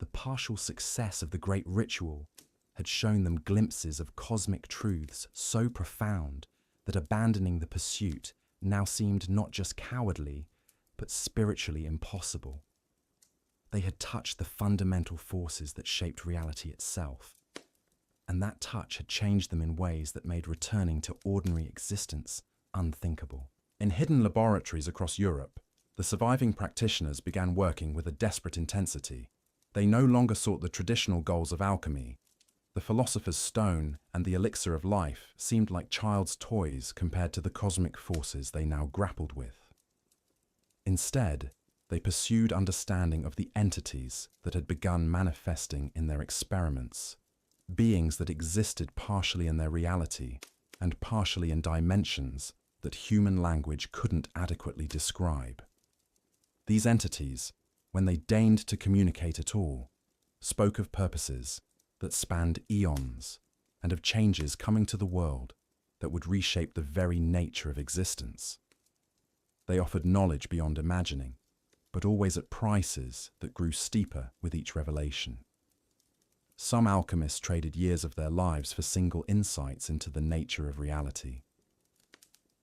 The partial success of the great ritual had shown them glimpses of cosmic truths so profound that abandoning the pursuit now seemed not just cowardly, but spiritually impossible. They had touched the fundamental forces that shaped reality itself, and that touch had changed them in ways that made returning to ordinary existence unthinkable. In hidden laboratories across Europe, the surviving practitioners began working with a desperate intensity. They no longer sought the traditional goals of alchemy. The philosopher's stone and the elixir of life seemed like child's toys compared to the cosmic forces they now grappled with. Instead, they pursued understanding of the entities that had begun manifesting in their experiments, beings that existed partially in their reality and partially in dimensions that human language couldn't adequately describe. These entities, when they deigned to communicate at all, spoke of purposes that spanned eons and of changes coming to the world that would reshape the very nature of existence. They offered knowledge beyond imagining, but always at prices that grew steeper with each revelation. Some alchemists traded years of their lives for single insights into the nature of reality.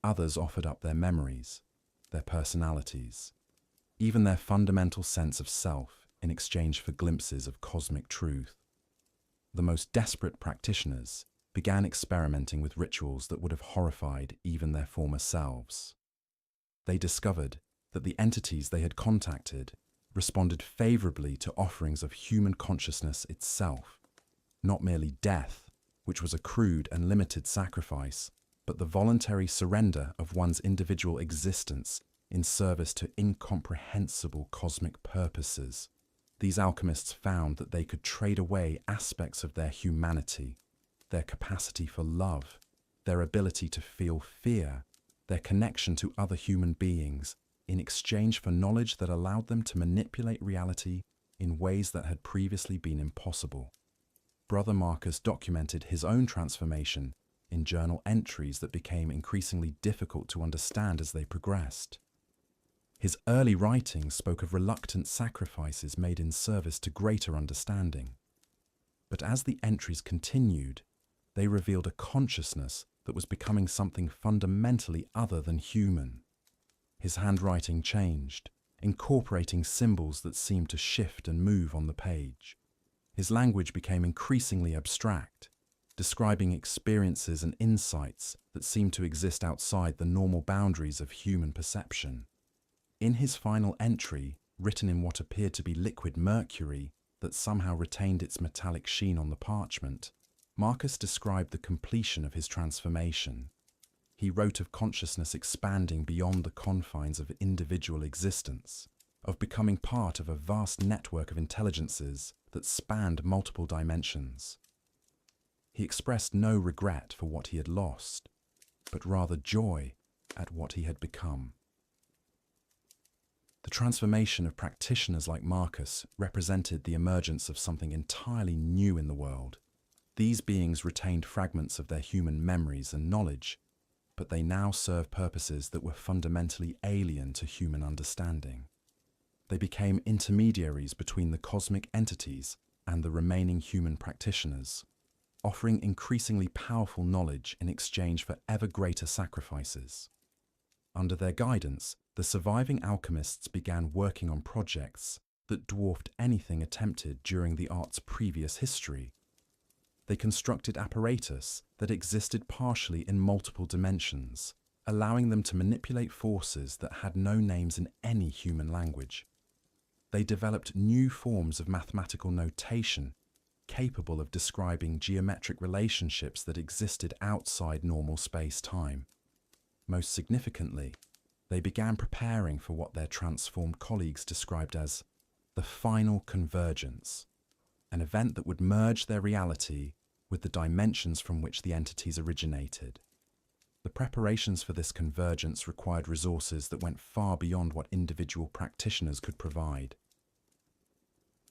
Others offered up their memories, their personalities, even their fundamental sense of self in exchange for glimpses of cosmic truth. The most desperate practitioners began experimenting with rituals that would have horrified even their former selves. They discovered that the entities they had contacted responded favorably to offerings of human consciousness itself, not merely death, which was a crude and limited sacrifice, but the voluntary surrender of one's individual existence in service to incomprehensible cosmic purposes. These alchemists found that they could trade away aspects of their humanity, their capacity for love, their ability to feel fear, their connection to other human beings, in exchange for knowledge that allowed them to manipulate reality in ways that had previously been impossible. Brother Marcus documented his own transformation in journal entries that became increasingly difficult to understand as they progressed. His early writings spoke of reluctant sacrifices made in service to greater understanding. But as the entries continued, they revealed a consciousness that was becoming something fundamentally other than human. His handwriting changed, incorporating symbols that seemed to shift and move on the page. His language became increasingly abstract, describing experiences and insights that seemed to exist outside the normal boundaries of human perception. In his final entry, written in what appeared to be liquid mercury that somehow retained its metallic sheen on the parchment, Marcus described the completion of his transformation. He wrote of consciousness expanding beyond the confines of individual existence, of becoming part of a vast network of intelligences that spanned multiple dimensions. He expressed no regret for what he had lost, but rather joy at what he had become. The transformation of practitioners like Marcus represented the emergence of something entirely new in the world. These beings retained fragments of their human memories and knowledge, but they now serve purposes that were fundamentally alien to human understanding. They became intermediaries between the cosmic entities and the remaining human practitioners, offering increasingly powerful knowledge in exchange for ever greater sacrifices. Under their guidance, the surviving alchemists began working on projects that dwarfed anything attempted during the art's previous history. They constructed apparatus that existed partially in multiple dimensions, allowing them to manipulate forces that had no names in any human language. They developed new forms of mathematical notation capable of describing geometric relationships that existed outside normal space-time. Most significantly, they began preparing for what their transformed colleagues described as the final convergence, an event that would merge their reality with the dimensions from which the entities originated. The preparations for this convergence required resources that went far beyond what individual practitioners could provide.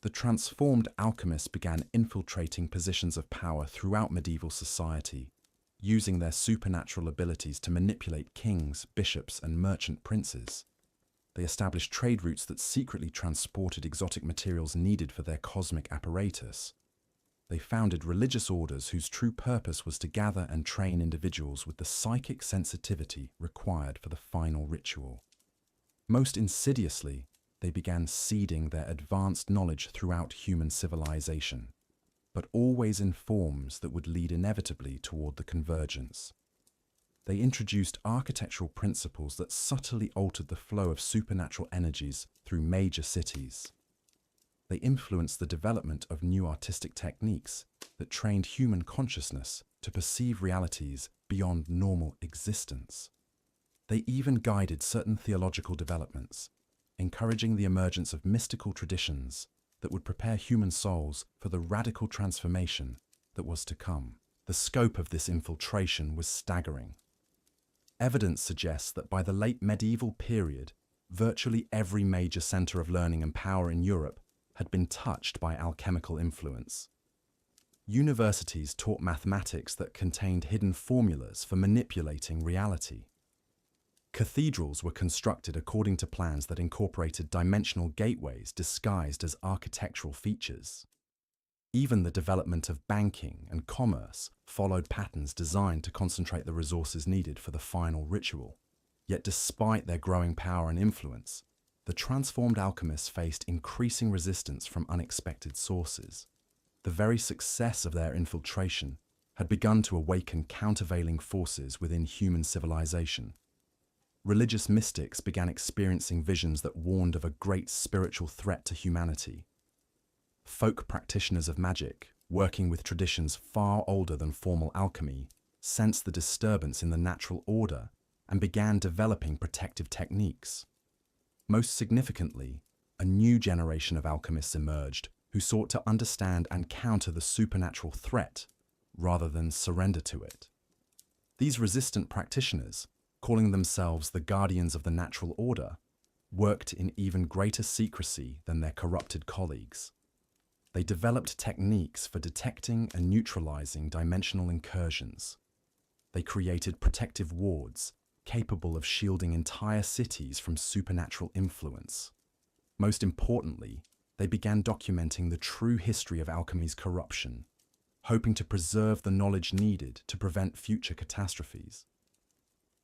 The transformed alchemists began infiltrating positions of power throughout medieval society, using their supernatural abilities to manipulate kings, bishops, and merchant princes. They established trade routes that secretly transported exotic materials needed for their cosmic apparatus. They founded religious orders whose true purpose was to gather and train individuals with the psychic sensitivity required for the final ritual. Most insidiously, they began seeding their advanced knowledge throughout human civilization, but always in forms that would lead inevitably toward the convergence. They introduced architectural principles that subtly altered the flow of supernatural energies through major cities. They influenced the development of new artistic techniques that trained human consciousness to perceive realities beyond normal existence. They even guided certain theological developments, encouraging the emergence of mystical traditions that would prepare human souls for the radical transformation that was to come. The scope of this infiltration was staggering. Evidence suggests that by the late medieval period, virtually every major center of learning and power in Europe had been touched by alchemical influence. Universities taught mathematics that contained hidden formulas for manipulating reality. Cathedrals were constructed according to plans that incorporated dimensional gateways disguised as architectural features. Even the development of banking and commerce followed patterns designed to concentrate the resources needed for the final ritual. Yet despite their growing power and influence, the transformed alchemists faced increasing resistance from unexpected sources. The very success of their infiltration had begun to awaken countervailing forces within human civilization. Religious mystics began experiencing visions that warned of a great spiritual threat to humanity. Folk practitioners of magic, working with traditions far older than formal alchemy, sensed the disturbance in the natural order and began developing protective techniques. Most significantly, a new generation of alchemists emerged who sought to understand and counter the supernatural threat rather than surrender to it. These resistant practitioners, calling themselves the guardians of the natural order, worked in even greater secrecy than their corrupted colleagues. They developed techniques for detecting and neutralizing dimensional incursions. They created protective wards capable of shielding entire cities from supernatural influence. Most importantly, they began documenting the true history of alchemy's corruption, hoping to preserve the knowledge needed to prevent future catastrophes.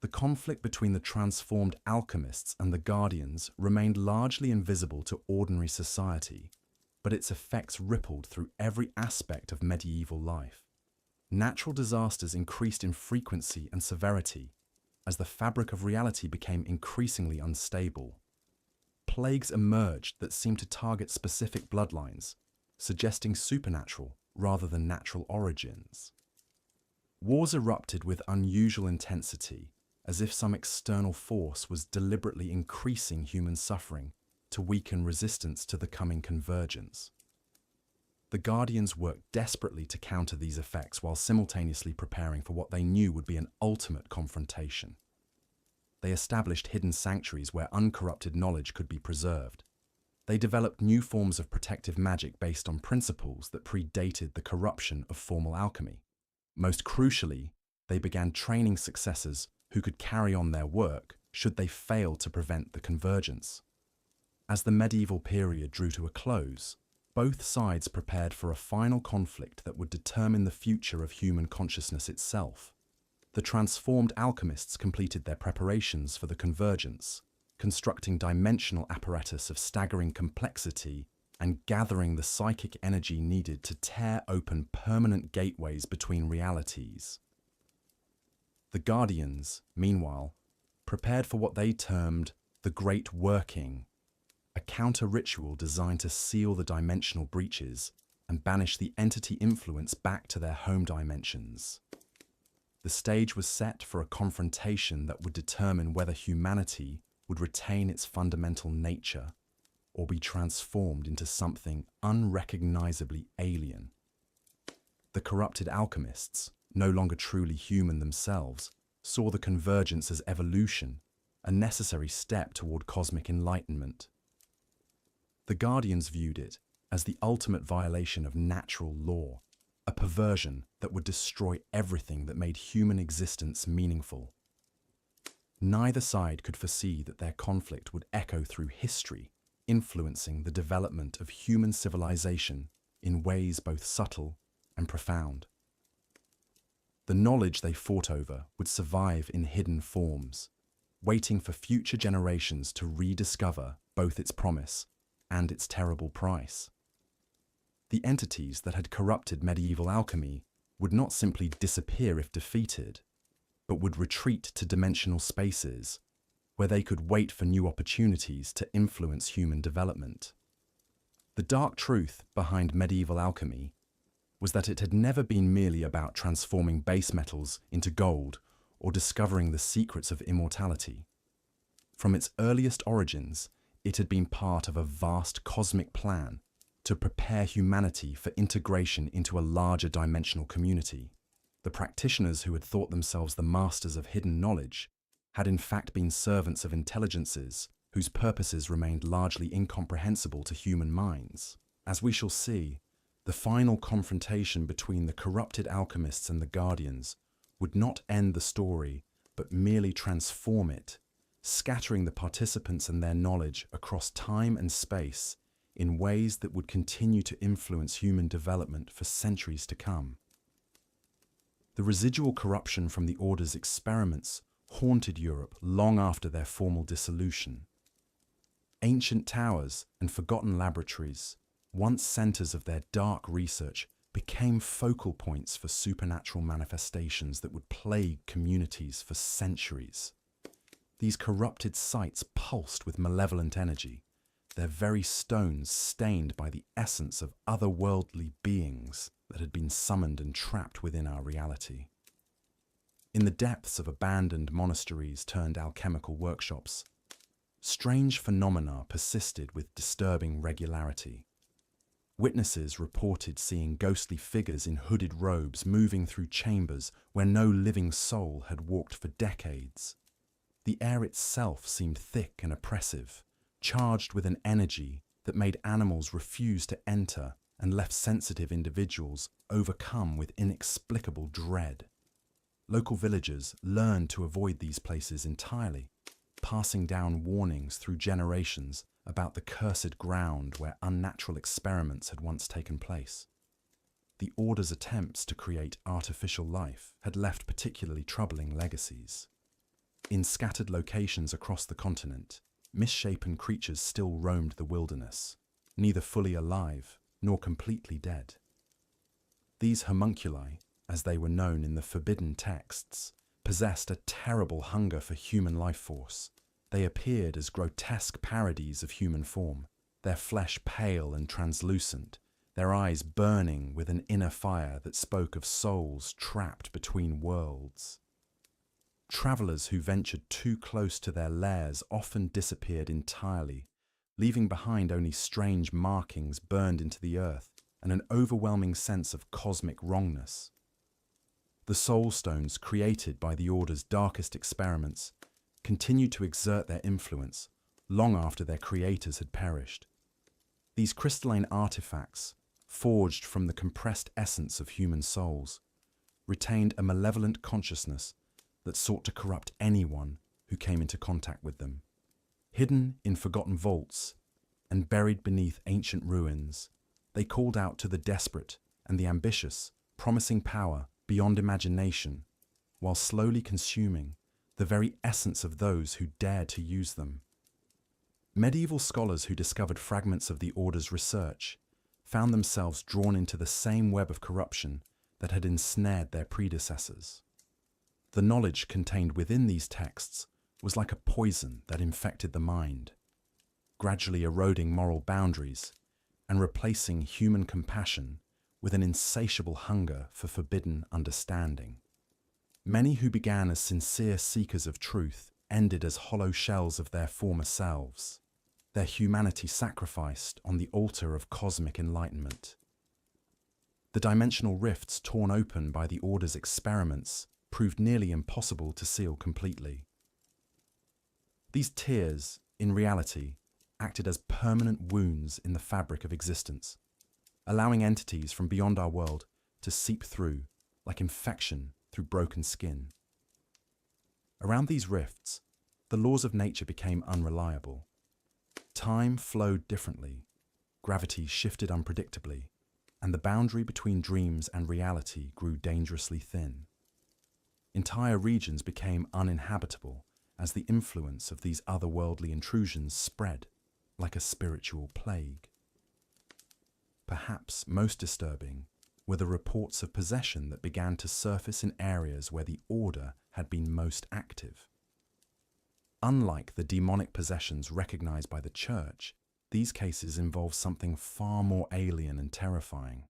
The conflict between the transformed alchemists and the guardians remained largely invisible to ordinary society, but its effects rippled through every aspect of medieval life. Natural disasters increased in frequency and severity as the fabric of reality became increasingly unstable. Plagues emerged that seemed to target specific bloodlines, suggesting supernatural rather than natural origins. Wars erupted with unusual intensity, as if some external force was deliberately increasing human suffering to weaken resistance to the coming convergence. The Guardians worked desperately to counter these effects while simultaneously preparing for what they knew would be an ultimate confrontation. They established hidden sanctuaries where uncorrupted knowledge could be preserved. They developed new forms of protective magic based on principles that predated the corruption of formal alchemy. Most crucially, they began training successors who could carry on their work should they fail to prevent the convergence. As the medieval period drew to a close, both sides prepared for a final conflict that would determine the future of human consciousness itself. The transformed alchemists completed their preparations for the convergence, constructing dimensional apparatus of staggering complexity and gathering the psychic energy needed to tear open permanent gateways between realities. The Guardians, meanwhile, prepared for what they termed the Great Working, a counter-ritual designed to seal the dimensional breaches and banish the entity influence back to their home dimensions. The stage was set for a confrontation that would determine whether humanity would retain its fundamental nature or be transformed into something unrecognizably alien. The corrupted alchemists, no longer truly human themselves, saw the convergence as evolution, a necessary step toward cosmic enlightenment. The Guardians viewed it as the ultimate violation of natural law, a perversion that would destroy everything that made human existence meaningful. Neither side could foresee that their conflict would echo through history, influencing the development of human civilization in ways both subtle and profound. The knowledge they fought over would survive in hidden forms, waiting for future generations to rediscover both its promise and its terrible price. The entities that had corrupted medieval alchemy would not simply disappear if defeated, but would retreat to dimensional spaces where they could wait for new opportunities to influence human development. The dark truth behind medieval alchemy was that it had never been merely about transforming base metals into gold or discovering the secrets of immortality. From its earliest origins, it had been part of a vast cosmic plan to prepare humanity for integration into a larger dimensional community. The practitioners who had thought themselves the masters of hidden knowledge had in fact been servants of intelligences whose purposes remained largely incomprehensible to human minds. As we shall see, the final confrontation between the corrupted alchemists and the Guardians would not end the story, but merely transform it, scattering the participants and their knowledge across time and space in ways that would continue to influence human development for centuries to come. The residual corruption from the Order's experiments haunted Europe long after their formal dissolution. Ancient towers and forgotten laboratories, once centers of their dark research, became focal points for supernatural manifestations that would plague communities for centuries. These corrupted sites pulsed with malevolent energy, their very stones stained by the essence of otherworldly beings that had been summoned and trapped within our reality. In the depths of abandoned monasteries turned alchemical workshops, strange phenomena persisted with disturbing regularity. Witnesses reported seeing ghostly figures in hooded robes moving through chambers where no living soul had walked for decades. The air itself seemed thick and oppressive, charged with an energy that made animals refuse to enter and left sensitive individuals overcome with inexplicable dread. Local villagers learned to avoid these places entirely, passing down warnings through generations about the cursed ground where unnatural experiments had once taken place. The Order's attempts to create artificial life had left particularly troubling legacies. In scattered locations across the continent, misshapen creatures still roamed the wilderness, neither fully alive nor completely dead. These homunculi, as they were known in the forbidden texts, possessed a terrible hunger for human life force. They appeared as grotesque parodies of human form, their flesh pale and translucent, their eyes burning with an inner fire that spoke of souls trapped between worlds. Travelers who ventured too close to their lairs often disappeared entirely, leaving behind only strange markings burned into the earth and an overwhelming sense of cosmic wrongness. The soul stones created by the Order's darkest experiments continued to exert their influence long after their creators had perished. These crystalline artifacts, forged from the compressed essence of human souls, retained a malevolent consciousness that sought to corrupt anyone who came into contact with them. Hidden in forgotten vaults and buried beneath ancient ruins, they called out to the desperate and the ambitious, promising power beyond imagination, while slowly consuming the very essence of those who dared to use them. Medieval scholars who discovered fragments of the Order's research found themselves drawn into the same web of corruption that had ensnared their predecessors. The knowledge contained within these texts was like a poison that infected the mind, gradually eroding moral boundaries and replacing human compassion with an insatiable hunger for forbidden understanding. Many who began as sincere seekers of truth ended as hollow shells of their former selves, their humanity sacrificed on the altar of cosmic enlightenment. The dimensional rifts torn open by the Order's experiments proved nearly impossible to seal completely. These tears, in reality, acted as permanent wounds in the fabric of existence, allowing entities from beyond our world to seep through like infection through broken skin. Around these rifts, the laws of nature became unreliable. Time flowed differently, gravity shifted unpredictably, and the boundary between dreams and reality grew dangerously thin. Entire regions became uninhabitable as the influence of these otherworldly intrusions spread like a spiritual plague. Perhaps most disturbing were the reports of possession that began to surface in areas where the Order had been most active. Unlike the demonic possessions recognized by the Church, these cases involved something far more alien and terrifying.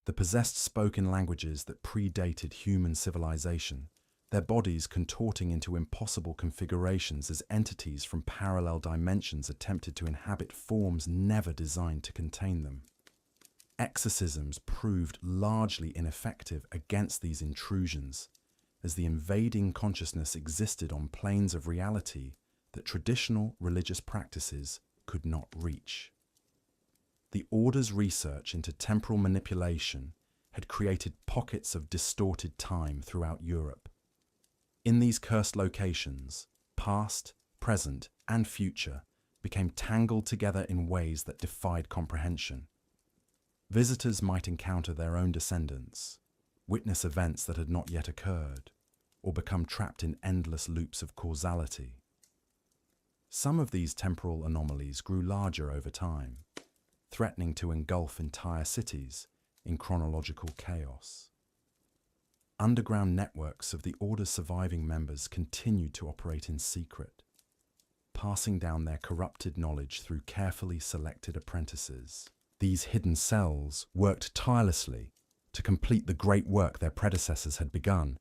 The possessed spoke in languages that predated human civilization, their bodies contorting into impossible configurations as entities from parallel dimensions attempted to inhabit forms never designed to contain them. Exorcisms proved largely ineffective against these intrusions, as the invading consciousness existed on planes of reality that traditional religious practices could not reach. The Order's research into temporal manipulation had created pockets of distorted time throughout Europe. In these cursed locations, past, present, and future became tangled together in ways that defied comprehension. Visitors might encounter their own descendants, witness events that had not yet occurred, or become trapped in endless loops of causality. Some of these temporal anomalies grew larger over time, threatening to engulf entire cities in chronological chaos. Underground networks of the Order's surviving members continued to operate in secret, passing down their corrupted knowledge through carefully selected apprentices. These hidden cells worked tirelessly to complete the great work their predecessors had begun,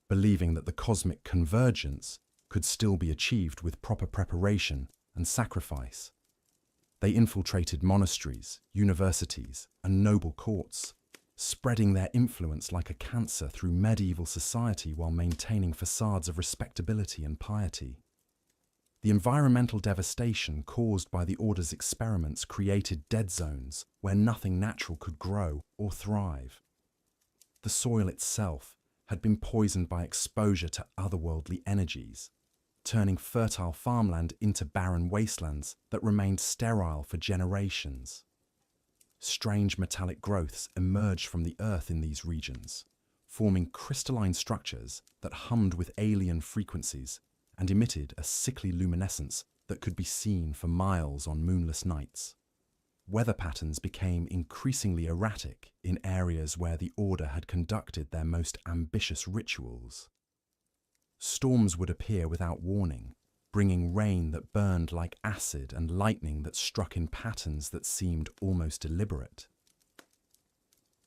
believing that the cosmic convergence could still be achieved with proper preparation and sacrifice. They infiltrated monasteries, universities, and noble courts, spreading their influence like a cancer through medieval society while maintaining facades of respectability and piety. The environmental devastation caused by the Order's experiments created dead zones where nothing natural could grow or thrive. The soil itself had been poisoned by exposure to otherworldly energies, turning fertile farmland into barren wastelands that remained sterile for generations. Strange metallic growths emerged from the earth in these regions, forming crystalline structures that hummed with alien frequencies and emitted a sickly luminescence that could be seen for miles on moonless nights. Weather patterns became increasingly erratic in areas where the Order had conducted their most ambitious rituals. Storms would appear without warning, bringing rain that burned like acid and lightning that struck in patterns that seemed almost deliberate.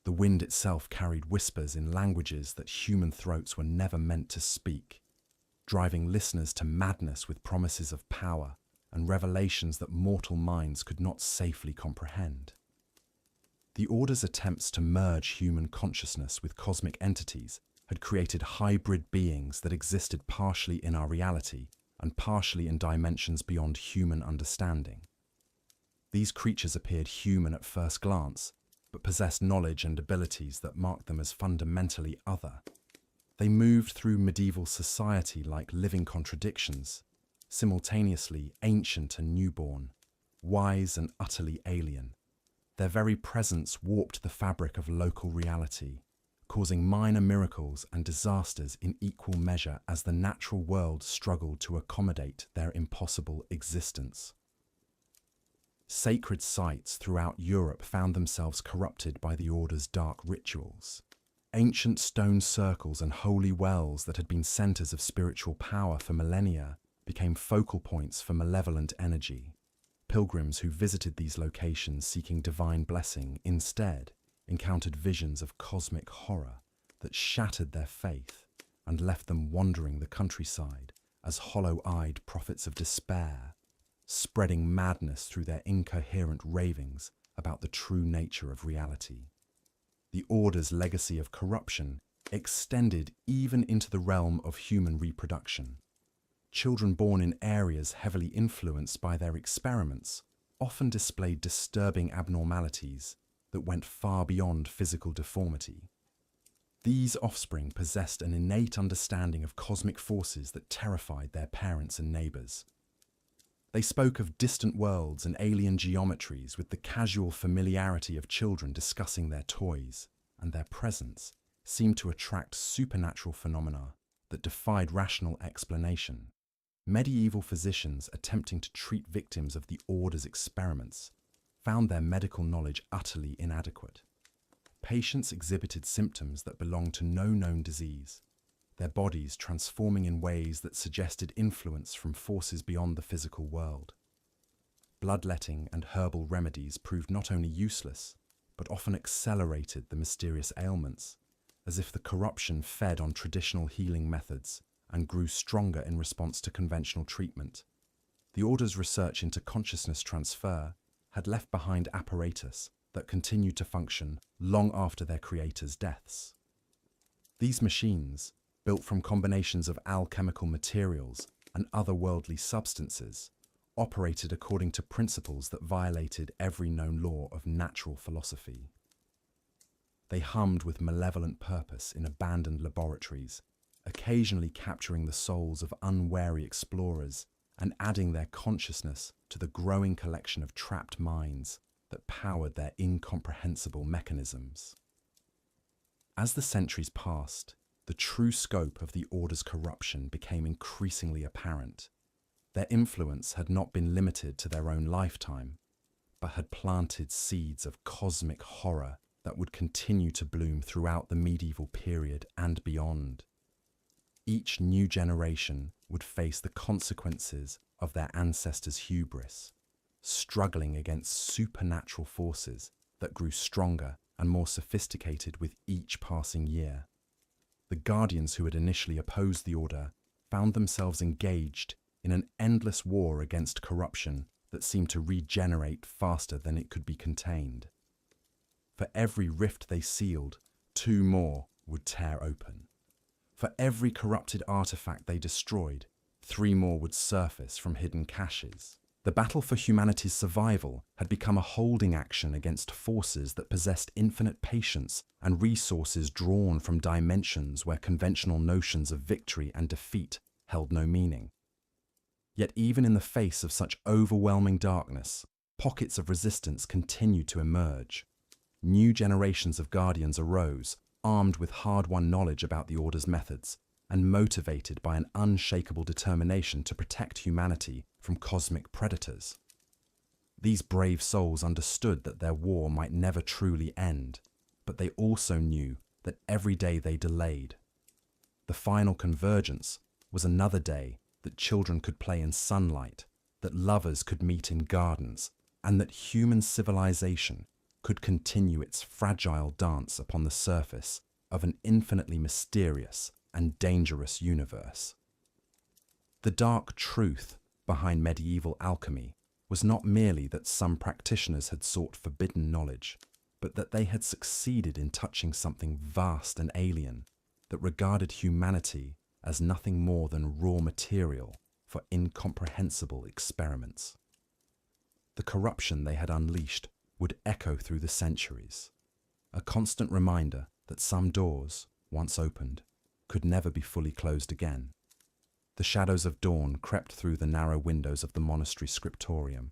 The wind itself carried whispers in languages that human throats were never meant to speak, driving listeners to madness with promises of power and revelations that mortal minds could not safely comprehend. The Order's attempts to merge human consciousness with cosmic entities had created hybrid beings that existed partially in our reality and partially in dimensions beyond human understanding. These creatures appeared human at first glance, but possessed knowledge and abilities that marked them as fundamentally other. They moved through medieval society like living contradictions, simultaneously ancient and newborn, wise and utterly alien. Their very presence warped the fabric of local reality, causing minor miracles and disasters in equal measure as the natural world struggled to accommodate their impossible existence. Sacred sites throughout Europe found themselves corrupted by the Order's dark rituals. Ancient stone circles and holy wells that had been centers of spiritual power for millennia became focal points for malevolent energy. Pilgrims who visited these locations seeking divine blessing instead encountered visions of cosmic horror that shattered their faith and left them wandering the countryside as hollow-eyed prophets of despair, spreading madness through their incoherent ravings about the true nature of reality. The Order's legacy of corruption extended even into the realm of human reproduction. Children born in areas heavily influenced by their experiments often displayed disturbing abnormalities that went far beyond physical deformity. These offspring possessed an innate understanding of cosmic forces that terrified their parents and neighbors. They spoke of distant worlds and alien geometries with the casual familiarity of children discussing their toys, and their presence seemed to attract supernatural phenomena that defied rational explanation. Medieval physicians attempting to treat victims of the Order's experiments found their medical knowledge utterly inadequate. Patients exhibited symptoms that belonged to no known disease, their bodies transforming in ways that suggested influence from forces beyond the physical world. Bloodletting and herbal remedies proved not only useless, but often accelerated the mysterious ailments, as if the corruption fed on traditional healing methods and grew stronger in response to conventional treatment. The Order's research into consciousness transfer had left behind apparatus that continued to function long after their creators' deaths. These machines, built from combinations of alchemical materials and otherworldly substances, operated according to principles that violated every known law of natural philosophy. They hummed with malevolent purpose in abandoned laboratories, occasionally capturing the souls of unwary explorers and adding their consciousness to the growing collection of trapped minds that powered their incomprehensible mechanisms. As the centuries passed, the true scope of the Order's corruption became increasingly apparent. Their influence had not been limited to their own lifetime, but had planted seeds of cosmic horror that would continue to bloom throughout the medieval period and beyond. Each new generation would face the consequences of their ancestors' hubris, struggling against supernatural forces that grew stronger and more sophisticated with each passing year. The Guardians who had initially opposed the Order found themselves engaged in an endless war against corruption that seemed to regenerate faster than it could be contained. For every rift they sealed, two more would tear open. For every corrupted artifact they destroyed, three more would surface from hidden caches. The battle for humanity's survival had become a holding action against forces that possessed infinite patience and resources drawn from dimensions where conventional notions of victory and defeat held no meaning. Yet even in the face of such overwhelming darkness, pockets of resistance continued to emerge. New generations of Guardians arose, armed with hard-won knowledge about the Order's methods, and motivated by an unshakable determination to protect humanity from cosmic predators. These brave souls understood that their war might never truly end, but they also knew that every day they delayed. The final convergence was another day that children could play in sunlight, that lovers could meet in gardens, and that human civilization could continue its fragile dance upon the surface of an infinitely mysterious and dangerous universe. The dark truth behind medieval alchemy was not merely that some practitioners had sought forbidden knowledge, but that they had succeeded in touching something vast and alien that regarded humanity as nothing more than raw material for incomprehensible experiments. The corruption they had unleashed would echo through the centuries, a constant reminder that some doors, once opened, could never be fully closed again. The shadows of dawn crept through the narrow windows of the monastery scriptorium,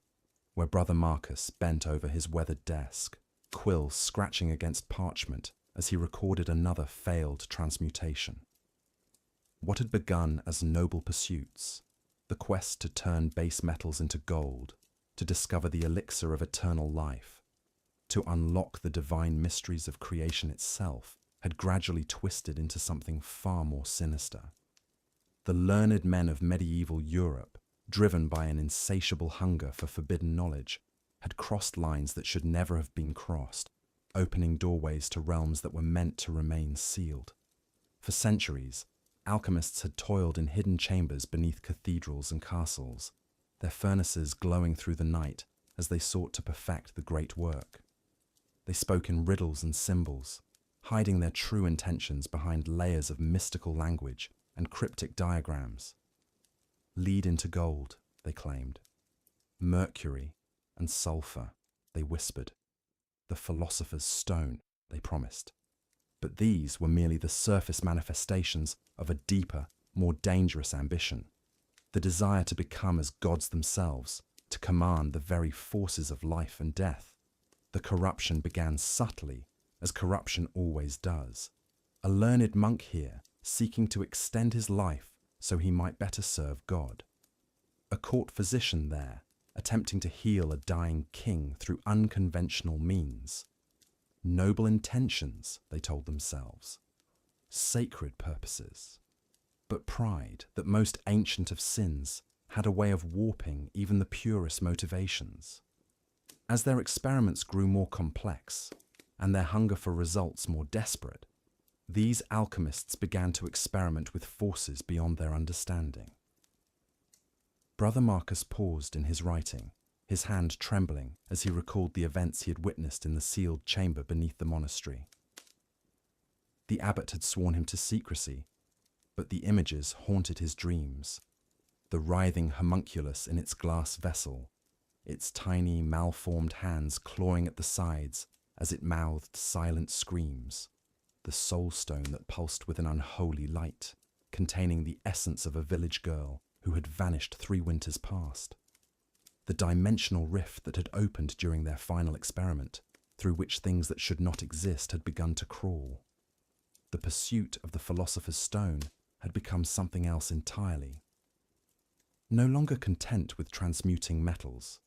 where Brother Marcus bent over his weathered desk, quill scratching against parchment as he recorded another failed transmutation. What had begun as noble pursuits, the quest to turn base metals into gold, to discover the elixir of eternal life, to unlock the divine mysteries of creation itself, had gradually twisted into something far more sinister. The learned men of medieval Europe, driven by an insatiable hunger for forbidden knowledge, had crossed lines that should never have been crossed, opening doorways to realms that were meant to remain sealed. For centuries, alchemists had toiled in hidden chambers beneath cathedrals and castles, their furnaces glowing through the night as they sought to perfect the great work. They spoke in riddles and symbols, hiding their true intentions behind layers of mystical language and cryptic diagrams. Lead into gold, they claimed. Mercury and sulfur, they whispered. The philosopher's stone, they promised. But these were merely the surface manifestations of a deeper, more dangerous ambition. The desire to become as gods themselves, to command the very forces of life and death. The corruption began subtly, as corruption always does. A learned monk here, seeking to extend his life so he might better serve God. A court physician there, attempting to heal a dying king through unconventional means. Noble intentions, they told themselves. Sacred purposes. But pride, that most ancient of sins, had a way of warping even the purest motivations. As their experiments grew more complex, and their hunger for results more desperate, these alchemists began to experiment with forces beyond their understanding. Brother Marcus paused in his writing, his hand trembling as he recalled the events he had witnessed in the sealed chamber beneath the monastery. The abbot had sworn him to secrecy, but the images haunted his dreams. The writhing homunculus in its glass vessel, its tiny, malformed hands clawing at the sides as it mouthed silent screams. The soul stone that pulsed with an unholy light, containing the essence of a village girl, who had vanished 3 winters past. The dimensional rift that had opened during their final experiment, through which things that should not exist had begun to crawl. The pursuit of the philosopher's stone had become something else entirely. No longer content with transmuting metals,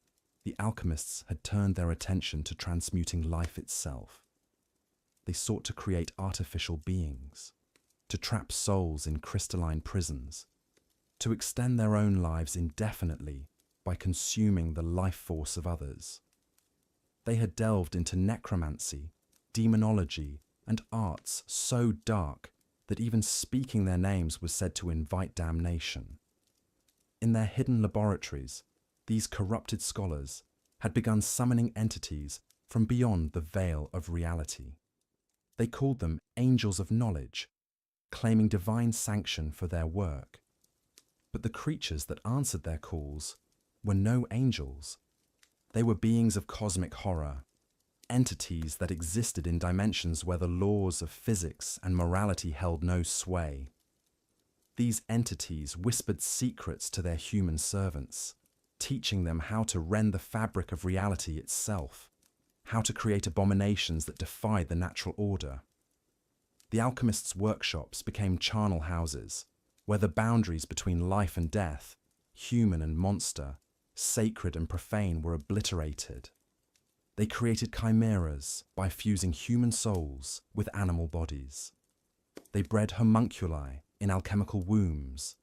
the alchemists had turned their attention to transmuting life itself. They sought to create artificial beings, to trap souls in crystalline prisons, to extend their own lives indefinitely by consuming the life force of others. They had delved into necromancy, demonology, and arts so dark that even speaking their names was said to invite damnation. In their hidden laboratories, these corrupted scholars had begun summoning entities from beyond the veil of reality. They called them angels of knowledge, claiming divine sanction for their work. But the creatures that answered their calls were no angels. They were beings of cosmic horror, entities that existed in dimensions where the laws of physics and morality held no sway. These entities whispered secrets to their human servants, teaching them how to rend the fabric of reality itself, how to create abominations that defied the natural order. The alchemists' workshops became charnel houses, where the boundaries between life and death, human and monster, sacred and profane were obliterated. They created chimeras by fusing human souls with animal bodies. They bred homunculi in alchemical wombs,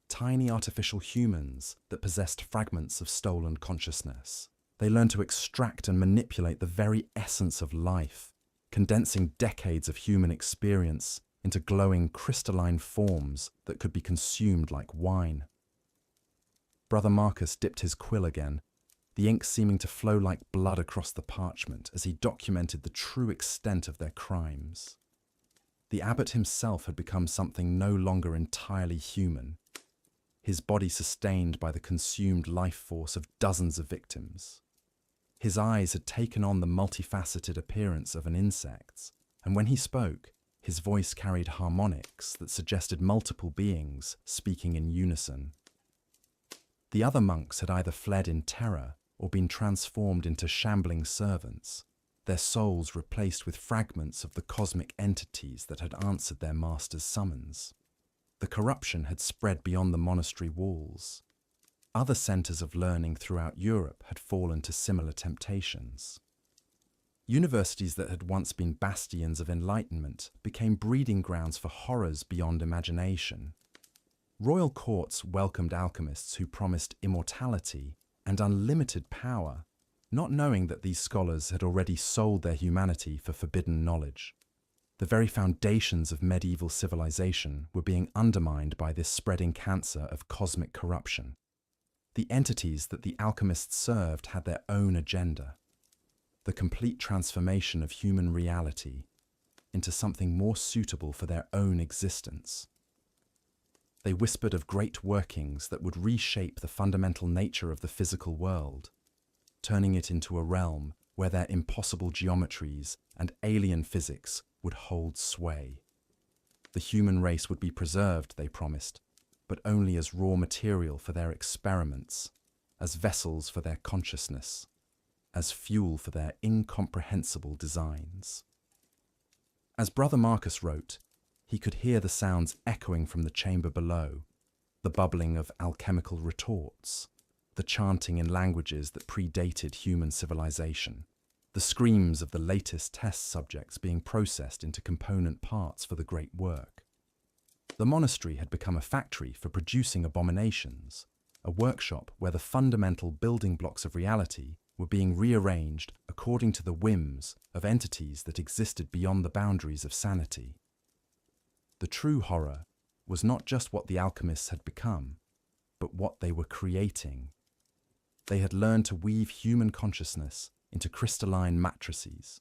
tiny artificial humans that possessed fragments of stolen consciousness. They learned to extract and manipulate the very essence of life, condensing decades of human experience into glowing crystalline forms that could be consumed like wine. Brother Marcus dipped his quill again, the ink seeming to flow like blood across the parchment as he documented the true extent of their crimes. The abbot himself had become something no longer entirely human, his body sustained by the consumed life force of dozens of victims. His eyes had taken on the multifaceted appearance of an insect's, and when he spoke, his voice carried harmonics that suggested multiple beings speaking in unison. The other monks had either fled in terror or been transformed into shambling servants, their souls replaced with fragments of the cosmic entities that had answered their master's summons. The corruption had spread beyond the monastery walls. Other centers of learning throughout Europe had fallen to similar temptations. Universities that had once been bastions of enlightenment became breeding grounds for horrors beyond imagination. Royal courts welcomed alchemists who promised immortality and unlimited power, not knowing that these scholars had already sold their humanity for forbidden knowledge. The very foundations of medieval civilization were being undermined by this spreading cancer of cosmic corruption. The entities that the alchemists served had their own agenda, the complete transformation of human reality into something more suitable for their own existence. They whispered of great workings that would reshape the fundamental nature of the physical world, turning it into a realm where their impossible geometries and alien physics would hold sway. The human race would be preserved, they promised, but only as raw material for their experiments, as vessels for their consciousness, as fuel for their incomprehensible designs. As Brother Marcus wrote, he could hear the sounds echoing from the chamber below, the bubbling of alchemical retorts, the chanting in languages that predated human civilization, the screams of the latest test subjects being processed into component parts for the great work. The monastery had become a factory for producing abominations, a workshop where the fundamental building blocks of reality were being rearranged according to the whims of entities that existed beyond the boundaries of sanity. The true horror was not just what the alchemists had become, but what they were creating. They had learned to weave human consciousness into crystalline matrices,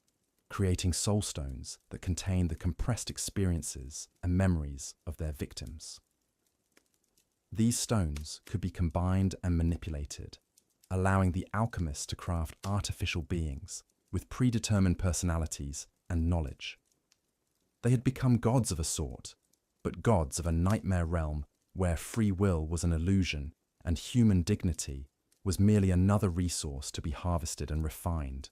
creating soul stones that contained the compressed experiences and memories of their victims. These stones could be combined and manipulated, allowing the alchemists to craft artificial beings with predetermined personalities and knowledge. They had become gods of a sort, but gods of a nightmare realm where free will was an illusion and human dignity was merely another resource to be harvested and refined.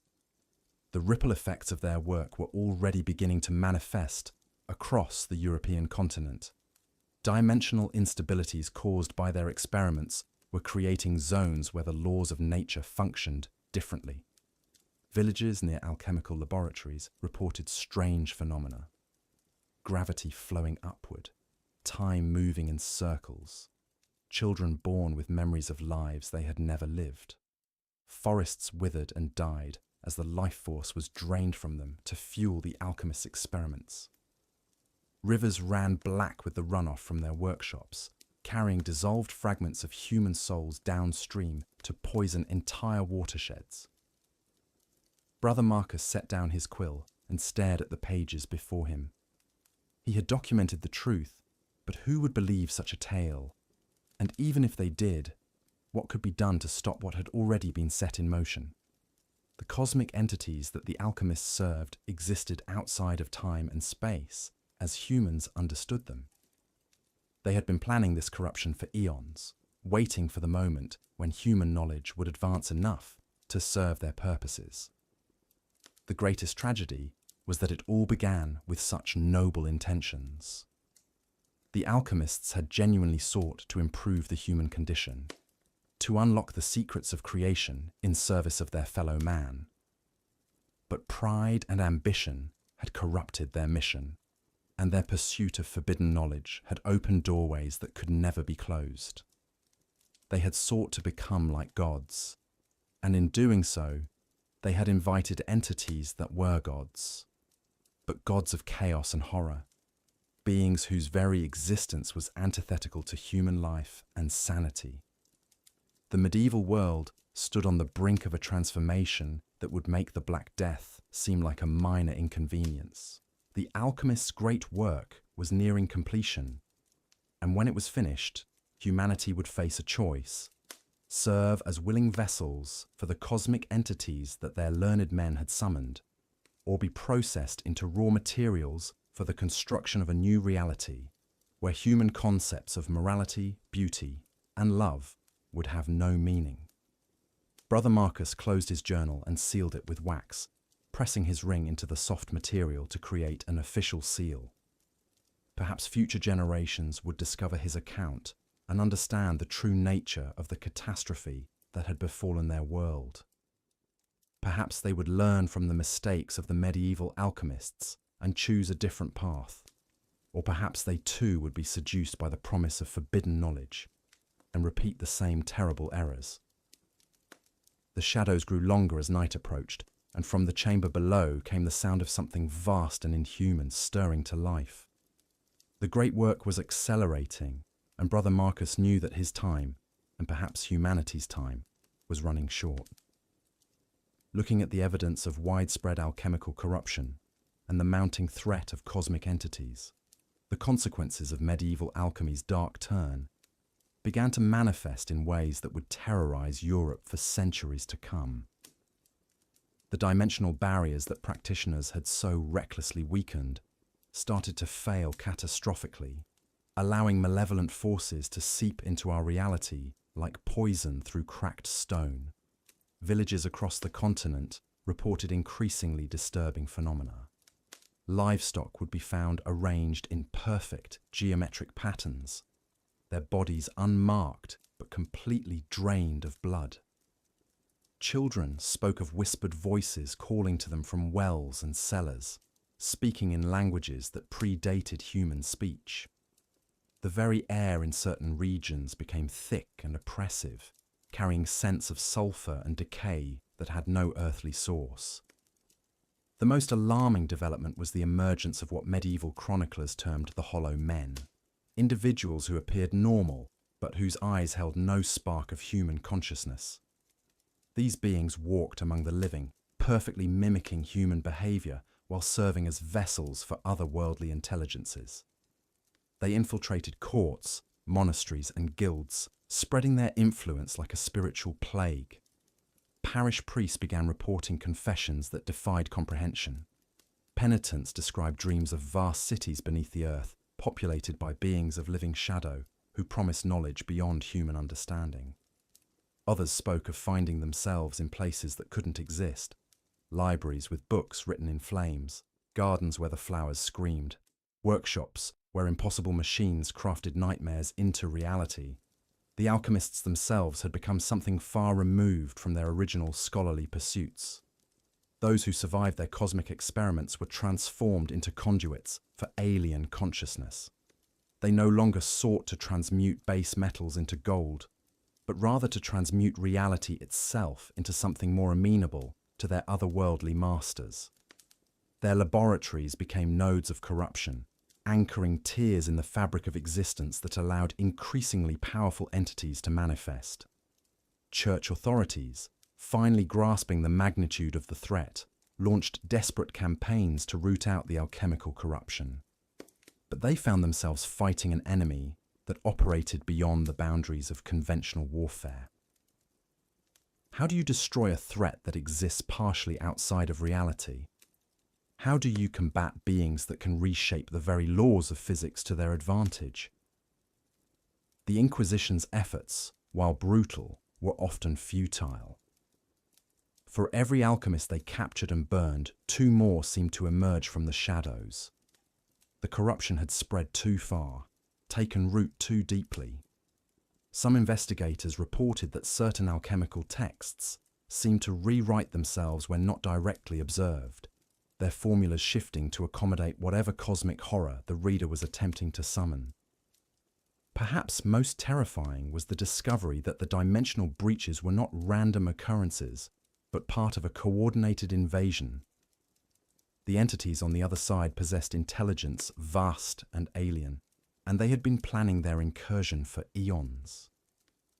The ripple effects of their work were already beginning to manifest across the European continent. Dimensional instabilities caused by their experiments were creating zones where the laws of nature functioned differently. Villages near alchemical laboratories reported strange phenomena. Gravity flowing upward, time moving in circles, children born with memories of lives they had never lived. Forests withered and died as the life force was drained from them to fuel the alchemists' experiments. Rivers ran black with the runoff from their workshops, carrying dissolved fragments of human souls downstream to poison entire watersheds. Brother Marcus set down his quill and stared at the pages before him. He had documented the truth, but who would believe such a tale? And even if they did, what could be done to stop what had already been set in motion? The cosmic entities that the alchemists served existed outside of time and space, as humans understood them. They had been planning this corruption for eons, waiting for the moment when human knowledge would advance enough to serve their purposes. The greatest tragedy was that it all began with such noble intentions. The alchemists had genuinely sought to improve the human condition, to unlock the secrets of creation in service of their fellow man. But pride and ambition had corrupted their mission, and their pursuit of forbidden knowledge had opened doorways that could never be closed. They had sought to become like gods, and in doing so, they had invited entities that were gods, but gods of chaos and horror, beings whose very existence was antithetical to human life and sanity. The medieval world stood on the brink of a transformation that would make the Black Death seem like a minor inconvenience. The alchemist's great work was nearing completion, and when it was finished, humanity would face a choice: serve as willing vessels for the cosmic entities that their learned men had summoned, or be processed into raw materials for the construction of a new reality, where human concepts of morality, beauty, and love would have no meaning. Brother Marcus closed his journal and sealed it with wax, pressing his ring into the soft material to create an official seal. Perhaps future generations would discover his account and understand the true nature of the catastrophe that had befallen their world. Perhaps they would learn from the mistakes of the medieval alchemists and choose a different path. Or perhaps they too would be seduced by the promise of forbidden knowledge and repeat the same terrible errors. The shadows grew longer as night approached, and from the chamber below came the sound of something vast and inhuman stirring to life. The great work was accelerating, and Brother Marcus knew that his time, and perhaps humanity's time, was running short. Looking at the evidence of widespread alchemical corruption and the mounting threat of cosmic entities, the consequences of medieval alchemy's dark turn began to manifest in ways that would terrorize Europe for centuries to come. The dimensional barriers that practitioners had so recklessly weakened started to fail catastrophically, allowing malevolent forces to seep into our reality like poison through cracked stone. Villages across the continent reported increasingly disturbing phenomena. Livestock would be found arranged in perfect geometric patterns, their bodies unmarked but completely drained of blood. Children spoke of whispered voices calling to them from wells and cellars, speaking in languages that predated human speech. The very air in certain regions became thick and oppressive, carrying scents of sulfur and decay that had no earthly source. The most alarming development was the emergence of what medieval chroniclers termed the hollow men, individuals who appeared normal but whose eyes held no spark of human consciousness. These beings walked among the living, perfectly mimicking human behavior while serving as vessels for otherworldly intelligences. They infiltrated courts, monasteries, and guilds, spreading their influence like a spiritual plague. Parish priests began reporting confessions that defied comprehension. Penitents described dreams of vast cities beneath the earth, populated by beings of living shadow, who promised knowledge beyond human understanding. Others spoke of finding themselves in places that couldn't exist, libraries with books written in flames, gardens where the flowers screamed, workshops where impossible machines crafted nightmares into reality. The alchemists themselves had become something far removed from their original scholarly pursuits. Those who survived their cosmic experiments were transformed into conduits for alien consciousness. They no longer sought to transmute base metals into gold, but rather to transmute reality itself into something more amenable to their otherworldly masters. Their laboratories became nodes of corruption, anchoring tiers in the fabric of existence that allowed increasingly powerful entities to manifest. Church authorities, finally grasping the magnitude of the threat, launched desperate campaigns to root out the alchemical corruption. But they found themselves fighting an enemy that operated beyond the boundaries of conventional warfare. How do you destroy a threat that exists partially outside of reality? How do you combat beings that can reshape the very laws of physics to their advantage? The Inquisition's efforts, while brutal, were often futile. For every alchemist they captured and burned, two more seemed to emerge from the shadows. The corruption had spread too far, taken root too deeply. Some investigators reported that certain alchemical texts seemed to rewrite themselves when not directly observed, their formulas shifting to accommodate whatever cosmic horror the reader was attempting to summon. Perhaps most terrifying was the discovery that the dimensional breaches were not random occurrences, but part of a coordinated invasion. The entities on the other side possessed intelligence vast and alien, and they had been planning their incursion for eons.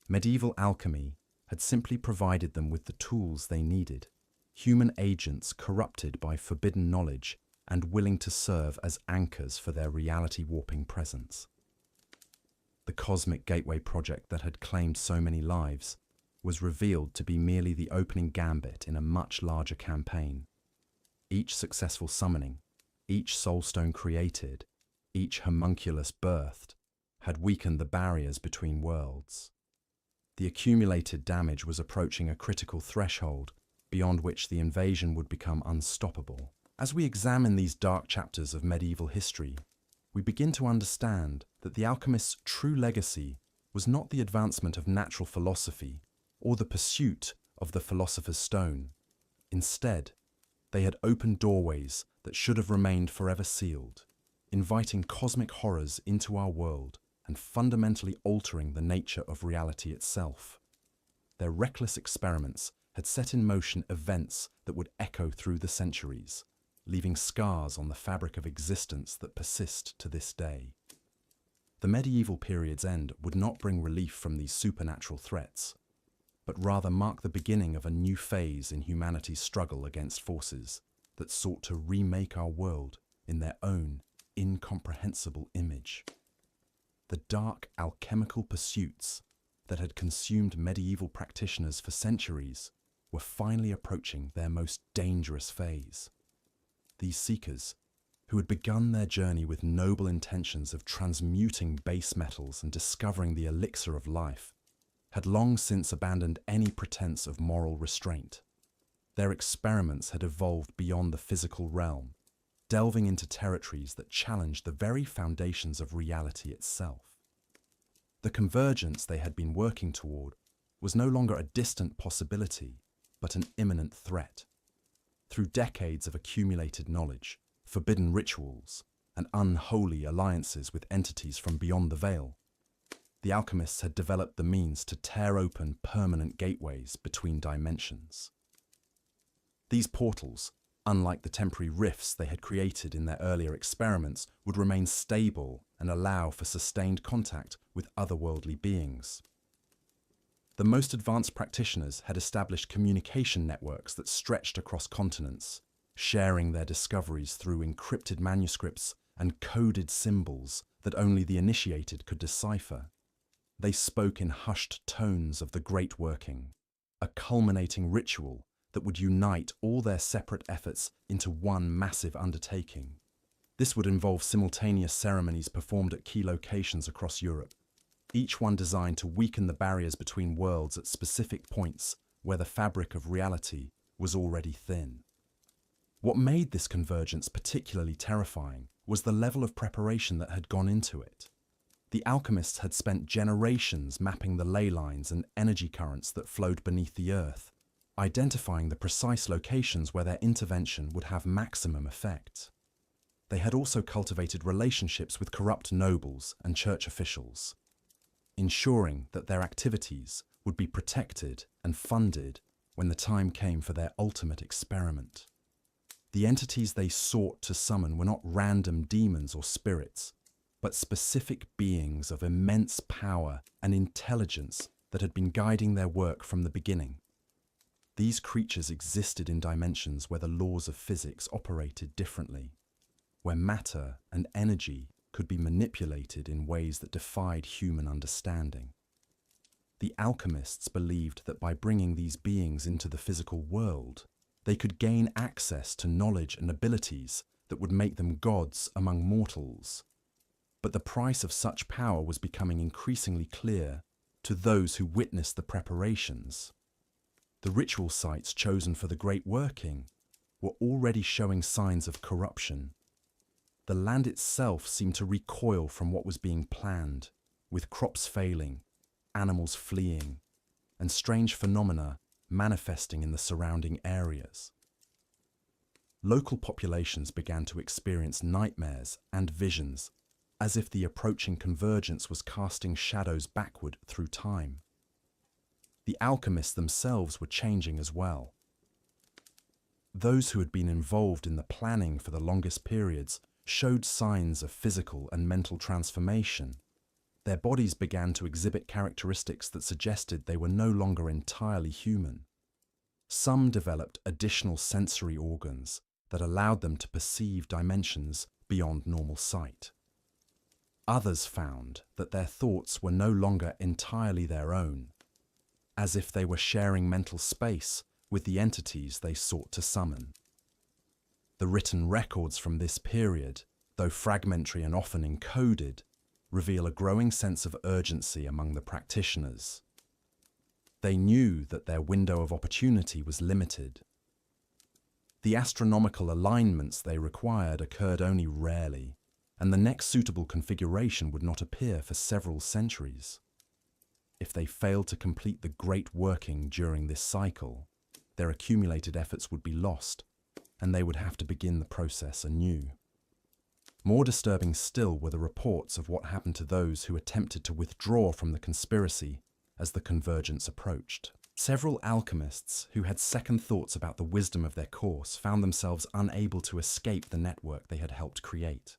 Medieval alchemy had simply provided them with the tools they needed, human agents corrupted by forbidden knowledge and willing to serve as anchors for their reality-warping presence. The Cosmic Gateway project that had claimed so many lives was revealed to be merely the opening gambit in a much larger campaign. Each successful summoning, each soulstone created, each homunculus birthed, had weakened the barriers between worlds. The accumulated damage was approaching a critical threshold, beyond which the invasion would become unstoppable. As we examine these dark chapters of medieval history, we begin to understand that the alchemists' true legacy was not the advancement of natural philosophy or the pursuit of the philosopher's stone. Instead, they had opened doorways that should have remained forever sealed, inviting cosmic horrors into our world and fundamentally altering the nature of reality itself. Their reckless experiments had set in motion events that would echo through the centuries, leaving scars on the fabric of existence that persist to this day. The medieval period's end would not bring relief from these supernatural threats, but rather mark the beginning of a new phase in humanity's struggle against forces that sought to remake our world in their own incomprehensible image. The dark alchemical pursuits that had consumed medieval practitioners for centuries were finally approaching their most dangerous phase. These seekers, who had begun their journey with noble intentions of transmuting base metals and discovering the elixir of life, had long since abandoned any pretense of moral restraint. Their experiments had evolved beyond the physical realm, delving into territories that challenged the very foundations of reality itself. The convergence they had been working toward was no longer a distant possibility, but an imminent threat. Through decades of accumulated knowledge, forbidden rituals, and unholy alliances with entities from beyond the veil, the alchemists had developed the means to tear open permanent gateways between dimensions. These portals, unlike the temporary rifts they had created in their earlier experiments, would remain stable and allow for sustained contact with otherworldly beings. The most advanced practitioners had established communication networks that stretched across continents, sharing their discoveries through encrypted manuscripts and coded symbols that only the initiated could decipher. They spoke in hushed tones of the Great Working, a culminating ritual that would unite all their separate efforts into one massive undertaking. This would involve simultaneous ceremonies performed at key locations across Europe, each one designed to weaken the barriers between worlds at specific points where the fabric of reality was already thin. What made this convergence particularly terrifying was the level of preparation that had gone into it. The alchemists had spent generations mapping the ley lines and energy currents that flowed beneath the earth, identifying the precise locations where their intervention would have maximum effect. They had also cultivated relationships with corrupt nobles and church officials, ensuring that their activities would be protected and funded when the time came for their ultimate experiment. The entities they sought to summon were not random demons or spirits, but specific beings of immense power and intelligence that had been guiding their work from the beginning. These creatures existed in dimensions where the laws of physics operated differently, where matter and energy could be manipulated in ways that defied human understanding. The alchemists believed that by bringing these beings into the physical world, they could gain access to knowledge and abilities that would make them gods among mortals. But the price of such power was becoming increasingly clear to those who witnessed the preparations. The ritual sites chosen for the Great Working were already showing signs of corruption. The land itself seemed to recoil from what was being planned, with crops failing, animals fleeing, and strange phenomena manifesting in the surrounding areas. Local populations began to experience nightmares and visions, as if the approaching convergence was casting shadows backward through time. The alchemists themselves were changing as well. Those who had been involved in the planning for the longest periods showed signs of physical and mental transformation. Their bodies began to exhibit characteristics that suggested they were no longer entirely human. Some developed additional sensory organs that allowed them to perceive dimensions beyond normal sight. Others found that their thoughts were no longer entirely their own, as if they were sharing mental space with the entities they sought to summon. The written records from this period, though fragmentary and often encoded, reveal a growing sense of urgency among the practitioners. They knew that their window of opportunity was limited. The astronomical alignments they required occurred only rarely, and the next suitable configuration would not appear for several centuries. If they failed to complete the Great Working during this cycle, their accumulated efforts would be lost, and they would have to begin the process anew. More disturbing still were the reports of what happened to those who attempted to withdraw from the conspiracy as the convergence approached. Several alchemists who had second thoughts about the wisdom of their course found themselves unable to escape the network they had helped create.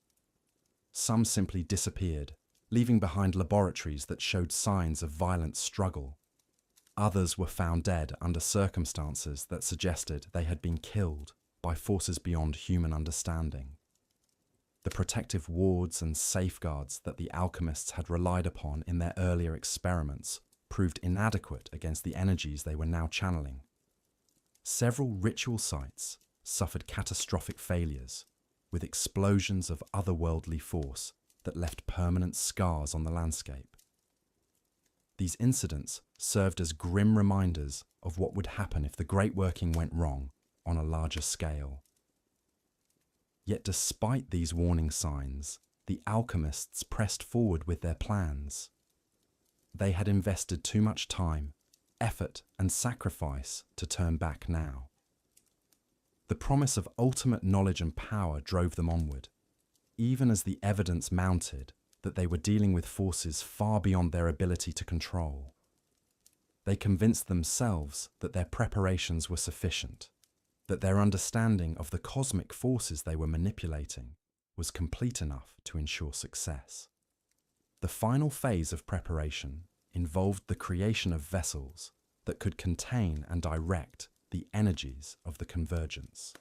Some simply disappeared, leaving behind laboratories that showed signs of violent struggle. Others were found dead under circumstances that suggested they had been killed by forces beyond human understanding. The protective wards and safeguards that the alchemists had relied upon in their earlier experiments proved inadequate against the energies they were now channeling. Several ritual sites suffered catastrophic failures, with explosions of otherworldly force that left permanent scars on the landscape. These incidents served as grim reminders of what would happen if the Great Working went wrong on a larger scale. Yet despite these warning signs, the alchemists pressed forward with their plans. They had invested too much time, effort, and sacrifice to turn back now. The promise of ultimate knowledge and power drove them onward, even as the evidence mounted that they were dealing with forces far beyond their ability to control. They convinced themselves that their preparations were sufficient, that their understanding of the cosmic forces they were manipulating was complete enough to ensure success. The final phase of preparation involved the creation of vessels that could contain and direct the energies of the convergence.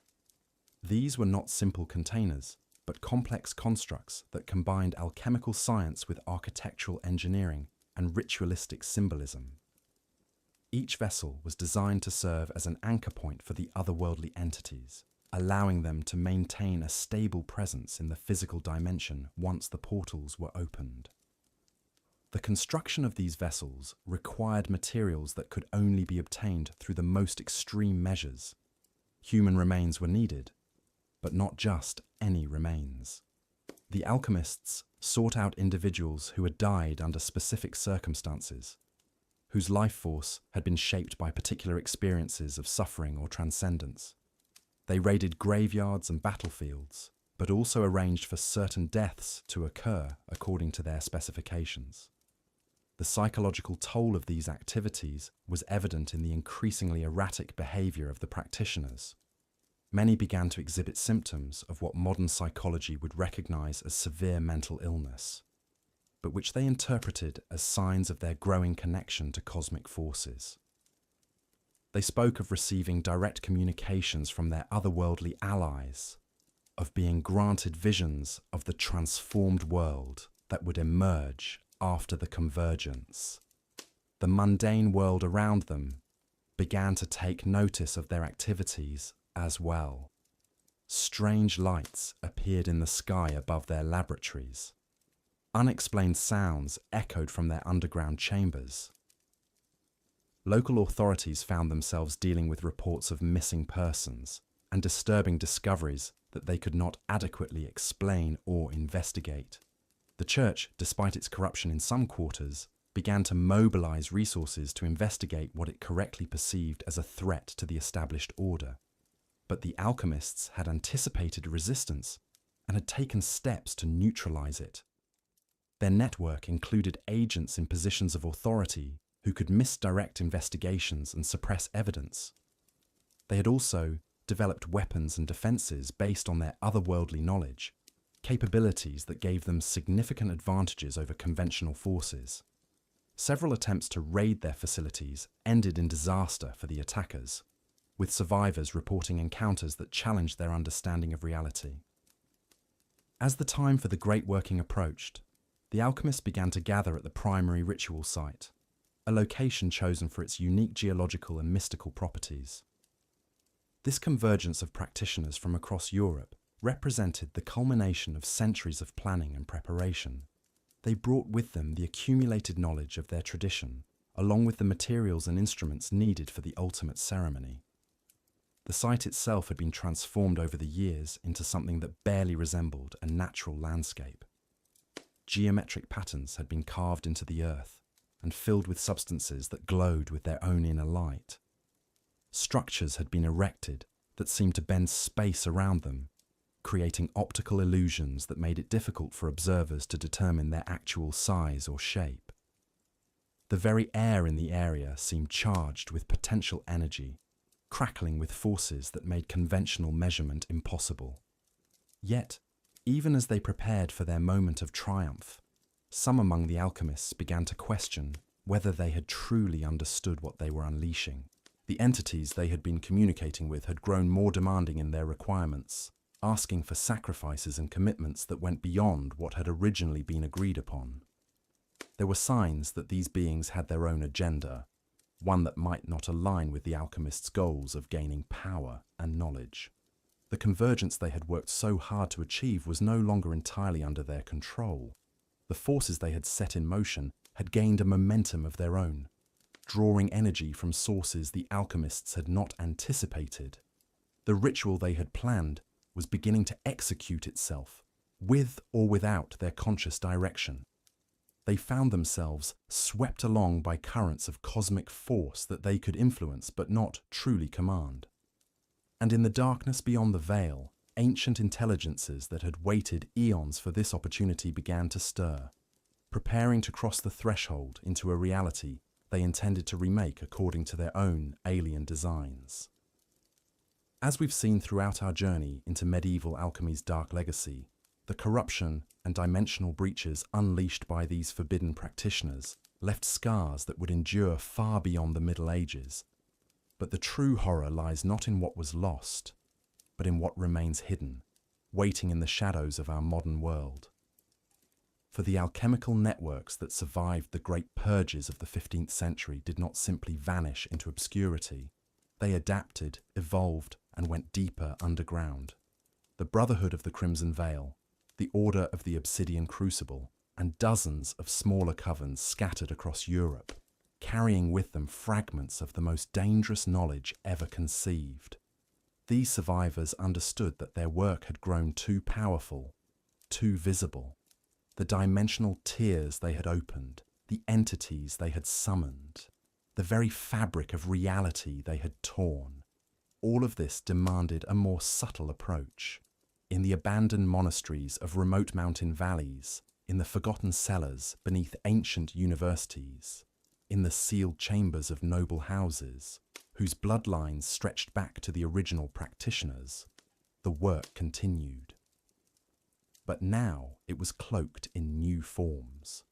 These were not simple containers, but complex constructs that combined alchemical science with architectural engineering and ritualistic symbolism. Each vessel was designed to serve as an anchor point for the otherworldly entities, allowing them to maintain a stable presence in the physical dimension once the portals were opened. The construction of these vessels required materials that could only be obtained through the most extreme measures. Human remains were needed, but not just any remains. The alchemists sought out individuals who had died under specific circumstances, whose life force had been shaped by particular experiences of suffering or transcendence. They raided graveyards and battlefields, but also arranged for certain deaths to occur according to their specifications. The psychological toll of these activities was evident in the increasingly erratic behavior of the practitioners. Many began to exhibit symptoms of what modern psychology would recognize as severe mental illness, but which they interpreted as signs of their growing connection to cosmic forces. They spoke of receiving direct communications from their otherworldly allies, of being granted visions of the transformed world that would emerge after the convergence. The mundane world around them began to take notice of their activities as well. Strange lights appeared in the sky above their laboratories. Unexplained sounds echoed from their underground chambers. Local authorities found themselves dealing with reports of missing persons and disturbing discoveries that they could not adequately explain or investigate. The church, despite its corruption in some quarters, began to mobilize resources to investigate what it correctly perceived as a threat to the established order. But the alchemists had anticipated resistance and had taken steps to neutralize it. Their network included agents in positions of authority who could misdirect investigations and suppress evidence. They had also developed weapons and defenses based on their otherworldly knowledge, capabilities that gave them significant advantages over conventional forces. Several attempts to raid their facilities ended in disaster for the attackers, with survivors reporting encounters that challenged their understanding of reality. As the time for the Great Working approached, the alchemists began to gather at the primary ritual site, a location chosen for its unique geological and mystical properties. This convergence of practitioners from across Europe represented the culmination of centuries of planning and preparation. They brought with them the accumulated knowledge of their tradition, along with the materials and instruments needed for the ultimate ceremony. The site itself had been transformed over the years into something that barely resembled a natural landscape. Geometric patterns had been carved into the earth and filled with substances that glowed with their own inner light. Structures had been erected that seemed to bend space around them, creating optical illusions that made it difficult for observers to determine their actual size or shape. The very air in the area seemed charged with potential energy, crackling with forces that made conventional measurement impossible. Yet, even as they prepared for their moment of triumph, some among the alchemists began to question whether they had truly understood what they were unleashing. The entities they had been communicating with had grown more demanding in their requirements, asking for sacrifices and commitments that went beyond what had originally been agreed upon. There were signs that these beings had their own agenda, one that might not align with the alchemists' goals of gaining power and knowledge. The convergence they had worked so hard to achieve was no longer entirely under their control. The forces they had set in motion had gained a momentum of their own, drawing energy from sources the alchemists had not anticipated. The ritual they had planned was beginning to execute itself, with or without their conscious direction. They found themselves swept along by currents of cosmic force that they could influence but not truly command. And in the darkness beyond the veil, ancient intelligences that had waited eons for this opportunity began to stir, preparing to cross the threshold into a reality they intended to remake according to their own alien designs. As we've seen throughout our journey into medieval alchemy's dark legacy, the corruption and dimensional breaches unleashed by these forbidden practitioners left scars that would endure far beyond the Middle Ages. But the true horror lies not in what was lost, but in what remains hidden, waiting in the shadows of our modern world. For the alchemical networks that survived the great purges of the 15th century did not simply vanish into obscurity. They adapted, evolved, and went deeper underground. The Brotherhood of the Crimson Veil, the Order of the Obsidian Crucible, and dozens of smaller covens scattered across Europe, carrying with them fragments of the most dangerous knowledge ever conceived. These survivors understood that their work had grown too powerful, too visible. The dimensional tiers they had opened, the entities they had summoned, the very fabric of reality they had torn. All of this demanded a more subtle approach. In the abandoned monasteries of remote mountain valleys, in the forgotten cellars beneath ancient universities, in the sealed chambers of noble houses, whose bloodlines stretched back to the original practitioners, the work continued. But now it was cloaked in new forms.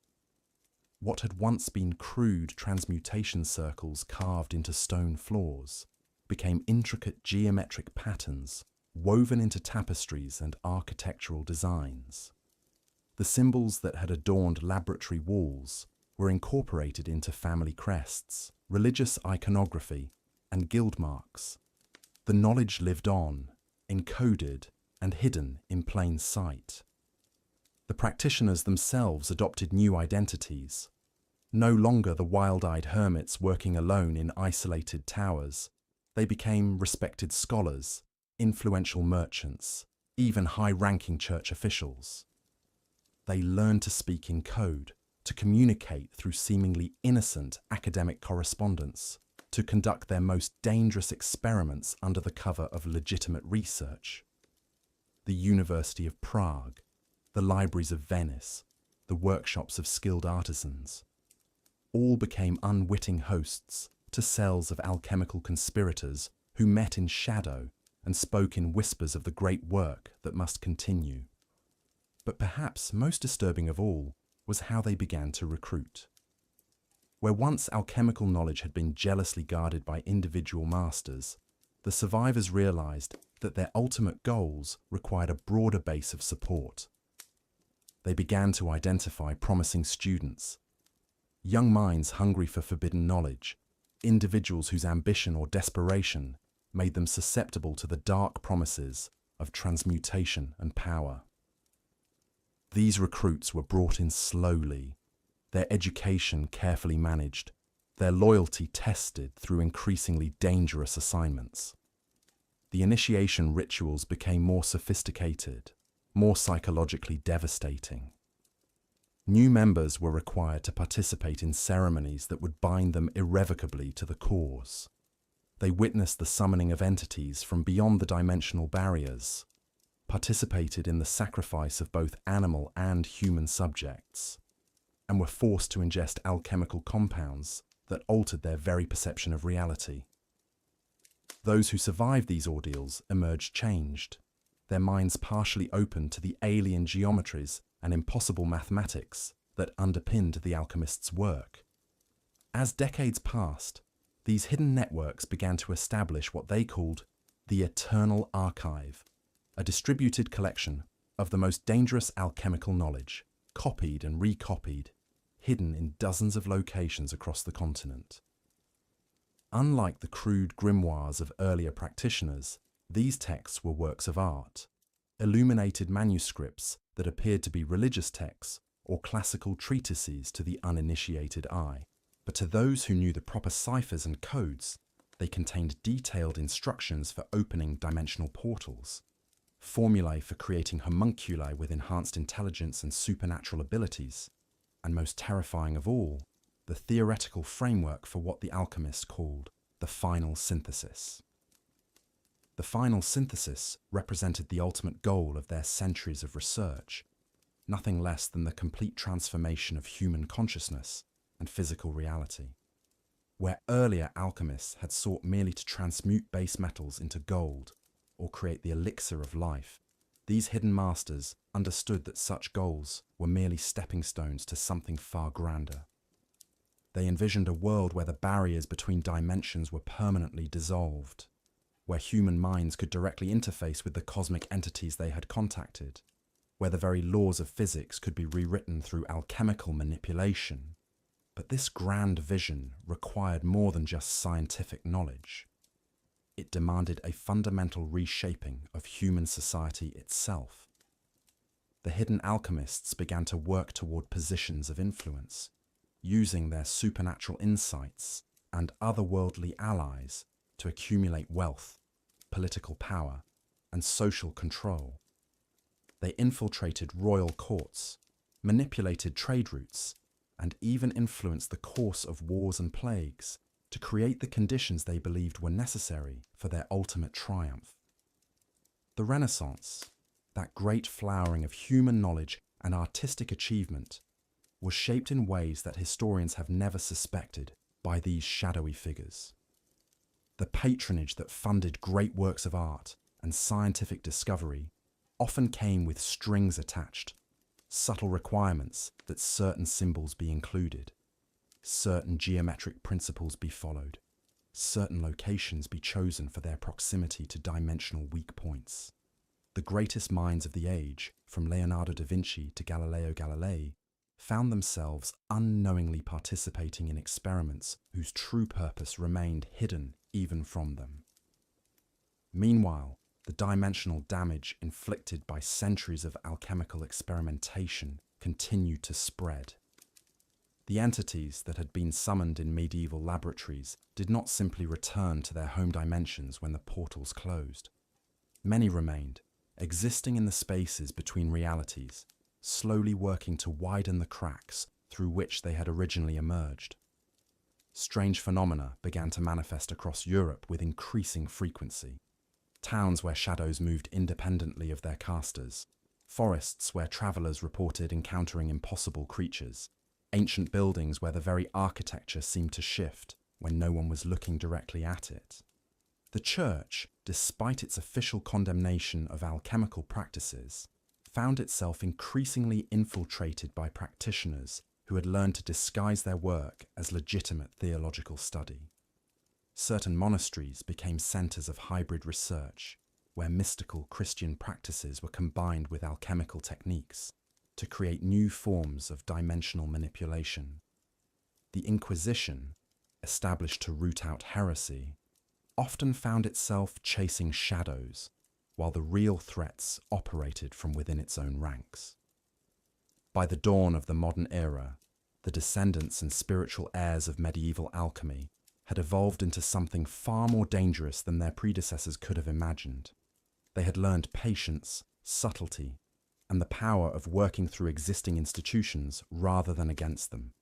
What had once been crude transmutation circles carved into stone floors became intricate geometric patterns woven into tapestries and architectural designs. The symbols that had adorned laboratory walls were incorporated into family crests, religious iconography, and guild marks. The knowledge lived on, encoded and hidden in plain sight. The practitioners themselves adopted new identities. No longer the wild-eyed hermits working alone in isolated towers, they became respected scholars, influential merchants, even high-ranking church officials. They learned to speak in code, to communicate through seemingly innocent academic correspondence, to conduct their most dangerous experiments under the cover of legitimate research. The University of Prague, the libraries of Venice, the workshops of skilled artisans, all became unwitting hosts to cells of alchemical conspirators who met in shadow and spoke in whispers of the great work that must continue. But perhaps most disturbing of all was how they began to recruit. Where once alchemical knowledge had been jealously guarded by individual masters, the survivors realized that their ultimate goals required a broader base of support. They began to identify promising students, young minds hungry for forbidden knowledge, individuals whose ambition or desperation made them susceptible to the dark promises of transmutation and power. These recruits were brought in slowly, their education carefully managed, their loyalty tested through increasingly dangerous assignments. The initiation rituals became more sophisticated, more psychologically devastating. New members were required to participate in ceremonies that would bind them irrevocably to the cause. They witnessed the summoning of entities from beyond the dimensional barriers, participated in the sacrifice of both animal and human subjects, and were forced to ingest alchemical compounds that altered their very perception of reality. Those who survived these ordeals emerged changed, their minds partially open to the alien geometries and impossible mathematics that underpinned the alchemists' work. As decades passed, these hidden networks began to establish what they called the Eternal Archive, a distributed collection of the most dangerous alchemical knowledge, copied and recopied, hidden in dozens of locations across the continent. Unlike the crude grimoires of earlier practitioners, these texts were works of art, illuminated manuscripts that appeared to be religious texts or classical treatises to the uninitiated eye. But to those who knew the proper ciphers and codes, they contained detailed instructions for opening dimensional portals, formulae for creating homunculi with enhanced intelligence and supernatural abilities, and most terrifying of all, the theoretical framework for what the alchemists called the final synthesis. The final synthesis represented the ultimate goal of their centuries of research, nothing less than the complete transformation of human consciousness and physical reality. Where earlier alchemists had sought merely to transmute base metals into gold or create the elixir of life, these hidden masters understood that such goals were merely stepping stones to something far grander. They envisioned a world where the barriers between dimensions were permanently dissolved, where human minds could directly interface with the cosmic entities they had contacted, where the very laws of physics could be rewritten through alchemical manipulation. But this grand vision required more than just scientific knowledge. It demanded a fundamental reshaping of human society itself. the hidden alchemists began to work toward positions of influence, using their supernatural insights and otherworldly allies to accumulate wealth, political power, and social control. They infiltrated royal courts, manipulated trade routes, and even influenced the course of wars and plagues to create the conditions they believed were necessary for their ultimate triumph. The Renaissance, that great flowering of human knowledge and artistic achievement, was shaped in ways that historians have never suspected by these shadowy figures. The patronage that funded great works of art and scientific discovery often came with strings attached, subtle requirements that certain symbols be included, certain geometric principles be followed, certain locations be chosen for their proximity to dimensional weak points. The greatest minds of the age, from Leonardo da Vinci to Galileo Galilei, found themselves unknowingly participating in experiments whose true purpose remained hidden even from them. Meanwhile, the dimensional damage inflicted by centuries of alchemical experimentation continued to spread. The entities that had been summoned in medieval laboratories did not simply return to their home dimensions when the portals closed. Many remained, existing in the spaces between realities, slowly working to widen the cracks through which they had originally emerged. Strange phenomena began to manifest across Europe with increasing frequency. Towns where shadows moved independently of their casters, forests where travelers reported encountering impossible creatures, ancient buildings where the very architecture seemed to shift when no one was looking directly at it. The Church, despite its official condemnation of alchemical practices, found itself increasingly infiltrated by practitioners who had learned to disguise their work as legitimate theological study. Certain monasteries became centers of hybrid research, where mystical Christian practices were combined with alchemical techniques to create new forms of dimensional manipulation. The Inquisition, established to root out heresy, often found itself chasing shadows, while the real threats operated from within its own ranks. By the dawn of the modern era, the descendants and spiritual heirs of medieval alchemy had evolved into something far more dangerous than their predecessors could have imagined. They had learned patience, subtlety, and the power of working through existing institutions rather than against them.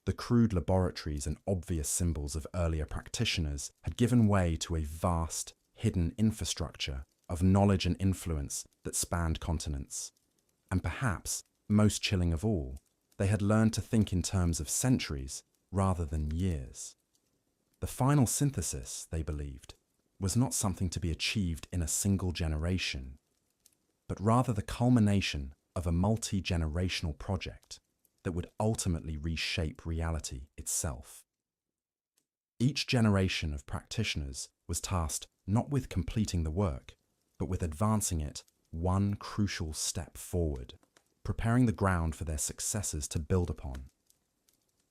The crude laboratories and obvious symbols of earlier practitioners had given way to a vast, hidden infrastructure of knowledge and influence that spanned continents. And perhaps, most chilling of all, they had learned to think in terms of centuries rather than years. The final synthesis, they believed, was not something to be achieved in a single generation, but rather the culmination of a multi-generational project that would ultimately reshape reality itself. Each generation of practitioners was tasked not with completing the work, but with advancing it one crucial step forward, preparing the ground for their successors to build upon.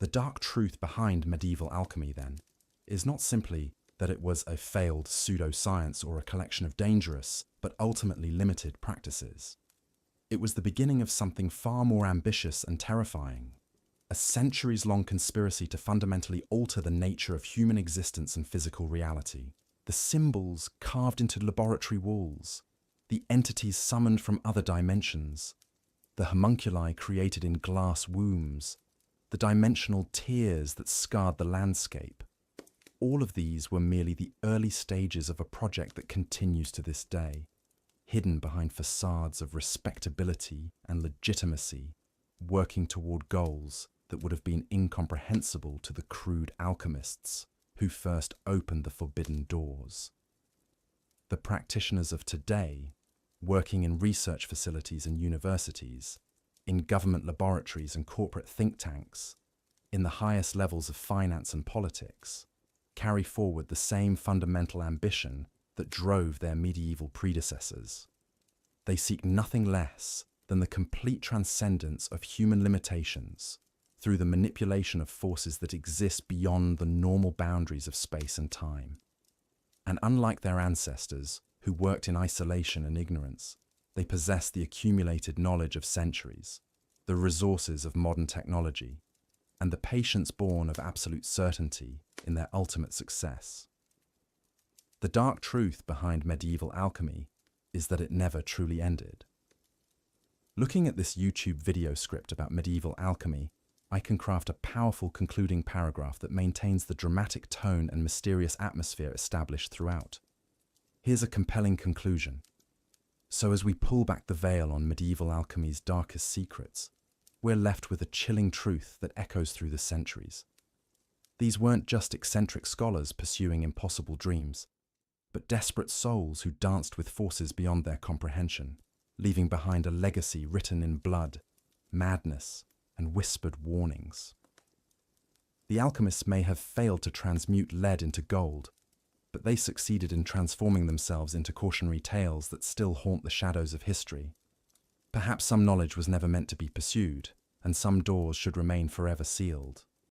The dark truth behind medieval alchemy, then, is not simply that it was a failed pseudoscience or a collection of dangerous but ultimately limited practices. It was the beginning of something far more ambitious and terrifying, a centuries-long conspiracy to fundamentally alter the nature of human existence and physical reality. The symbols carved into laboratory walls, the entities summoned from other dimensions, the homunculi created in glass wombs, the dimensional tears that scarred the landscape. All of these were merely the early stages of a project that continues to this day, hidden behind facades of respectability and legitimacy, working toward goals that would have been incomprehensible to the crude alchemists who first opened the forbidden doors. The practitioners of today, working in research facilities and universities, in government laboratories and corporate think tanks, in the highest levels of finance and politics, carry forward the same fundamental ambition that drove their medieval predecessors. They seek nothing less than the complete transcendence of human limitations through the manipulation of forces that exist beyond the normal boundaries of space and time. And unlike their ancestors, who worked in isolation and ignorance, They possess the accumulated knowledge of centuries, the resources of modern technology, and the patience born of absolute certainty in their ultimate success. The dark truth behind medieval alchemy is that it never truly ended. Looking at this YouTube video script about medieval alchemy, I can craft a powerful concluding paragraph that maintains the dramatic tone and mysterious atmosphere established throughout. Here's a compelling conclusion. So as we pull back the veil on medieval alchemy's darkest secrets, we're left with a chilling truth that echoes through the centuries. These weren't just eccentric scholars pursuing impossible dreams, but desperate souls who danced with forces beyond their comprehension, leaving behind a legacy written in blood, madness, and whispered warnings. The alchemists may have failed to transmute lead into gold, but they succeeded in transforming themselves into cautionary tales that still haunt the shadows of history. Perhaps some knowledge was never meant to be pursued, and some doors should remain forever sealed.